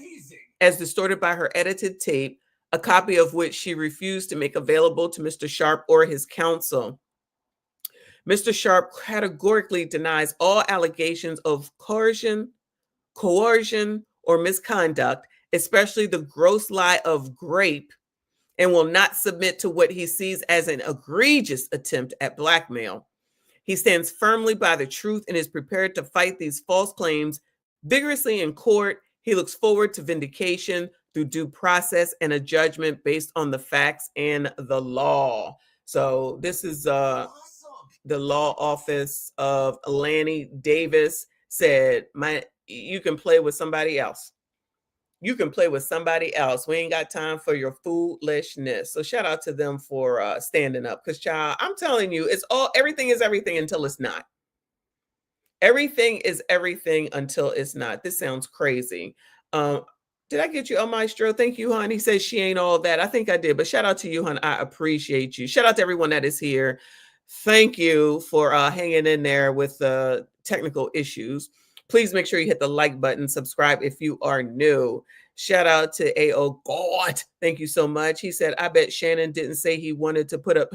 A: tape, a copy of which she refused to make available to Mr. Sharpe or his counsel. Mr. Sharpe categorically denies all allegations of coercion, or misconduct, especially the gross lie of grape, and will not submit to what he sees as an egregious attempt at blackmail. He stands firmly by the truth and is prepared to fight these false claims vigorously in court. He looks forward to vindication through due process and a judgment based on the facts and the law. So this is the law office of Lanny Davis said, you can play with somebody else. You can play with somebody else. We ain't got time for your foolishness. So shout out to them for standing up. Because, child, I'm telling you, everything is everything until it's not. Everything is everything until it's not. This sounds crazy. Did I get you, El Maestro? Thank you, hon. He says she ain't all that. I think I did. But shout out to you, hon. I appreciate you. Shout out to everyone that is here. Thank you for hanging in there with the technical issues. Please make sure you hit the like button, subscribe if you are new. Shout out to A.O. God. Thank you so much. He said, I bet Shannon didn't say he wanted to put up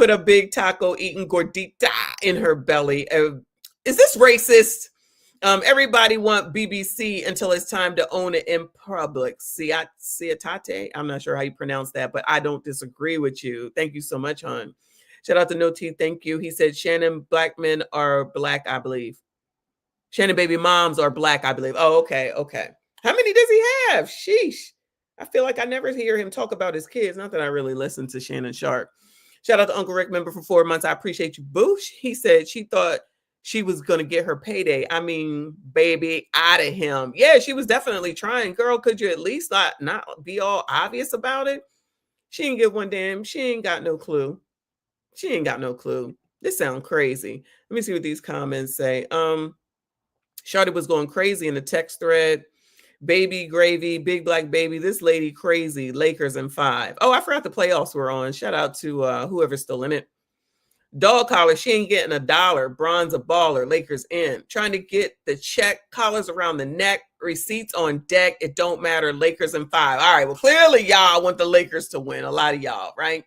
A: a big taco eating gordita in her belly. Is this racist? Everybody want BBC until it's time to own it in public. Ciatate. I'm not sure how you pronounce that, but I don't disagree with you. Thank you so much, hon. Shout out to No T. Thank you. He said Shannon black men are black, I believe. Shannon baby moms are black, I believe. Oh, okay. How many does he have? Sheesh. I feel like I never hear him talk about his kids. Not that I really listen to Shannon Sharpe. Shout out to Uncle Rick, member for 4 months. I appreciate you, Boosh. He said she thought she was going to get her payday. I mean, baby, out of him. Yeah, she was definitely trying. Girl, could you at least not be all obvious about it? She didn't give one damn. She ain't got no clue. She ain't got no clue. This sounds crazy. Let me see what these comments say. Shawty was going crazy in the text thread. Baby gravy, big black baby. This lady crazy. Lakers in 5. Oh, I forgot the playoffs were on. Shout out to whoever's still in it. Dog collar, she ain't getting $1. Bronze a baller. Lakers in. Trying to get the check. Collars around the neck. Receipts on deck. It don't matter. Lakers in 5. All right. Well, clearly y'all want the Lakers to win. A lot of y'all, right?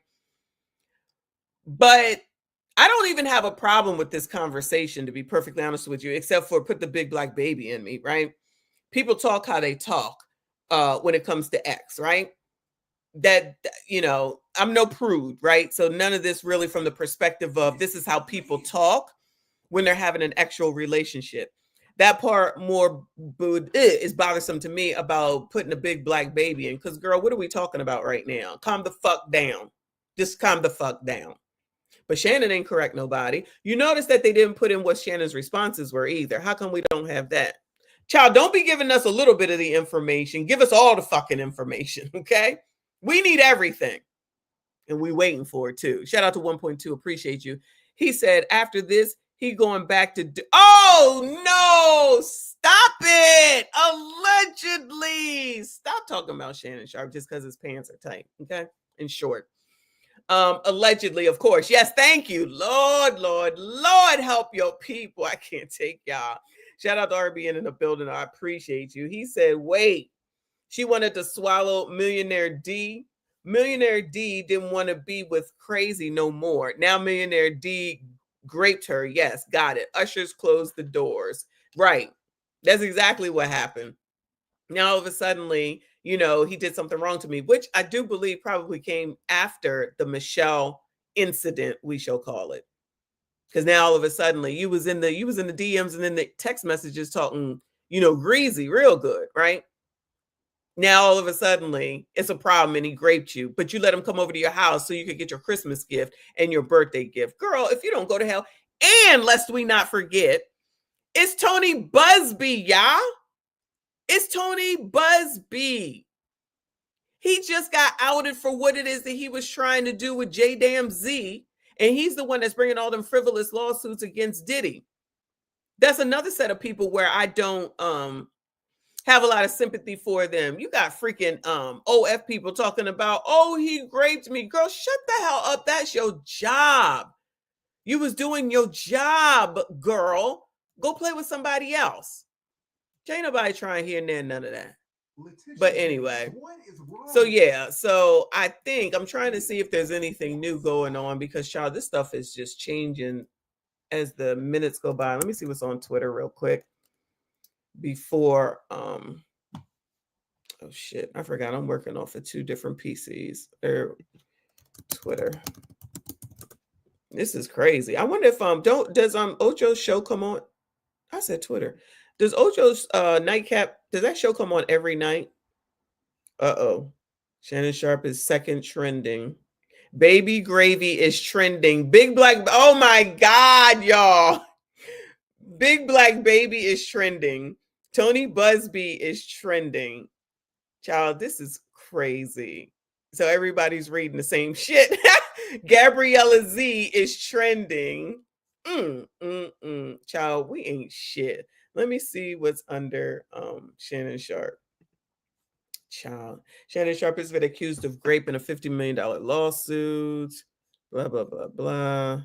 A: But I don't even have a problem with this conversation, to be perfectly honest with you, except for put the big black baby in me, right? People talk how they talk when it comes to X, right? That, you know, I'm no prude, right? So none of this really from the perspective of this is how people talk when they're having an actual relationship. That part more is bothersome to me about putting a big black baby in. Because, girl, what are we talking about right now? Calm the fuck down. Just calm the fuck down. But Shannon ain't correct nobody. You notice that they didn't put in what Shannon's responses were either. How come we don't have that? Child, don't be giving us a little bit of the information. Give us all the fucking information, okay? We need everything. And we waiting for it too. Shout out to 1.2. Appreciate you. He said after this, he going back to oh no, stop it. Allegedly. Stop talking about Shannon Sharpe just because his pants are tight. Okay. In short. Allegedly, of course. Yes, thank you. Lord help your people. I can't take y'all. Shout out to RBN in the building. I appreciate you. He said, wait, she wanted to swallow Millionaire D. Millionaire D didn't want to be with Crazy no more. Now Millionaire D graped her. Yes, got it. Ushers closed the doors. Right. That's exactly what happened. Now all of a sudden, you know, he did something wrong to me, which I do believe probably came after the Michelle incident, we shall call it. Because now all of a sudden you was in the DMs and then the text messages talking, you know, greasy, real good, right? Now all of a sudden it's a problem and he graped you, but you let him come over to your house so you could get your Christmas gift and your birthday gift. Girl, if you don't go to hell, and lest we not forget, it's Tony Busby, y'all. It's Tony Busby. He just got outed for what it is that he was trying to do with J-Damn-Z. And he's the one that's bringing all them frivolous lawsuits against Diddy. That's another set of people where I don't have a lot of sympathy for them. You got freaking OF people talking about, oh, he raped me. Girl, shut the hell up. That's your job. You was doing your job, girl. Go play with somebody else. Ain't nobody trying here and none of that. But anyway, so yeah, so I think I'm trying to see if there's anything new going on because, child, this stuff is just changing as the minutes go by. Let me see what's on Twitter real quick before. Oh shit, I forgot I'm working off of 2 different PCs. Twitter. This is crazy. I wonder if does Ocho's show come on? I said Twitter. Does Ocho's nightcap, does that show come on every night? Uh-oh. Shannon Sharpe is second trending. Baby Gravy is trending. Big Black, oh my God, y'all. Big Black Baby is trending. Tony Busby is trending. Child, this is crazy. So everybody's reading the same shit. Gabriella Z is trending. Child, we ain't shit. Let me see what's under Shannon Sharpe. Child. Shannon Sharpe has been accused of rape in a $50 million lawsuit. Blah, blah, blah, blah.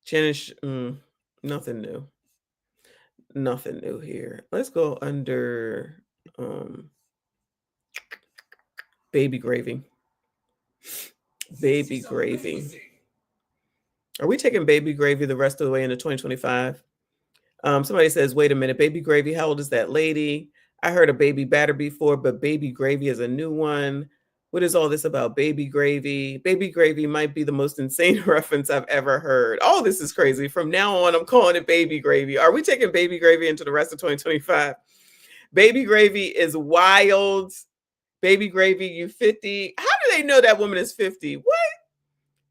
A: Shannon, nothing new. Nothing new here. Let's go under Baby Gravy. Baby Gravy. Are we taking Baby Gravy the rest of the way into 2025? Somebody says, wait a minute, Baby Gravy, how old is that lady? I heard a Baby Batter before, but Baby Gravy is a new one. What is all this about Baby Gravy? Baby Gravy might be the most insane reference I've ever heard. Oh, this is crazy. From now on, I'm calling it Baby Gravy. Are we taking Baby Gravy into the rest of 2025? Baby Gravy is wild. Baby Gravy, you 50. How do they know that woman is 50? What?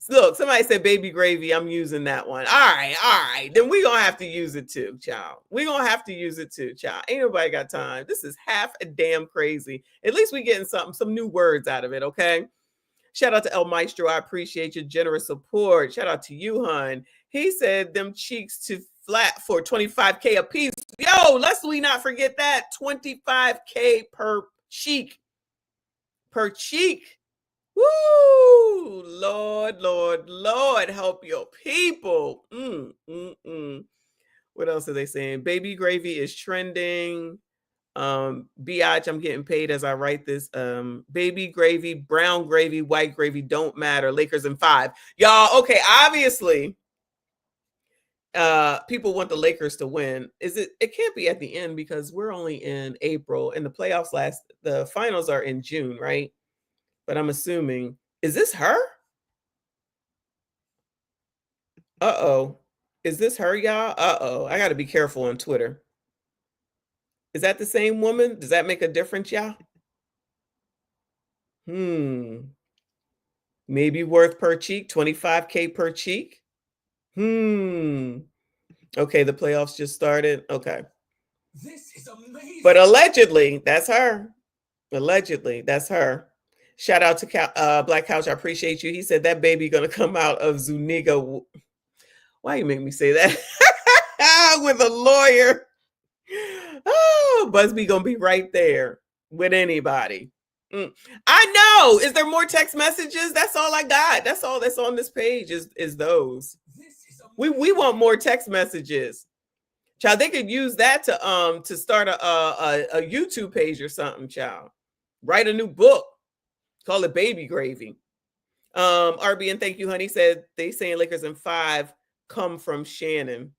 A: Look, somebody said baby gravy. I'm using that one. All right. Then we gonna have to use it too, child. We gonna have to use it too, child. Ain't nobody got time. This is half a damn crazy. At least we getting some new words out of it, okay? Shout out to El Maestro. I appreciate your generous support. Shout out to you, hun. He said them cheeks to flat for 25K a piece. Yo, let's we not forget that. 25K per cheek. Per cheek. Woo! Lord, help your people. What else are they saying? Baby gravy is trending. Biatch, I'm getting paid as I write this. Baby gravy, brown gravy, white gravy don't matter. Lakers in 5. Y'all, okay, obviously, people want the Lakers to win. It can't be at the end because we're only in April and the finals are in June, right? But I'm assuming, is this her? Uh-oh. Is this her, y'all? Uh-oh. I got to be careful on Twitter. Is that the same woman? Does that make a difference, y'all? Maybe worth per cheek, 25K per cheek? Okay, the playoffs just started. Okay.
H: This is amazing.
A: But allegedly, that's her. Allegedly, that's her. Shout out to Black Couch. I appreciate you. He said that baby gonna come out of Zuniga. Why you make me say that? With a lawyer. Oh, Busby gonna be right there with anybody. I know. Is there more text messages? That's all I got. That's all that's on this page is those. We want more text messages. Child, they could use that to start a YouTube page or something, child. Write a new book. Call it Baby Gravy. RB, and thank you, honey, said they saying Lakers in 5 come from Shannon.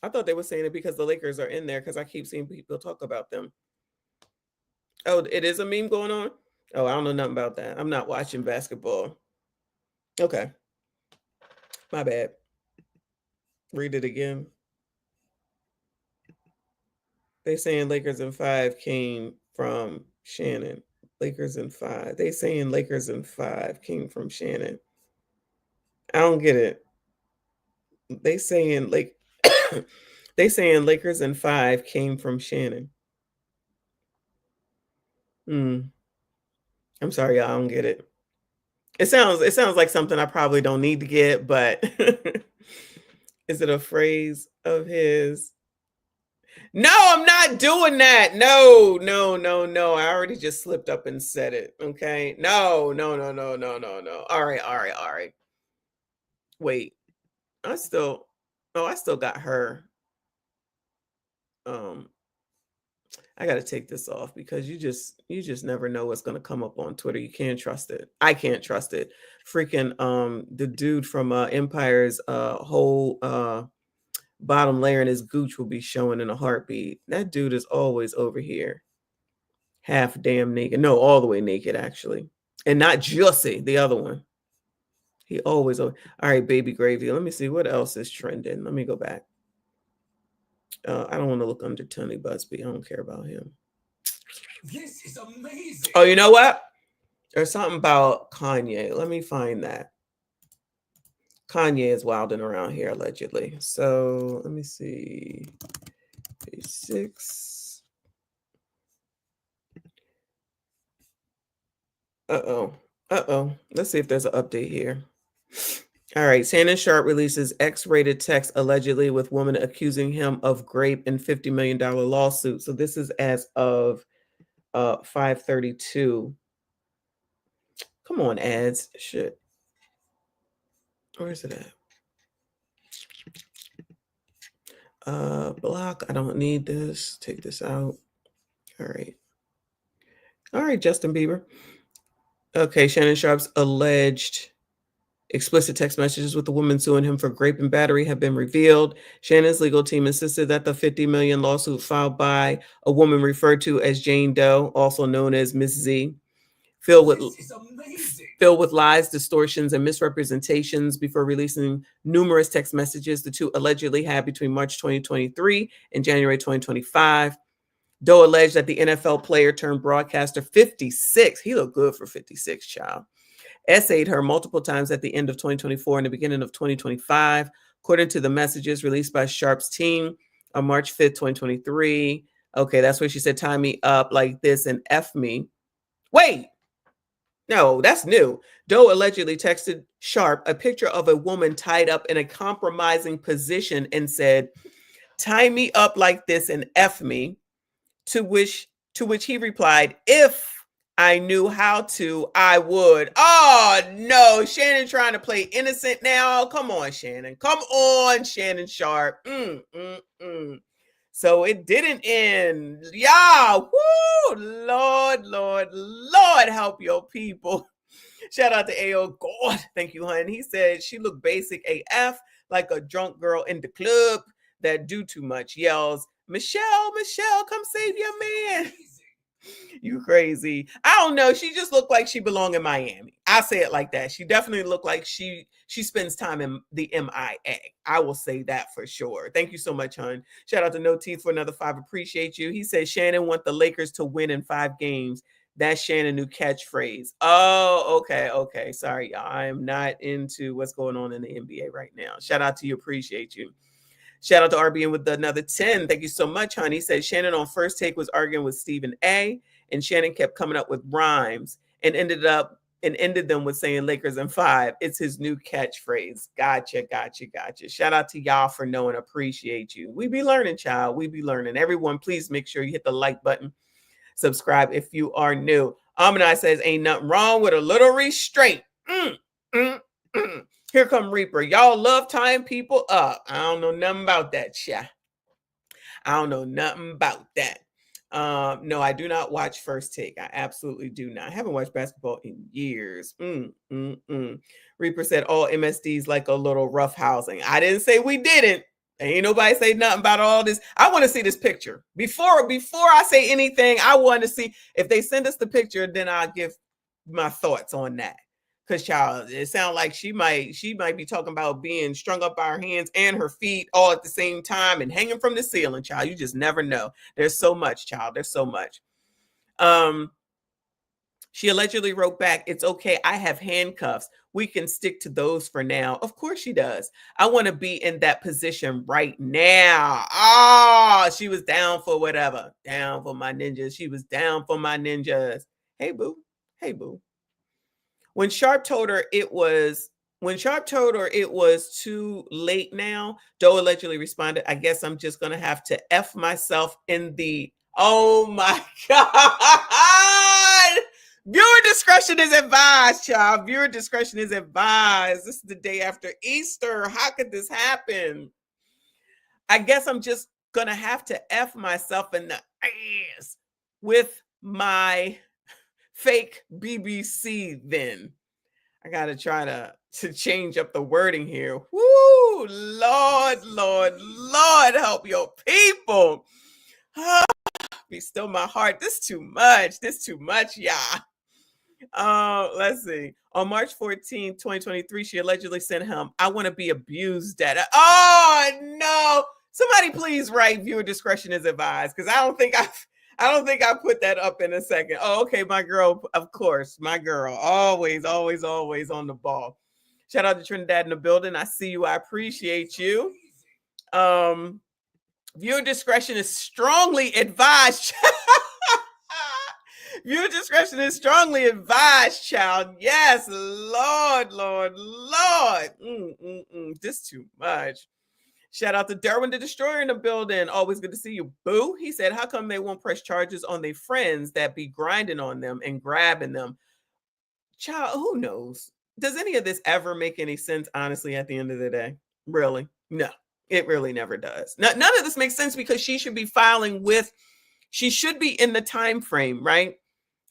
A: I thought they were saying it because the Lakers are in there because I keep seeing people talk about them. Oh, it is a meme going on? Oh, I don't know nothing about that. I'm not watching basketball. Okay. My bad. Read it again. They saying Lakers in 5 came from Shannon. Lakers in 5. They saying Lakers in 5 came from Shannon. I don't get it. They saying they saying Lakers in 5 came from Shannon. I'm sorry, y'all. I don't get it. It sounds like something I probably don't need to get, but is it a phrase of his? No, I'm not doing that. No. I already just slipped up and said it. Okay. No. All right. Wait. I still got her. I got to take this off because you just never know what's going to come up on Twitter. You can't trust it. I can't trust it. Freaking the dude from Empire's whole bottom layer in his gooch will be showing in a heartbeat. That dude is always over here. Half damn naked. No, all the way naked, actually. And not Jussie, the other one. He always over. All right, baby gravy. Let me see what else is trending. Let me go back. I don't want to look under Tony Busby. I don't care about him.
H: This is amazing.
A: Oh, you know what? There's something about Kanye. Let me find that. Kanye is wilding around here, allegedly. So let me see. Page 6. Uh-oh. Let's see if there's an update here. All right. Shannon Sharpe releases X-rated text allegedly with woman accusing him of rape and $50 million lawsuit. So this is as of 5:32. Come on, ads. Shit. Where is it at? Block. I don't need this. Take this out. All right, Justin Bieber. Okay, Shannon Sharpe's alleged explicit text messages with the woman suing him for rape and battery have been revealed. Shannon's legal team insisted that the $50 million lawsuit filed by a woman referred to as Jane Doe, also known as Miss Z, filled with lies, distortions, and misrepresentations before releasing numerous text messages the two allegedly had between March 2023 and January 2025. Doe alleged that the NFL player turned broadcaster 56, he looked good for 56, child, essayed her multiple times at the end of 2024 and the beginning of 2025, according to the messages released by Sharpe's team on March 5th, 2023. Okay, that's where she said, tie me up like this and F me. Wait, no, that's new. Doe allegedly texted Sharpe a picture of a woman tied up in a compromising position and said, tie me up like this and F me, to which he replied, if I knew how to, I would. Oh, no, Shannon trying to play innocent now. Come on, Shannon. Come on, Shannon Sharpe. So it didn't end. Yeah, woo, Lord, help your people. Shout out to AO. God, thank you, hon. He said she looked basic AF, like a drunk girl in the club that do too much, yells, Michelle, come save your man. You crazy. I don't know. She just looked like she belonged in Miami. I say it like that. She definitely looked like she spends time in the MIA. I will say that for sure. Thank you so much, hon. Shout out to No Teeth for another 5. Appreciate you. He said Shannon want the Lakers to win in 5 games. That's Shannon new catchphrase. Oh, okay. Sorry, y'all. I am not into what's going on in the NBA right now. Shout out to you. Appreciate you. Shout out to RBN with another 10. Thank you so much, honey. He said Shannon on First Take was arguing with Stephen A. And Shannon kept coming up with rhymes and ended them with saying Lakers in 5. It's his new catchphrase. Gotcha. Shout out to y'all for knowing. Appreciate you. We be learning, child. We be learning. Everyone, please make sure you hit the like button. Subscribe if you are new. Aminai says ain't nothing wrong with a little restraint. Here come Reaper. Y'all love tying people up. I don't know nothing about that, yeah. I don't know nothing about that. No, I do not watch First Take. I absolutely do not. I haven't watched basketball in years. Reaper said all MSDs like a little rough housing. I didn't say we didn't. Ain't nobody say nothing about all this. I want to see this picture. Before I say anything, I want to see if they send us the picture, then I'll give my thoughts on that. Because, child, it sounds like she might be talking about being strung up by her hands and her feet all at the same time and hanging from the ceiling, child. You just never know. There's so much, child. There's so much. She allegedly wrote back, it's okay. I have handcuffs. We can stick to those for now. Of course she does. I want to be in that position right now. Oh, she was down for whatever. Down for my ninjas. She was down for my ninjas. Hey, boo. When Sharpe told her it was too late now, Doe allegedly responded, I guess I'm just going to have to F myself in the, oh my God. Viewer discretion is advised, child. Viewer discretion is advised. This is the day after Easter. How could this happen? I guess I'm just going to have to F myself in the ass with my fake BBC then. I got to try to change up the wording here. Woo! Lord, help your people. Oh, be still my heart. This too much, y'all. Let's see. On March 14, 2023, she allegedly sent him, I want to be abused, Dad. Oh, no. Somebody please write viewer discretion is advised, because I don't think I put that up in a second. Oh, okay, my girl, of course, my girl, always on the ball. Shout out to Trinidad in the building. I see you. I appreciate you. Viewer discretion is strongly advised. Viewer discretion is strongly advised, child. Yes, Lord. This too much. Shout out to Derwin the Destroyer in the building. Always good to see you, boo. He said, how come they won't press charges on their friends that be grinding on them and grabbing them? Child, who knows? Does any of this ever make any sense, honestly, at the end of the day? Really? No, it really never does. None of this makes sense because she should be she should be in the time frame, right,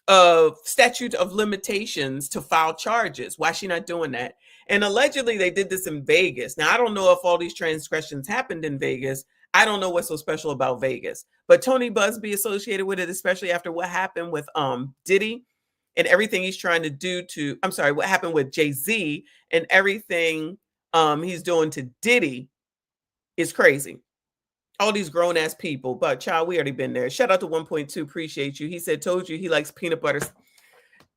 A: of statute of limitations to file charges. Why is she not doing that? And allegedly they did this in Vegas. Now, I don't know if all these transgressions happened in Vegas. I don't know what's so special about Vegas, but Tony Busby associated with it, especially after what happened with Diddy and everything he's trying to do to, what happened with Jay-Z and everything he's doing to Diddy is crazy. All these grown ass people, but child, we already been there. Shout out to 1.2. Appreciate you. He said, told you he likes peanut butter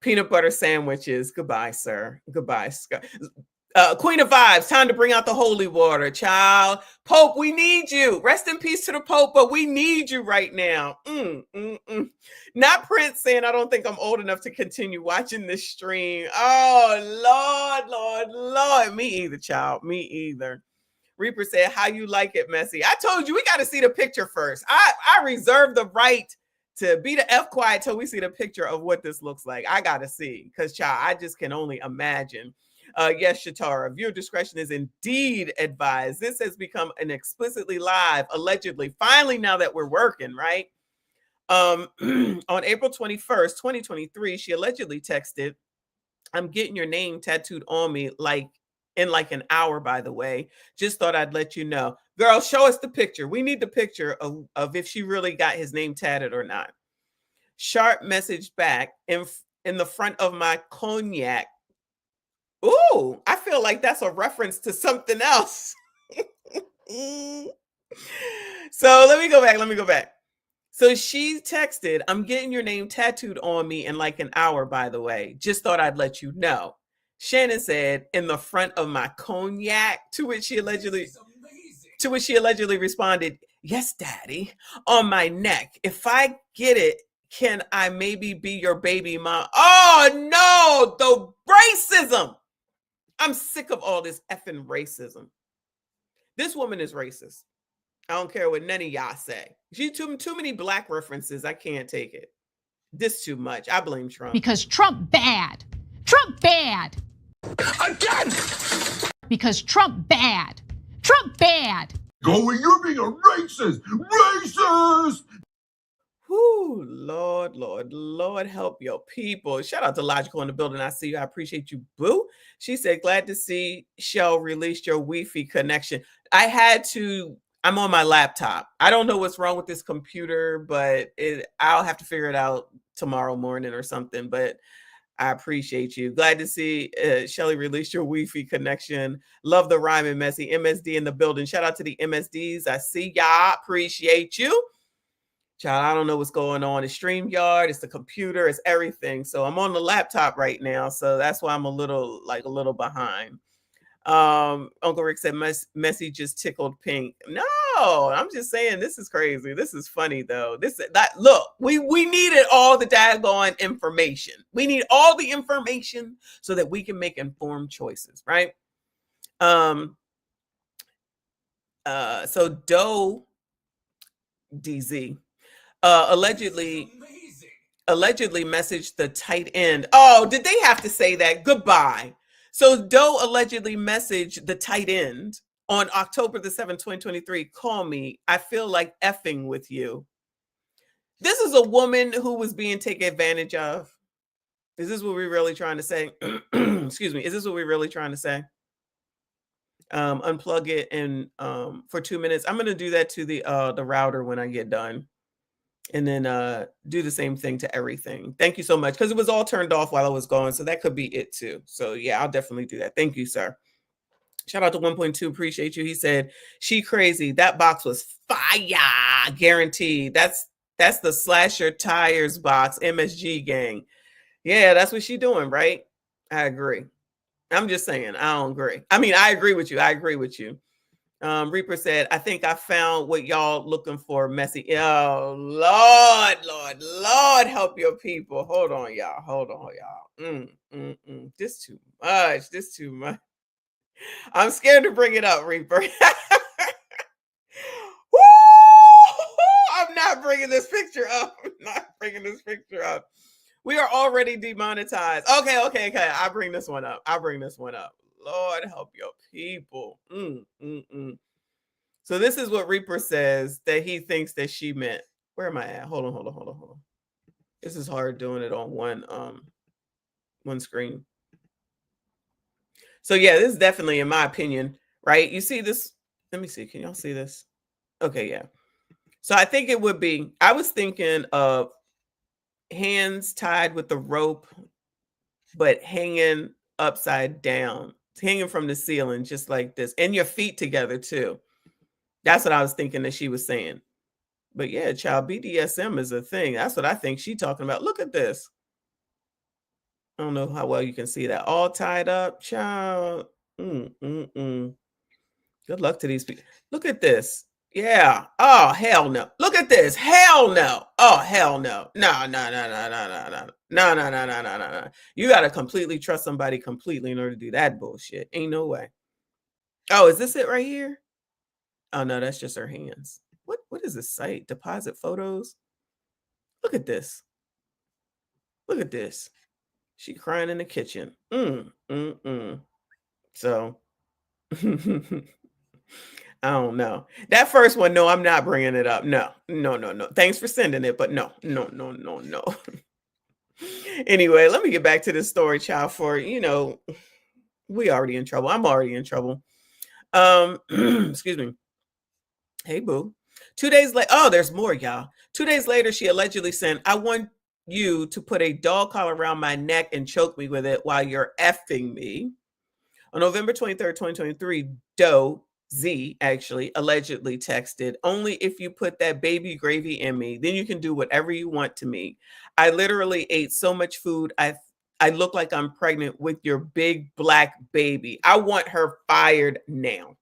A: Peanut butter sandwiches. Goodbye, sir. Goodbye, Scott. Queen of Vibes, time to bring out the holy water, child. Pope, we need you. Rest in peace to the Pope, but we need you right now. Not Prince saying, I don't think I'm old enough to continue watching this stream. Oh, Lord. Me either, child. Me either. Reaper said, how you like it, Messy? I told you, we got to see the picture first. I reserve the right to be the F quiet till we see the picture of what this looks like. I got to see, because, child, I just can only imagine. Yes, Shatara, viewer discretion is indeed advised. This has become an explicitly live, allegedly, finally, now that we're working, right? On April 21st, 2023, she allegedly texted, I'm getting your name tattooed on me in like an hour, by the way. Just thought I'd let you know. Girl, show us the picture. We need the picture of if she really got his name tatted or not. Sharp messaged back, in the front of my cognac. Ooh, I feel like that's a reference to something else. So let me go back. So she texted, I'm getting your name tattooed on me in like an hour, by the way. Just thought I'd let you know. Shannon said, in the front of my cognac, to which she allegedly responded, yes, daddy, on my neck. If I get it, can I maybe be your baby mom? Oh, no, the racism. I'm sick of all this effing racism. This woman is racist. I don't care what none of y'all say. She too many black references. I can't take it. This too much. I blame Trump.
J: Because Trump bad. Trump bad.
B: Again!
J: Because Trump bad. Trump bad.
B: Going, you're being a racist! Racist!
A: Whoo, Lord, help your people. Shout out to Logical in the building. I see you. I appreciate you, boo. She said, glad to see Shell released your Wi-Fi connection. I'm on my laptop. I don't know what's wrong with this computer, but I'll have to figure it out tomorrow morning or something. But I appreciate you. Glad to see Shelly release your Wi-Fi connection. Love the rhyming, Messy. MSD in the building. Shout out to the MSDs. I see y'all. Appreciate you. Child, I don't know what's going on. It's StreamYard, it's the computer, it's everything. So I'm on the laptop right now. So that's why I'm a little behind. Uncle Rick said Messy just tickled pink. No, I'm just saying this is crazy. This is funny though. Look, we needed all the daggone information. We need all the information so that we can make informed choices, right? So Doe DZ allegedly messaged the tight end. Oh, did they have to say that? Goodbye. So Doe allegedly messaged the tight end on October the 7th, 2023. Call me. I feel like effing with you. This is a woman who was being taken advantage of. Is this what we're really trying to say? Excuse me. Is this what we're really trying to say? Unplug it and for 2 minutes. I'm going to do that to the router when I get done. And then do the same thing to everything. Thank you so much. Because it was all turned off while I was going. So that could be it too. So yeah, I'll definitely do that. Thank you, sir. Shout out to 1.2. Appreciate you. He said, she crazy. That box was fire. Guaranteed. That's the Slasher Tires box. MSG gang. Yeah, that's what she doing, right? I agree. I'm just saying, I don't agree. I mean, I agree with you. Reaper said, I think I found what y'all looking for, Messy. Oh, Lord, help your people. Hold on, y'all. This too much. I'm scared to bring it up, Reaper. Woo! I'm not bringing this picture up. We are already demonetized. Okay. I bring this one up. Lord, help your people. So this is what Reaper says that he thinks that she meant. Where am I at? Hold on. This is hard doing it on one screen. So yeah, this is definitely, in my opinion, right? You see this? Let me see. Can y'all see this? Okay, yeah. So I think it would be, I was thinking of hands tied with the rope, but hanging upside down, hanging from the ceiling, just like this, and your feet together too. That's what I was thinking that she was saying. But yeah, child, BDSM is a thing. That's what I think she's talking about. Look at this. I don't know how well you can see that. All tied up, child. Good luck to these people. Look at this. Yeah. Oh, hell no. Look at this. Hell no. Oh, hell no. No, no, no, no, no, no, no. No, no, no, no, no, no, no. You got to completely trust somebody completely in order to do that bullshit. Ain't no way. Oh, is this it right here? Oh, no, that's just her hands. What is this site? Deposit photos? Look at this. Look at this. She crying in the kitchen. So, I don't know. That first one, no, I'm not bringing it up. No, no, no, no. Thanks for sending it, but no, no, no, no, no. Anyway, let me get back to this story, child, for, we already in trouble. I'm already in trouble. Excuse me. Hey, boo. 2 days later, oh, there's more, y'all. 2 days later, she allegedly sent, I want you to put a dog collar around my neck and choke me with it while you're effing me. On November 23rd, 2023, Doe Z actually allegedly texted, only if you put that baby gravy in me, then you can do whatever you want to me. I literally ate so much food. I look like I'm pregnant with your big black baby. I want her fired now.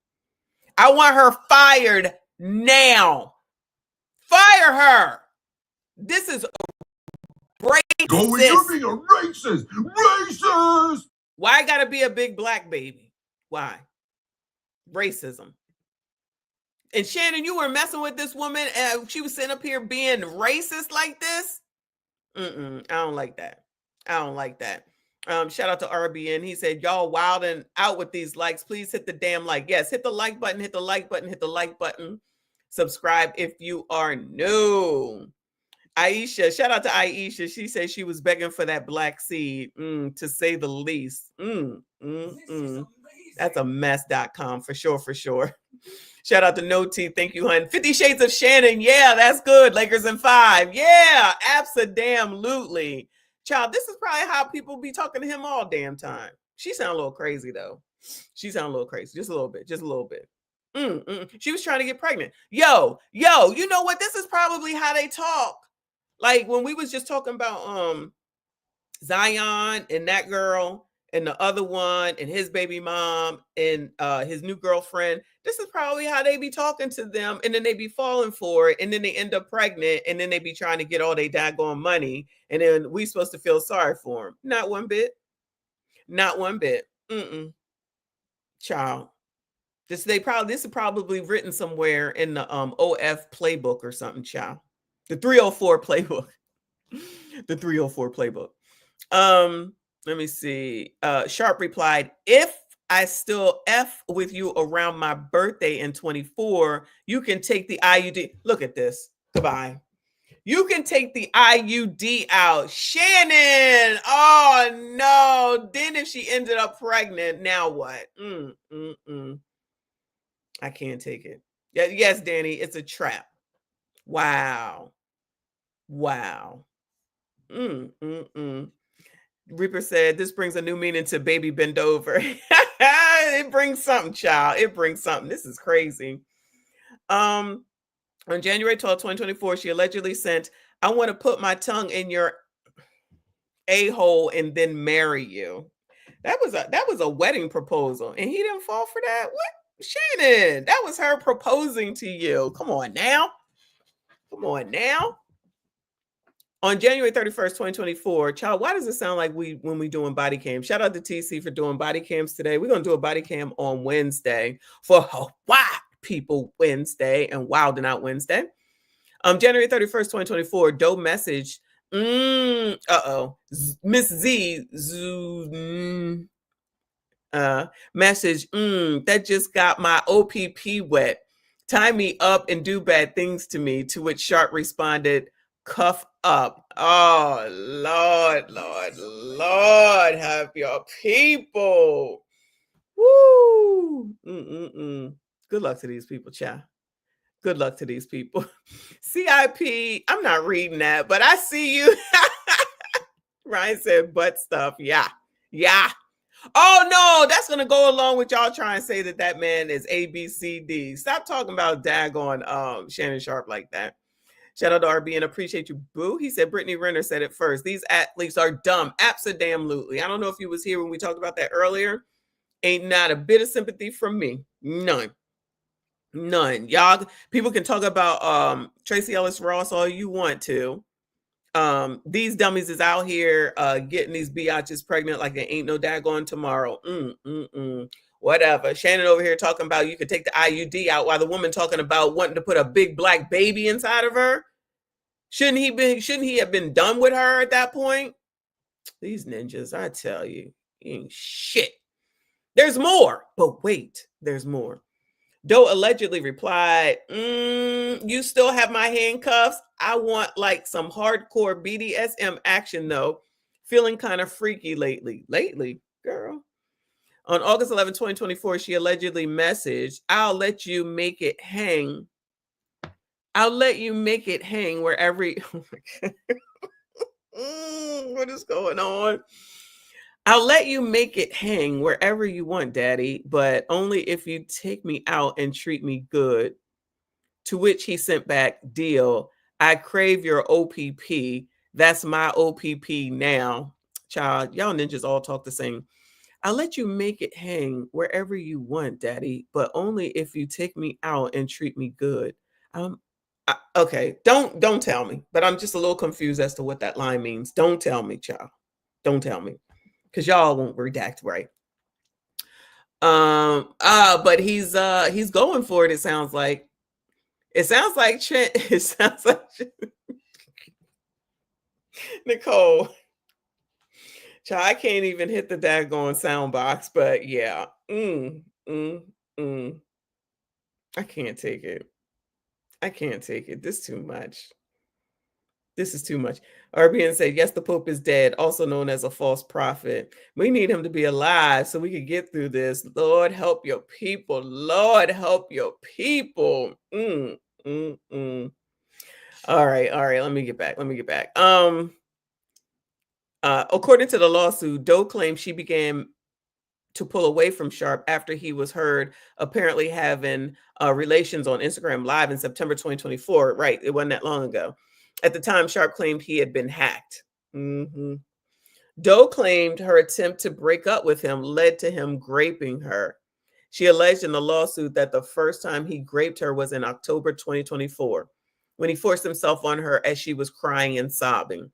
A: I want her fired now. Fire her. This is racist.
B: Go, you're being a racist. Racist.
A: Why I gotta be a big black baby? Why? Racism. And Shannon, you were messing with this woman and she was sitting up here being racist like this? I don't like that. I don't like that. Shout out to RBN. He said, y'all wilding out with these likes. Please hit the damn like. Yes, hit the like button, hit the like button, hit the like button. Subscribe if you are new. Aisha, shout out to Aisha. She said she was begging for that black seed, to say the least. That's a mess.com for sure, for sure. Shout out to No T. Thank you, hun. 50 Shades of Shannon. Yeah, that's good. Lakers in 5. Yeah, absolutely. Child, this is probably how people be talking to him all damn time. She sound a little crazy, though. She sound a little crazy. Just a little bit. Just a little bit. She was trying to get pregnant. Yo, you know what? This is probably how they talk. Like when we was just talking about Zion and that girl and the other one and his baby mom and his new girlfriend, this is probably how they be talking to them, and then they be falling for it, and then they end up pregnant, and then they be trying to get all they daggone money, and then we supposed to feel sorry for them. Not one bit. Not one bit. Child. This is probably written somewhere in the OF playbook or something, child. The 304 playbook. The 304 playbook. Let me see. Sharp replied, if I still F with you around my birthday in 24, you can take the IUD. Look at this. Goodbye. You can take the IUD out. Shannon. Oh, no. Then if she ended up pregnant, now what? I can't take it. Yes, Danny, it's a trap. Wow. Wow. Reaper said, this brings a new meaning to baby bend over. It brings something, child. It brings something. This is crazy. On January 12, 2024, she allegedly sent, I want to put my tongue in your a-hole and then marry you. That was a wedding proposal, and he didn't fall for that. What? Shannon, that was her proposing to you. Come on now. Come on now. On January 31st, 2024, child, why does it sound like when we doing body cam? Shout out to TC for doing body cams today. We're going to do a body cam on Wednesday for White People Wednesday and Wilding Out Wednesday. January 31st, 2024, Doe message. Miss Z. Message. That just got my OPP wet. Tie me up and do bad things to me. To which Sharp responded, cuff up. Oh, Lord, have your people. Woo. Good luck to these people, child. Good luck to these people. CIP, I'm not reading that, but I see you. Ryan said butt stuff. Yeah. Oh, no, that's going to go along with y'all trying to say that man is ABCD. Stop talking about daggone Shannon Sharpe like that. Shout out to RB and appreciate you, boo. He said Brittany Renner said it first. These athletes are dumb. Absolutely. I don't know if you was here when we talked about that earlier. Ain't not a bit of sympathy from me. None. Y'all, people can talk about Tracy Ellis Ross all you want to. These dummies is out here getting these biatches pregnant like they ain't no daggone tomorrow. Whatever. Shannon over here talking about you could take the IUD out while the woman talking about wanting to put a big black baby inside of her. Shouldn't he have been done with her at that point? These ninjas, I tell you, ain't shit. There's more, but wait, there's more. Doe allegedly replied, you still have my handcuffs? I want like some hardcore BDSM action though. Feeling kind of freaky lately. Lately, girl. On August 11, 2024, she allegedly messaged, I'll let you make it hang. I'll let you make it hang wherever. Oh my God. What is going on? I'll let you make it hang wherever you want, daddy, but only if you take me out and treat me good. To which he sent back, deal. I crave your OPP. That's my OPP now. Child, y'all ninjas all talk the same. I'll let you make it hang wherever you want, daddy, but only if you take me out and treat me good. Okay, don't tell me, but I'm just a little confused as to what that line means. Don't tell me, child. Don't tell me. Because y'all won't redact right. But he's going for it, it sounds like. It sounds like Nicole. Child, I can't even hit the daggone sound box, but yeah. I can't take it. I can't take it. This is too much. This is too much. RBN said, yes, the Pope is dead, also known as a false prophet. We need him to be alive so we can get through this. Lord, help your people. Lord, help your people. All right. Let me get back. According to the lawsuit, Doe claims she began to pull away from Sharpe after he was heard apparently having relations on Instagram Live in September 2024. Right. It wasn't that long ago. At the time, Sharpe claimed he had been hacked. Doe claimed her attempt to break up with him led to him graping her. She alleged in the lawsuit that the first time he graped her was in October 2024, when he forced himself on her as she was crying and sobbing.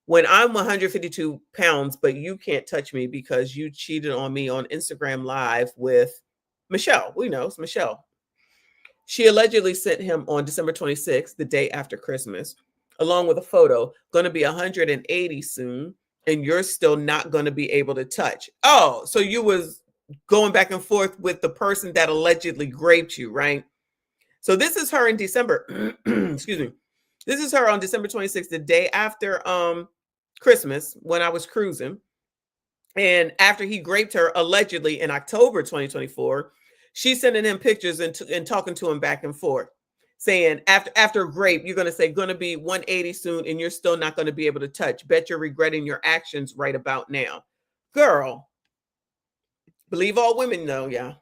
A: When I'm 152 pounds, but you can't touch me because you cheated on me on Instagram Live with Michelle. We know it's Michelle. She allegedly sent him on December 26th, the day after Christmas, along with a photo, going to be 180 soon, and you're still not going to be able to touch. Oh, so you was going back and forth with the person that allegedly raped you, right? So this is her in December. Excuse me. This is her on December 26th, the day after Christmas, when I was cruising. And after he raped her, allegedly in October 2024, she's sending him pictures and talking to him back and forth, saying, after rape, you're going to say, going to be 180 soon, and you're still not going to be able to touch. Bet you're regretting your actions right about now. Girl, believe all women, though, yeah.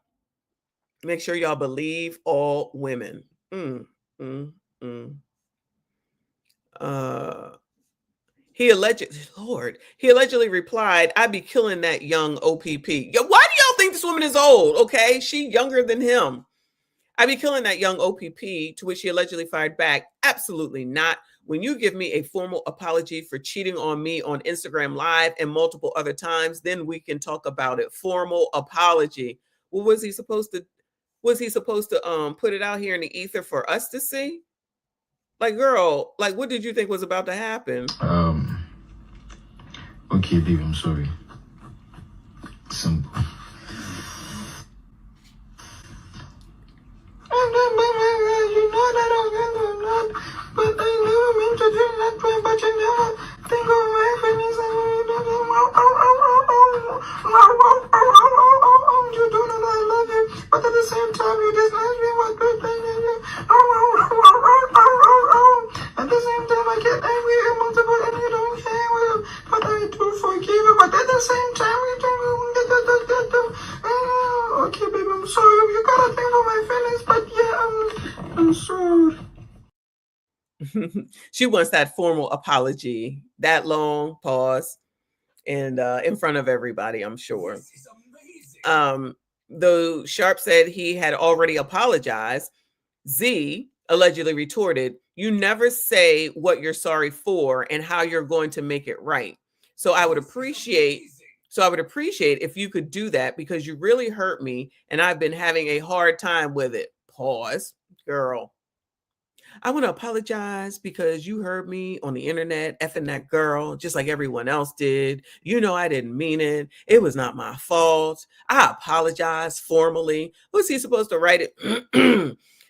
A: Make sure y'all believe all women. He allegedly replied, I'd be killing that young OPP. Yo, why do y'all think this woman is old? Okay, she younger than him. I'd be killing that young OPP, to which he allegedly fired back. Absolutely not. When you give me a formal apology for cheating on me on Instagram Live and multiple other times, then we can talk about it. Formal apology. Well, was he supposed to put it out here in the ether for us to see? Like, girl, like, what did you think was about to happen?
K: Okay, baby, I'm sorry. Simple. You know that I'm not, but I never meant to do that way, but you never think of my feelings and you do that. You do that, I love you, but at the same time, you dislike me, what good thing is it? At the same time, I get angry and multiple, and you don't care, well, but I do forgive you, but at the same time, you don't. Okay, baby, I'm sorry. You gotta think of my feelings, but yeah, I'm sorry.
A: She wants that formal apology, that long pause, and in front of everybody, I'm sure. Though Sharpe said he had already apologized, Z allegedly retorted, "You never say what you're sorry for and how you're going to make it right. So I would appreciate if you could do that because you really hurt me and I've been having a hard time with it." Pause. Girl, I want to apologize because you heard me on the internet effing that girl just like everyone else did. You know, I didn't mean it. It was not my fault. I apologize formally. Who's he supposed to write it?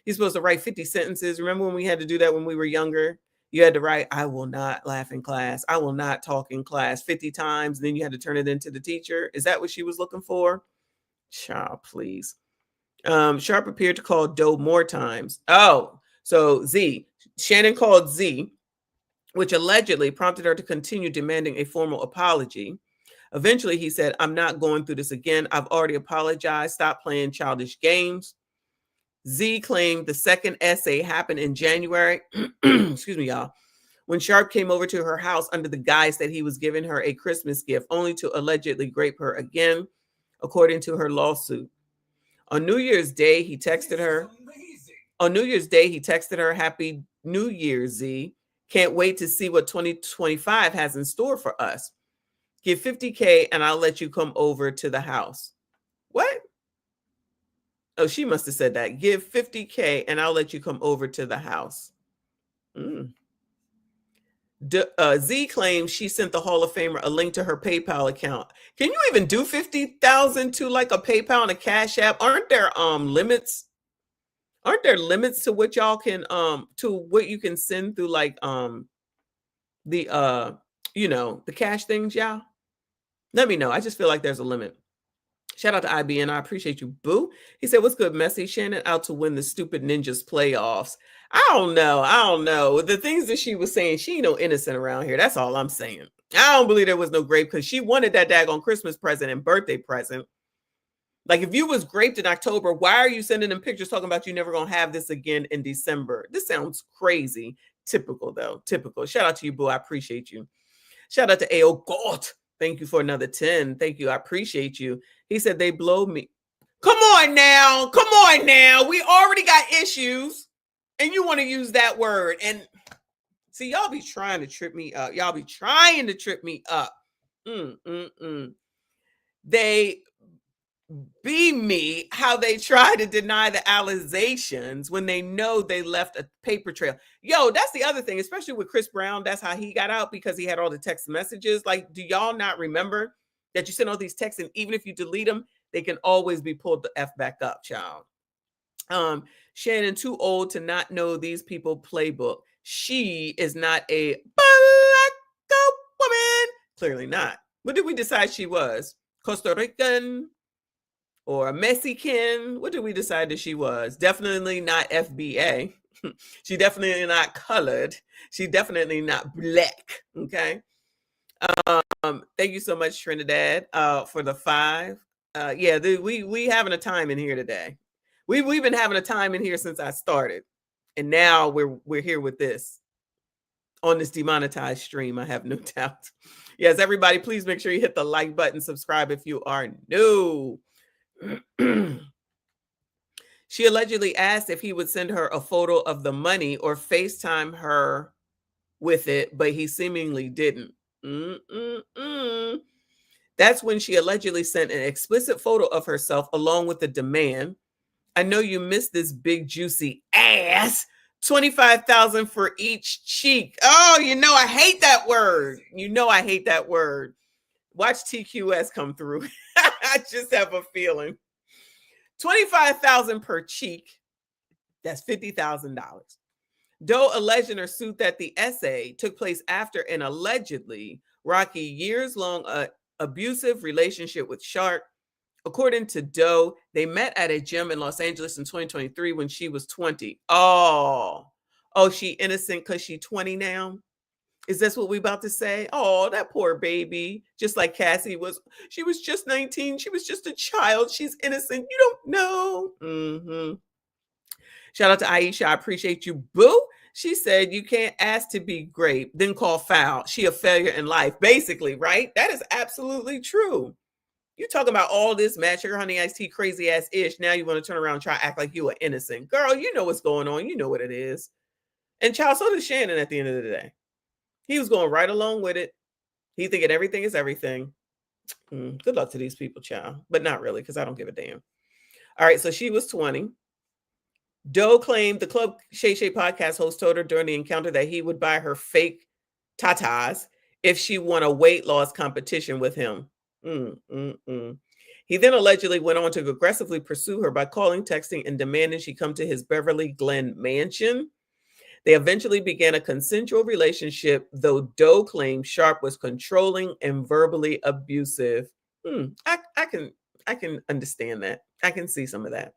A: He's supposed to write 50 sentences. Remember when we had to do that when we were younger? You had to write, "I will not laugh in class. I will not talk in class," 50 times. And then you had to turn it into the teacher. Is that what she was looking for? Child, please. Sharpe appeared to call Doe more times. Oh, so Shannon called Z, which allegedly prompted her to continue demanding a formal apology. Eventually, he said, "I'm not going through this again. I've already apologized. Stop playing childish games." Z claimed the second essay happened in January. Excuse me, y'all. When Sharpe came over to her house under the guise that he was giving her a Christmas gift, only to allegedly grape her again, according to her lawsuit. On New Year's Day, he texted her. "Happy New Year, Z. Can't wait to see what 2025 has in store for us. Give $50K and I'll let you come over to the house." What? Oh, she must have said that. "Give $50K and I'll let you come over to the house." Z claims she sent the Hall of Famer a link to her PayPal account. Can you even do 50,000 to like a PayPal and a Cash App? Aren't there limits? Aren't there limits to what y'all can to what you can send through like the the cash things, y'all? Let me know. I just feel like there's a limit. Shout out to IBN. I appreciate you, boo. He said, "What's good, Messi? Shannon out to win the stupid Ninjas playoffs." I don't know. The things that she was saying, she ain't no innocent around here. That's all I'm saying. I don't believe there was no grape because she wanted that daggone Christmas present and birthday present. Like, if you was graped in October, why are you sending them pictures talking about you never gonna have this again in December? This sounds crazy. Typical, though. Typical. Shout out to you, boo. I appreciate you. Shout out to A.O. God. Thank you for another 10. Thank you. I appreciate you. He said they blow me. Come on now. We already got issues. And you want to use that word. And see, y'all be trying to trip me up. They be me how they try to deny the allegations when they know they left a paper trail. Yo, that's the other thing, especially with Chris Brown. That's how he got out, because he had all the text messages. Like, do y'all not remember that you send all these texts, and even if you delete them, they can always be pulled the F back up, child. Shannon, too old to not know these people playbook. She is not a black woman. Clearly not. What did we decide she was? Costa Rican or a Mexican? What did we decide that she was? Definitely not FBA. She definitely not colored. She definitely not black. Okay. Thank you so much, Trinidad, for the 5. We having a time in here today. We've been having a time in here since I started, and now we're here with this on this demonetized stream. I have no doubt. Yes, everybody, please make sure you hit the like button, subscribe if you are new. She allegedly asked if he would send her a photo of the money or FaceTime her with it, but he seemingly didn't. That's when she allegedly sent an explicit photo of herself along with the demand. "I know you missed this big juicy ass. 25,000 for each cheek." Oh, I hate that word. I hate that word. Watch TQS come through. I just have a feeling. 25,000 per cheek. That's $50,000. Doe alleged in her suit that the essay took place after an allegedly rocky years-long abusive relationship with Sharpe. According to Doe, they met at a gym in Los Angeles in 2023 when she was 20. Oh, she innocent because she's 20 now? Is this what we about to say? Oh, that poor baby. Just like Cassie was. She was just 19. She was just a child. She's innocent. You don't know. Shout out to Aisha. I appreciate you, boo. She said, you can't ask to be great, then call foul. She a failure in life, basically, right? That is absolutely true. You talking about all this Mad Sugar Honey Iced Tea crazy ass ish. Now you want to turn around and try to act like you are innocent. Girl, you know what's going on. You know what it is. And child, so does Shannon at the end of the day. He was going right along with it. He thinking everything is everything. Good luck to these people, child. But not really, because I don't give a damn. All right, so she was 20. Doe claimed the Club Shay Shay podcast host told her during the encounter that he would buy her fake tatas if she won a weight loss competition with him. He then allegedly went on to aggressively pursue her by calling, texting, and demanding she come to his Beverly Glen mansion. They eventually began a consensual relationship, though Doe claimed Sharpe was controlling and verbally abusive. I can understand that. I can see some of that.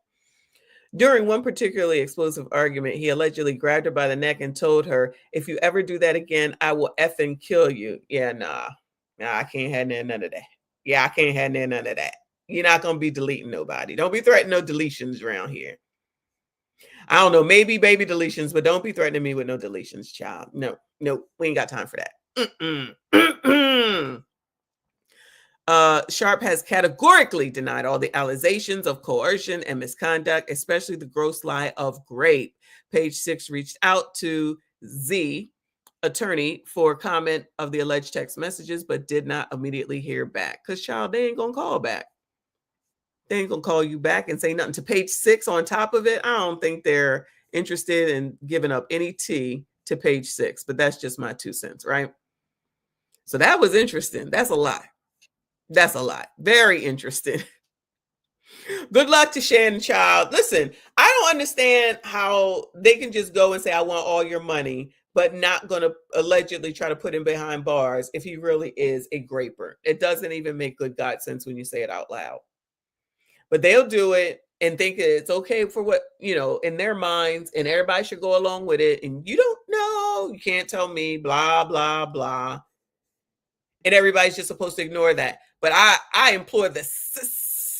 A: During one particularly explosive argument, he allegedly grabbed her by the neck and told her, if you ever do that again, I will effing kill you. Yeah, nah, I can't have none of that. Yeah, I can't have none of that. You're not going to be deleting nobody. Don't be threatening no deletions around here. I don't know, maybe baby deletions, but don't be threatening me with no deletions, child. No, we ain't got time for that. Sharpe has categorically denied all the allegations of coercion and misconduct, especially the gross lie of rape. Page 6 reached out to Z, attorney, for comment of the alleged text messages, but did not immediately hear back. Because, child, they ain't going to call back. They ain't going to call you back and say nothing. To Page 6 on top of it, I don't think they're interested in giving up any tea to Page 6, but that's just my 2 cents, right? So that was interesting. That's a lot. That's a lot. Very interesting. Good luck to Shannon, child. Listen, I don't understand how they can just go and say, I want all your money, but not going to allegedly try to put him behind bars if he really is a graper. It doesn't even make good God sense when you say it out loud. But they'll do it and think it's okay for what, in their minds, and everybody should go along with it. And you don't know, you can't tell me, blah, blah, blah. And everybody's just supposed to ignore that. But I implore the sisters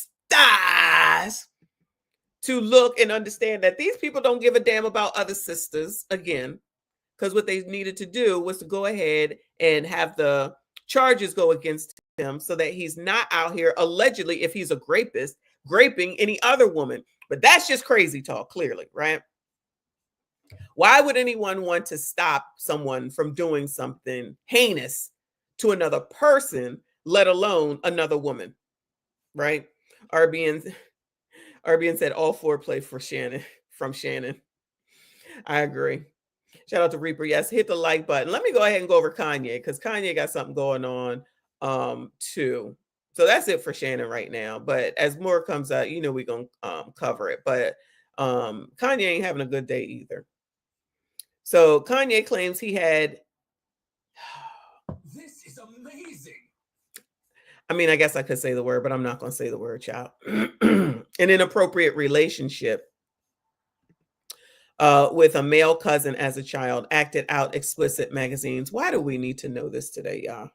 A: to look and understand that these people don't give a damn about other sisters, again, because what they needed to do was to go ahead and have the charges go against him so that he's not out here, allegedly, if he's a rapist, raping any other woman. But that's just crazy talk, clearly, right? Why would anyone want to stop someone from doing something heinous to another person, let alone another woman, right? RBN said all foreplay for Shannon, from Shannon. I agree. Shout out to Reaper. Yes, hit the like button. Let me go ahead and go over Kanye, because Kanye got something going on too. So that's it for Shannon right now. But as more comes out, we're going to cover it. But Kanye ain't having a good day either. So Kanye claims he had...
H: This is amazing.
A: I mean, I guess I could say the word, but I'm not going to say the word, child. An inappropriate relationship with a male cousin as a child, acted out explicit magazines. Why do we need to know this today, y'all?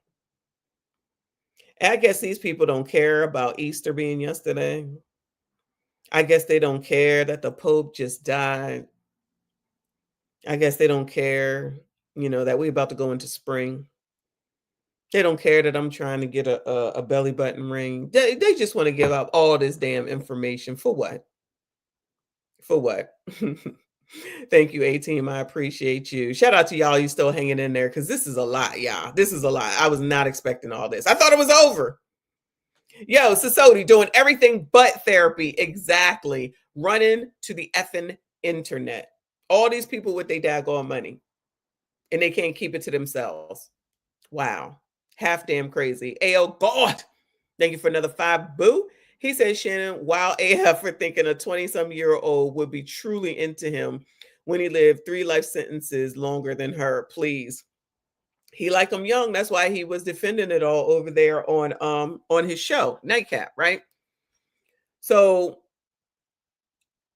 A: I guess these people don't care about Easter being yesterday. I guess they don't care that the Pope just died. I guess they don't care, that we're about to go into spring. They don't care that I'm trying to get a belly button ring. They just want to give up all this damn information. For what? For what? Thank you, A-Team. I appreciate you. Shout out to y'all. You still hanging in there, because this is a lot, y'all. This is a lot. I was not expecting all this. I thought it was over. Yo, Sasodi doing everything but therapy. Exactly. Running to the effing internet. All these people with their daggone money, and they can't keep it to themselves. Wow. Half damn crazy. Ayo, God. Thank you for another 5, boo. He said, Shannon, wow, AF for thinking a 20-some-year-old would be truly into him when he lived 3 life sentences longer than her. Please. He liked him young. That's why he was defending it all over there on his show, Nightcap, right? So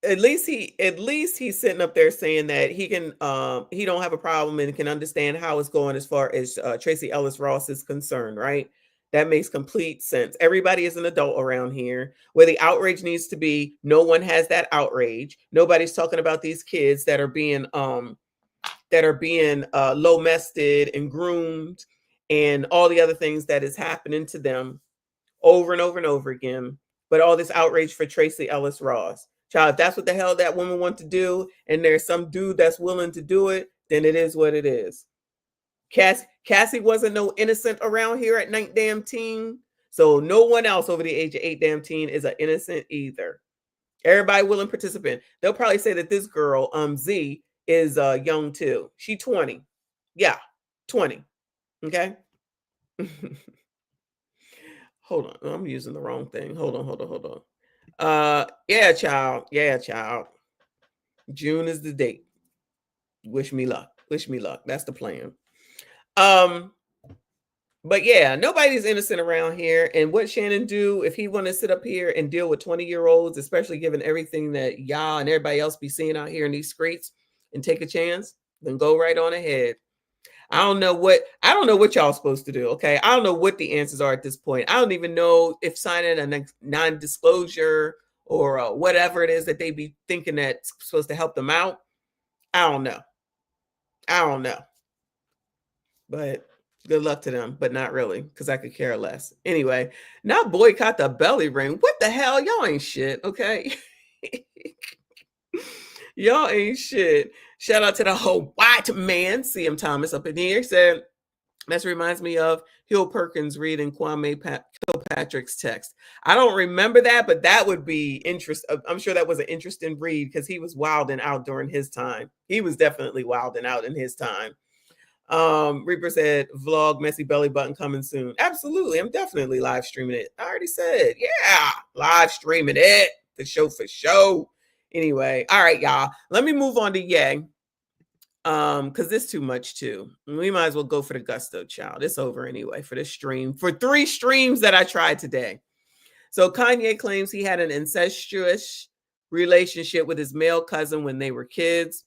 A: at least he's sitting up there saying that he don't have a problem and can understand how it's going as far as Tracy Ellis Ross is concerned, right? That makes complete sense. Everybody is an adult around here. Where the outrage needs to be, no one has that outrage. Nobody's talking about these kids that are being that are being low mested and groomed and all the other things that is happening to them over and over and over again. But all this outrage for Tracy Ellis Ross. Child, if that's what the hell that woman wants to do, and there's some dude that's willing to do it, then it is what it is. Cassie wasn't no innocent around here at 9 damn teen. So no one else over the age of 8 damn teen is an innocent either. Everybody willing participant. They'll probably say that this girl, Z, is young too. She 20. Yeah, 20. Okay. Hold on. I'm using the wrong thing. Hold on. Yeah, child. Yeah, child. June is the date. Wish me luck. Wish me luck. That's the plan. But yeah, nobody's innocent around here. And what Shannon do, if he want to sit up here and deal with 20-year-olds, especially given everything that y'all and everybody else be seeing out here in these streets, and take a chance, then go right on ahead. I don't know what y'all supposed to do. Okay. I don't know what the answers are at this point. I don't even know if signing a non-disclosure or whatever it is that they be thinking that's supposed to help them out. I don't know. But good luck to them, but not really, because I could care less. Anyway, now boycott the belly ring. What the hell? Y'all ain't shit, okay? Y'all ain't shit. Shout out to the whole white man. CM Thomas up in here said, that reminds me of Hill Perkins reading Kwame Kilpatrick's text. I don't remember that, but that would be interesting. I'm sure that was an interesting read because he was wilding out during his time. He was definitely wilding out in his time. Reaper said, vlog messy belly button coming soon. Absolutely. I'm definitely live streaming it. I already said, yeah, live streaming it. The show for show. Anyway, all right, y'all. Let me move on to Ye. Because this too much too. We might as well go for the gusto, child. It's over anyway for this stream. For 3 streams that I tried today. So Kanye claims he had an incestuous relationship with his male cousin when they were kids.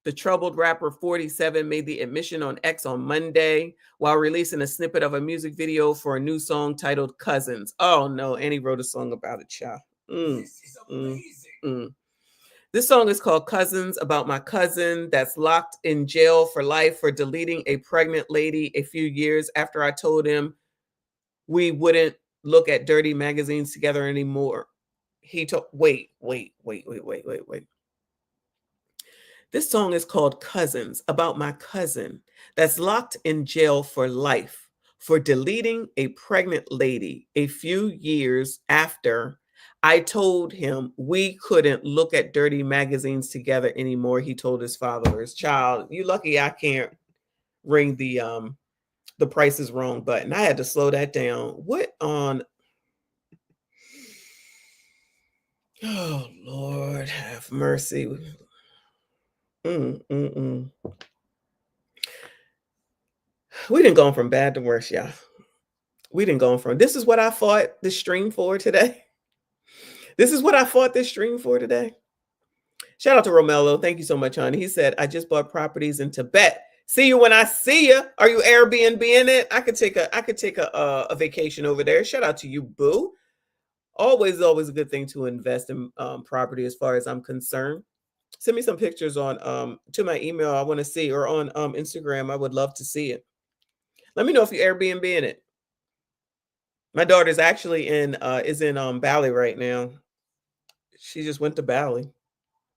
A: The troubled rapper 47 made the admission on X on Monday while releasing a snippet of a music video for a new song titled Cousins. Oh no, and he wrote a song about it, child. This song is called Cousins, about my cousin that's locked in jail for life for deleting a pregnant lady a few years after I told him we wouldn't look at dirty magazines together anymore. He told, wait. This song is called Cousins, about my cousin that's locked in jail for life for deleting a pregnant lady a few years after I told him we couldn't look at dirty magazines together anymore. He told his followers. Child, you lucky I can't ring the Price is Wrong button. I had to slow that down. What on? Oh, Lord, have mercy. We didn't go from bad to worse, y'all. We didn't go from. This is what I fought this stream for today. Shout out to Romello. Thank you so much, honey. He said, I just bought properties in Tibet. See you when I see you. Are you Airbnb in it? I could take a vacation over there. Shout out to you, boo. Always a good thing to invest in property as far as I'm concerned. Send me some pictures on to my email. I want to see, or on Instagram. I would love to see it. Let me know if you Airbnb in it. My daughter's actually in Bali right now. She just went to Bali.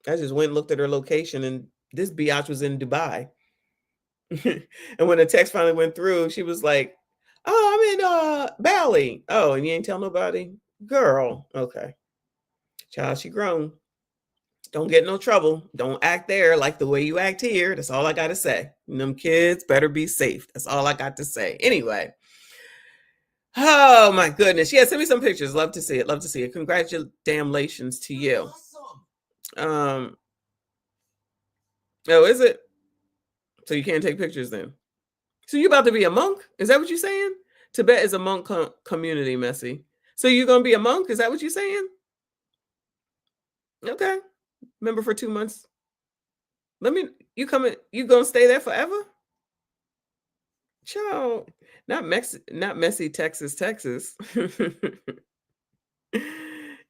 A: I just went and looked at her location, and this biatch was in Dubai. And when the text finally went through, she was like, "Oh, I'm in Bali." Oh, and you ain't tell nobody, girl. Okay, child, she grown. Don't get in no trouble. Don't act there like the way you act here. That's all I got to say. And them kids better be safe. That's all I got to say. Anyway. Oh, my goodness. Yeah, send me some pictures. Love to see it. Congratulations to you. Oh, is it? So you can't take pictures then? So you about to be a monk? Is that what you're saying? Tibet is a monk community, Messy. So you're going to be a monk? Is that what you're saying? Okay. Remember, for 2 months. You gonna stay there forever? Child, not messy Texas.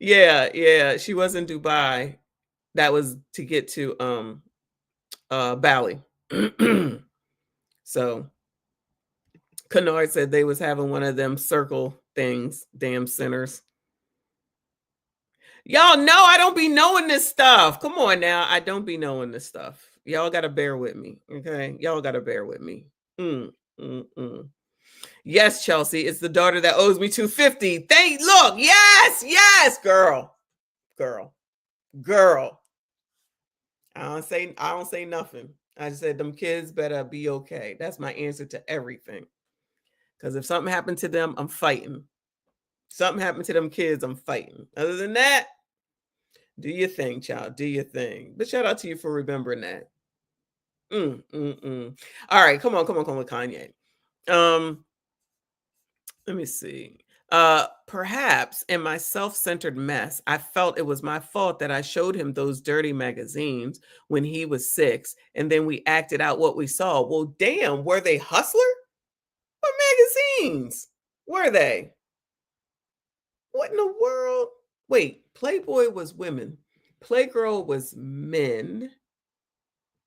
A: Yeah. She was in Dubai. That was to get to Bali. So Kennard said they was having one of them circle things, damn sinners. Y'all know I don't be knowing this stuff. Come on now. I don't be knowing this stuff. Y'all got to bear with me. Okay. Y'all got to bear with me. Yes, Chelsea. It's the daughter that owes me $250. Look. Yes, girl. I don't say nothing. I just said them kids better be okay. That's my answer to everything. Because if something happened to them, I'm fighting. Something happened to them kids, I'm fighting. Other than that, do your thing, child. Do your thing. But shout out to you for remembering that. All right, come on, Kanye. Let me see. Perhaps in my self-centered mess, I felt it was my fault that I showed him those dirty magazines when he was 6, and then we acted out what we saw. Well, damn, were they Hustler? What magazines were they? What in the world? Wait, Playboy was women. Playgirl was men.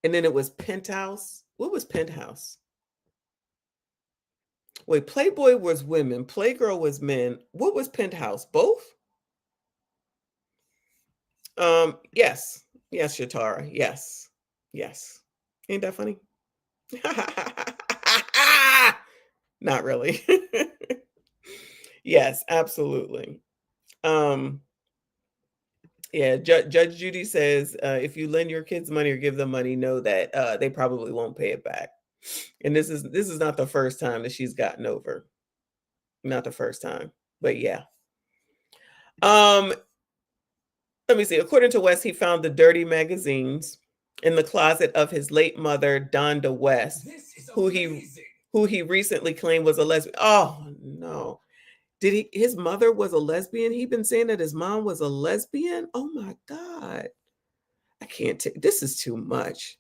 A: And then it was Penthouse. What was Penthouse? Wait, Playboy was women. Playgirl was men. What was Penthouse? Both? Yes. Yes, Shatara. Yes. Ain't that funny? Not really. Yes, absolutely. Yeah, Judge Judy says if you lend your kids money or give them money, know that they probably won't pay it back. And this is not the first time that she's gotten over. Not the first time, but yeah. Let me see. According to West, he found the dirty magazines in the closet of his late mother, Donda West, who he recently claimed was a lesbian. Oh no. His mother was a lesbian? He'd been saying that his mom was a lesbian? Oh my God. I can't take this is too much.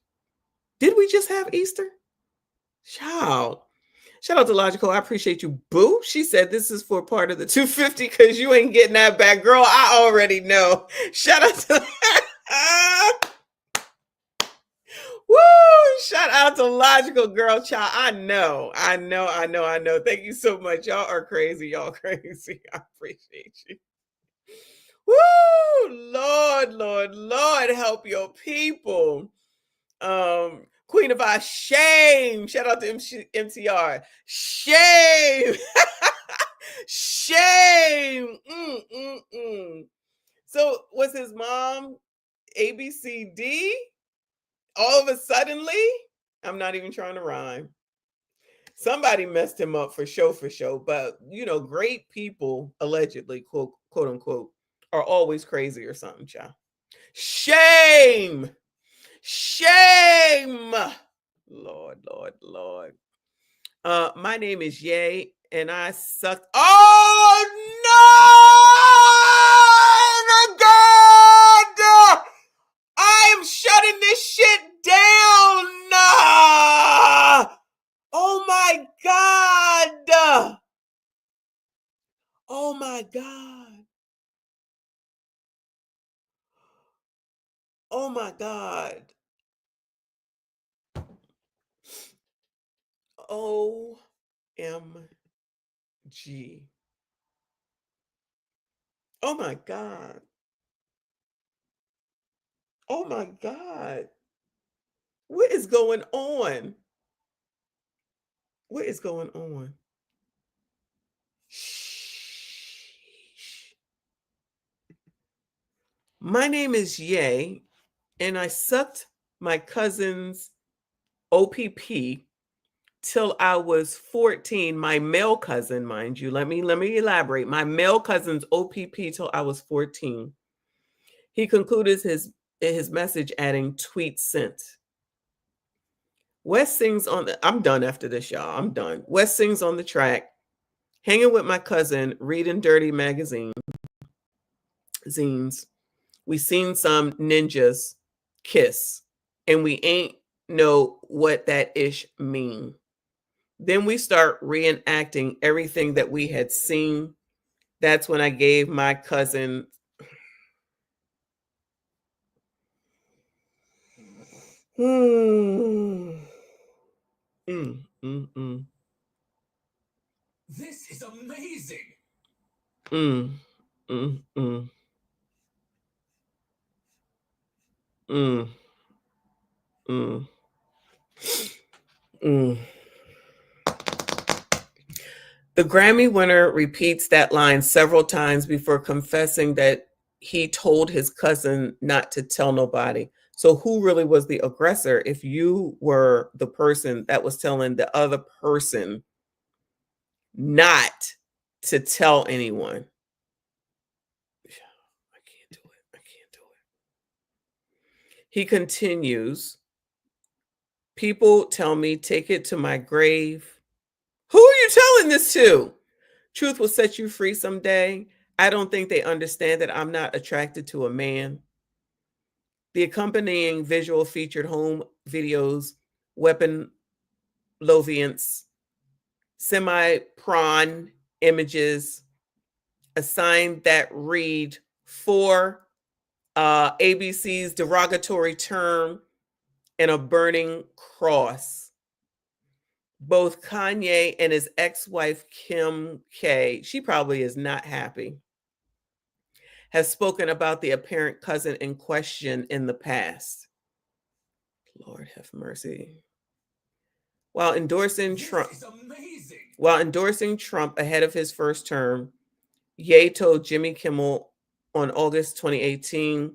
A: Did we just have Easter? Child. Shout out to Logical. I appreciate you, boo. She said this is for part of the 250 because you ain't getting that back. Girl, I already know. Shout out to woo! Shout out to Logical, girl, child. I know. Thank you so much. Y'all are crazy. Y'all crazy. I appreciate you. Woo! Lord, help your people. Queen of our shame. Shout out to MTR. Shame. Shame. So was his mom ABCD? All of a suddenly? I'm not even trying to rhyme. Somebody messed him up for show. But, great people, allegedly, quote unquote, are always crazy or something, child. Shame. Lord. My name is Ye, and I sucked. Oh, no! God! I am shutting this shit down. Oh my God. Oh my God. Oh my God. OMG. Oh my God. Oh my God. What is going on? What is going on? My name is Ye, and I sucked my cousin's OPP till I was 14. My male cousin, mind you. Let me elaborate. My male cousin's OPP till I was 14. He concluded his message adding tweet sent. West sings on the, I'm done after this, y'all. I'm done. West sings on the track, hanging with my cousin, reading dirty magazines. We seen some ninjas kiss, and we ain't know what that ish mean. Then we start reenacting everything that we had seen. That's when I gave my cousin
H: This is amazing.
A: Mm, mm, mm. Mm, mm, mm. The Grammy winner repeats that line several times before confessing that he told his cousin not to tell nobody. So who really was the aggressor if you were the person that was telling the other person not to tell anyone? I can't do it. I can't do it. He continues, people tell me, take it to my grave. Who are you telling this to? Truth will set you free someday. I don't think they understand that I'm not attracted to a man. The accompanying visual featured home videos, weapon loviance, semi-prawn images, a sign that read for ABC's derogatory term, and a burning cross. Both Kanye and his ex-wife, Kim K, she probably is not happy, has spoken about the apparent cousin in question in the past. Lord have mercy. While endorsing Trump ahead of his first term, Ye told Jimmy Kimmel on August 2018,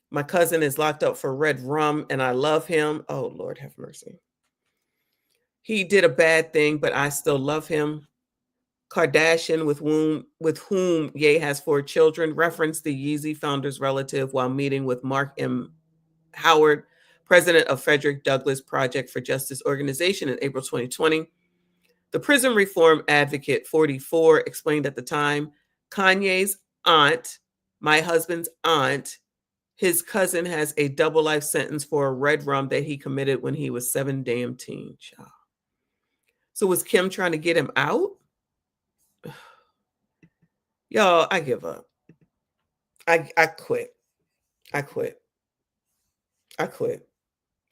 A: my cousin is locked up for red rum and I love him. Oh, Lord have mercy. He did a bad thing, but I still love him. Kardashian, with whom Ye has 4 children, referenced the Yeezy founder's relative while meeting with Mark M. Howard, president of Frederick Douglass Project for Justice organization in April 2020. The prison reform advocate, 44, explained at the time, Kanye's aunt, my husband's aunt, his cousin has a double life sentence for a red rum that he committed when he was 17. So was Kim trying to get him out? Y'all, I give up. I quit. I quit. I quit.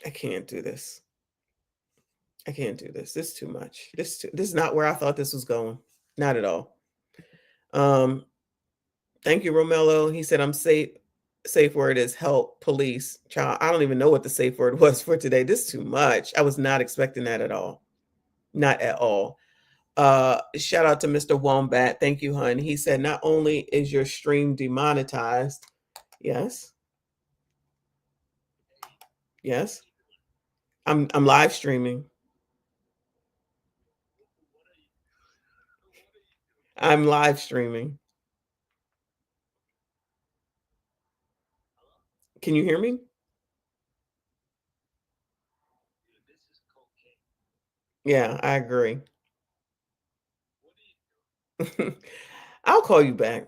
A: I can't do this. I can't do this. This is too much. This is not where I thought this was going. Not at all. Thank you, Romello. He said, I'm safe. Safe word is help, police. Child, I don't even know what the safe word was for today. This is too much. I was not expecting that at all. Not at all. Shout out to Mr. Wombat. Thank you, hun. He said, not only is your stream demonetized. Yes. Yes. I'm live streaming. I'm live streaming. Can you hear me? Yeah, I agree. I'll call you back.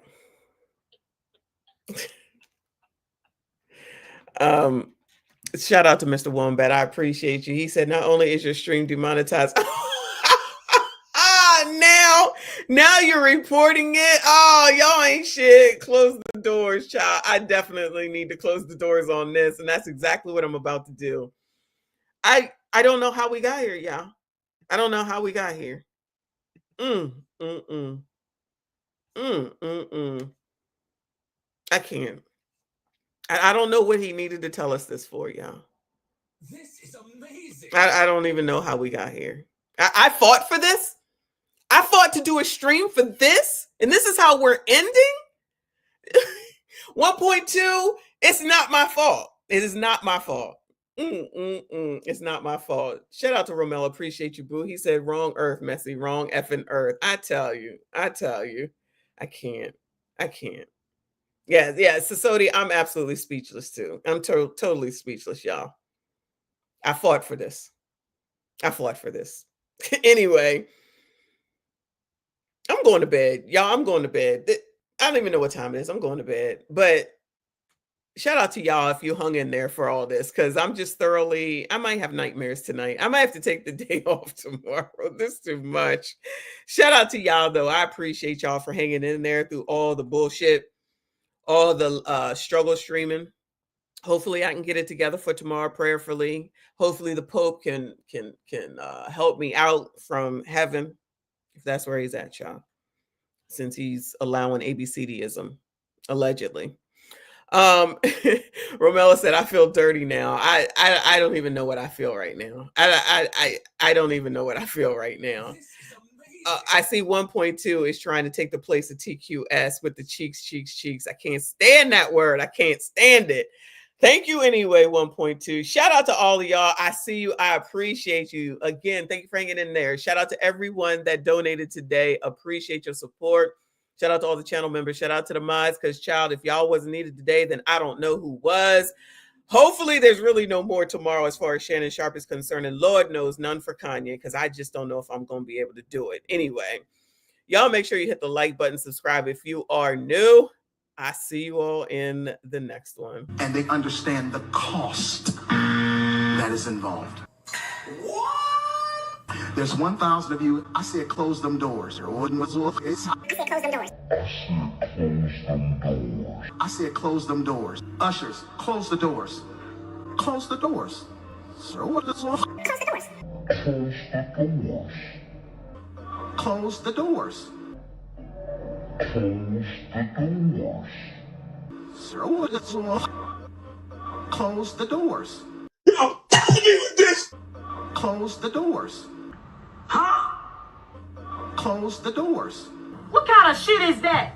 A: Shout out to Mr. Wombat. I appreciate you. He said, not only is your stream demonetized. Now you're reporting it. Oh, y'all ain't shit. Close the doors, child. I definitely need to close the doors on this. And that's exactly what I'm about to do. I don't know how we got here, y'all. I don't know how we got here. I can't. I don't know what he needed to tell us this for, y'all.
H: This is amazing.
A: I don't even know how we got here. I fought for this. I fought to do a stream for this. And this is how we're ending? 1.2, it's not my fault. It is not my fault. It's not my fault. Shout out to Romello. Appreciate you, boo. He said, wrong earth, Messy. Wrong effing earth. I tell you. I can't. Yeah. Sasodi, I'm absolutely speechless too. I'm totally speechless, y'all. I fought for this. Anyway, I'm going to bed. Y'all, I'm going to bed. I don't even know what time it is. I'm going to bed. But shout out to y'all if you hung in there for all this, because I'm just I might have nightmares tonight. I might have to take the day off tomorrow. This is too much. Shout out to y'all, though. I appreciate y'all for hanging in there through all the bullshit, all the struggle streaming. Hopefully I can get it together for tomorrow prayerfully. Hopefully the Pope can help me out from heaven, if that's where he's at, y'all, since he's allowing ABCDism, allegedly. Romella said, I feel dirty now. I don't even know what I feel right now. I don't even know what I feel right now. I see 1.2 is trying to take the place of TQS with the cheeks. I can't stand that word. I can't stand it. Thank you anyway, 1.2. Shout out to all of y'all. I see you. I appreciate you. Again, thank you for hanging in there. Shout out to everyone that donated today. Appreciate your support. Shout out to all the channel members. Shout out to the mods, because, child, if y'all wasn't needed today, then I don't know who was. Hopefully there's really no more tomorrow as far as Shannon Sharpe is concerned. And Lord knows none for Kanye, because I just don't know if I'm going to be able to do it. Anyway, y'all make sure you hit the like button, subscribe if you are new. I see you all in the next one.
H: And they understand the cost that is involved. What? There's 1,000 of you. I said close them doors. I said close them doors. I said close them doors. Ushers, close the doors. Close the doors. Sir, what is close the doors? Close the doors. Sir, what is close the doors. Yo, this. Close the doors. Huh? Close the doors.
I: What kind of shit is that?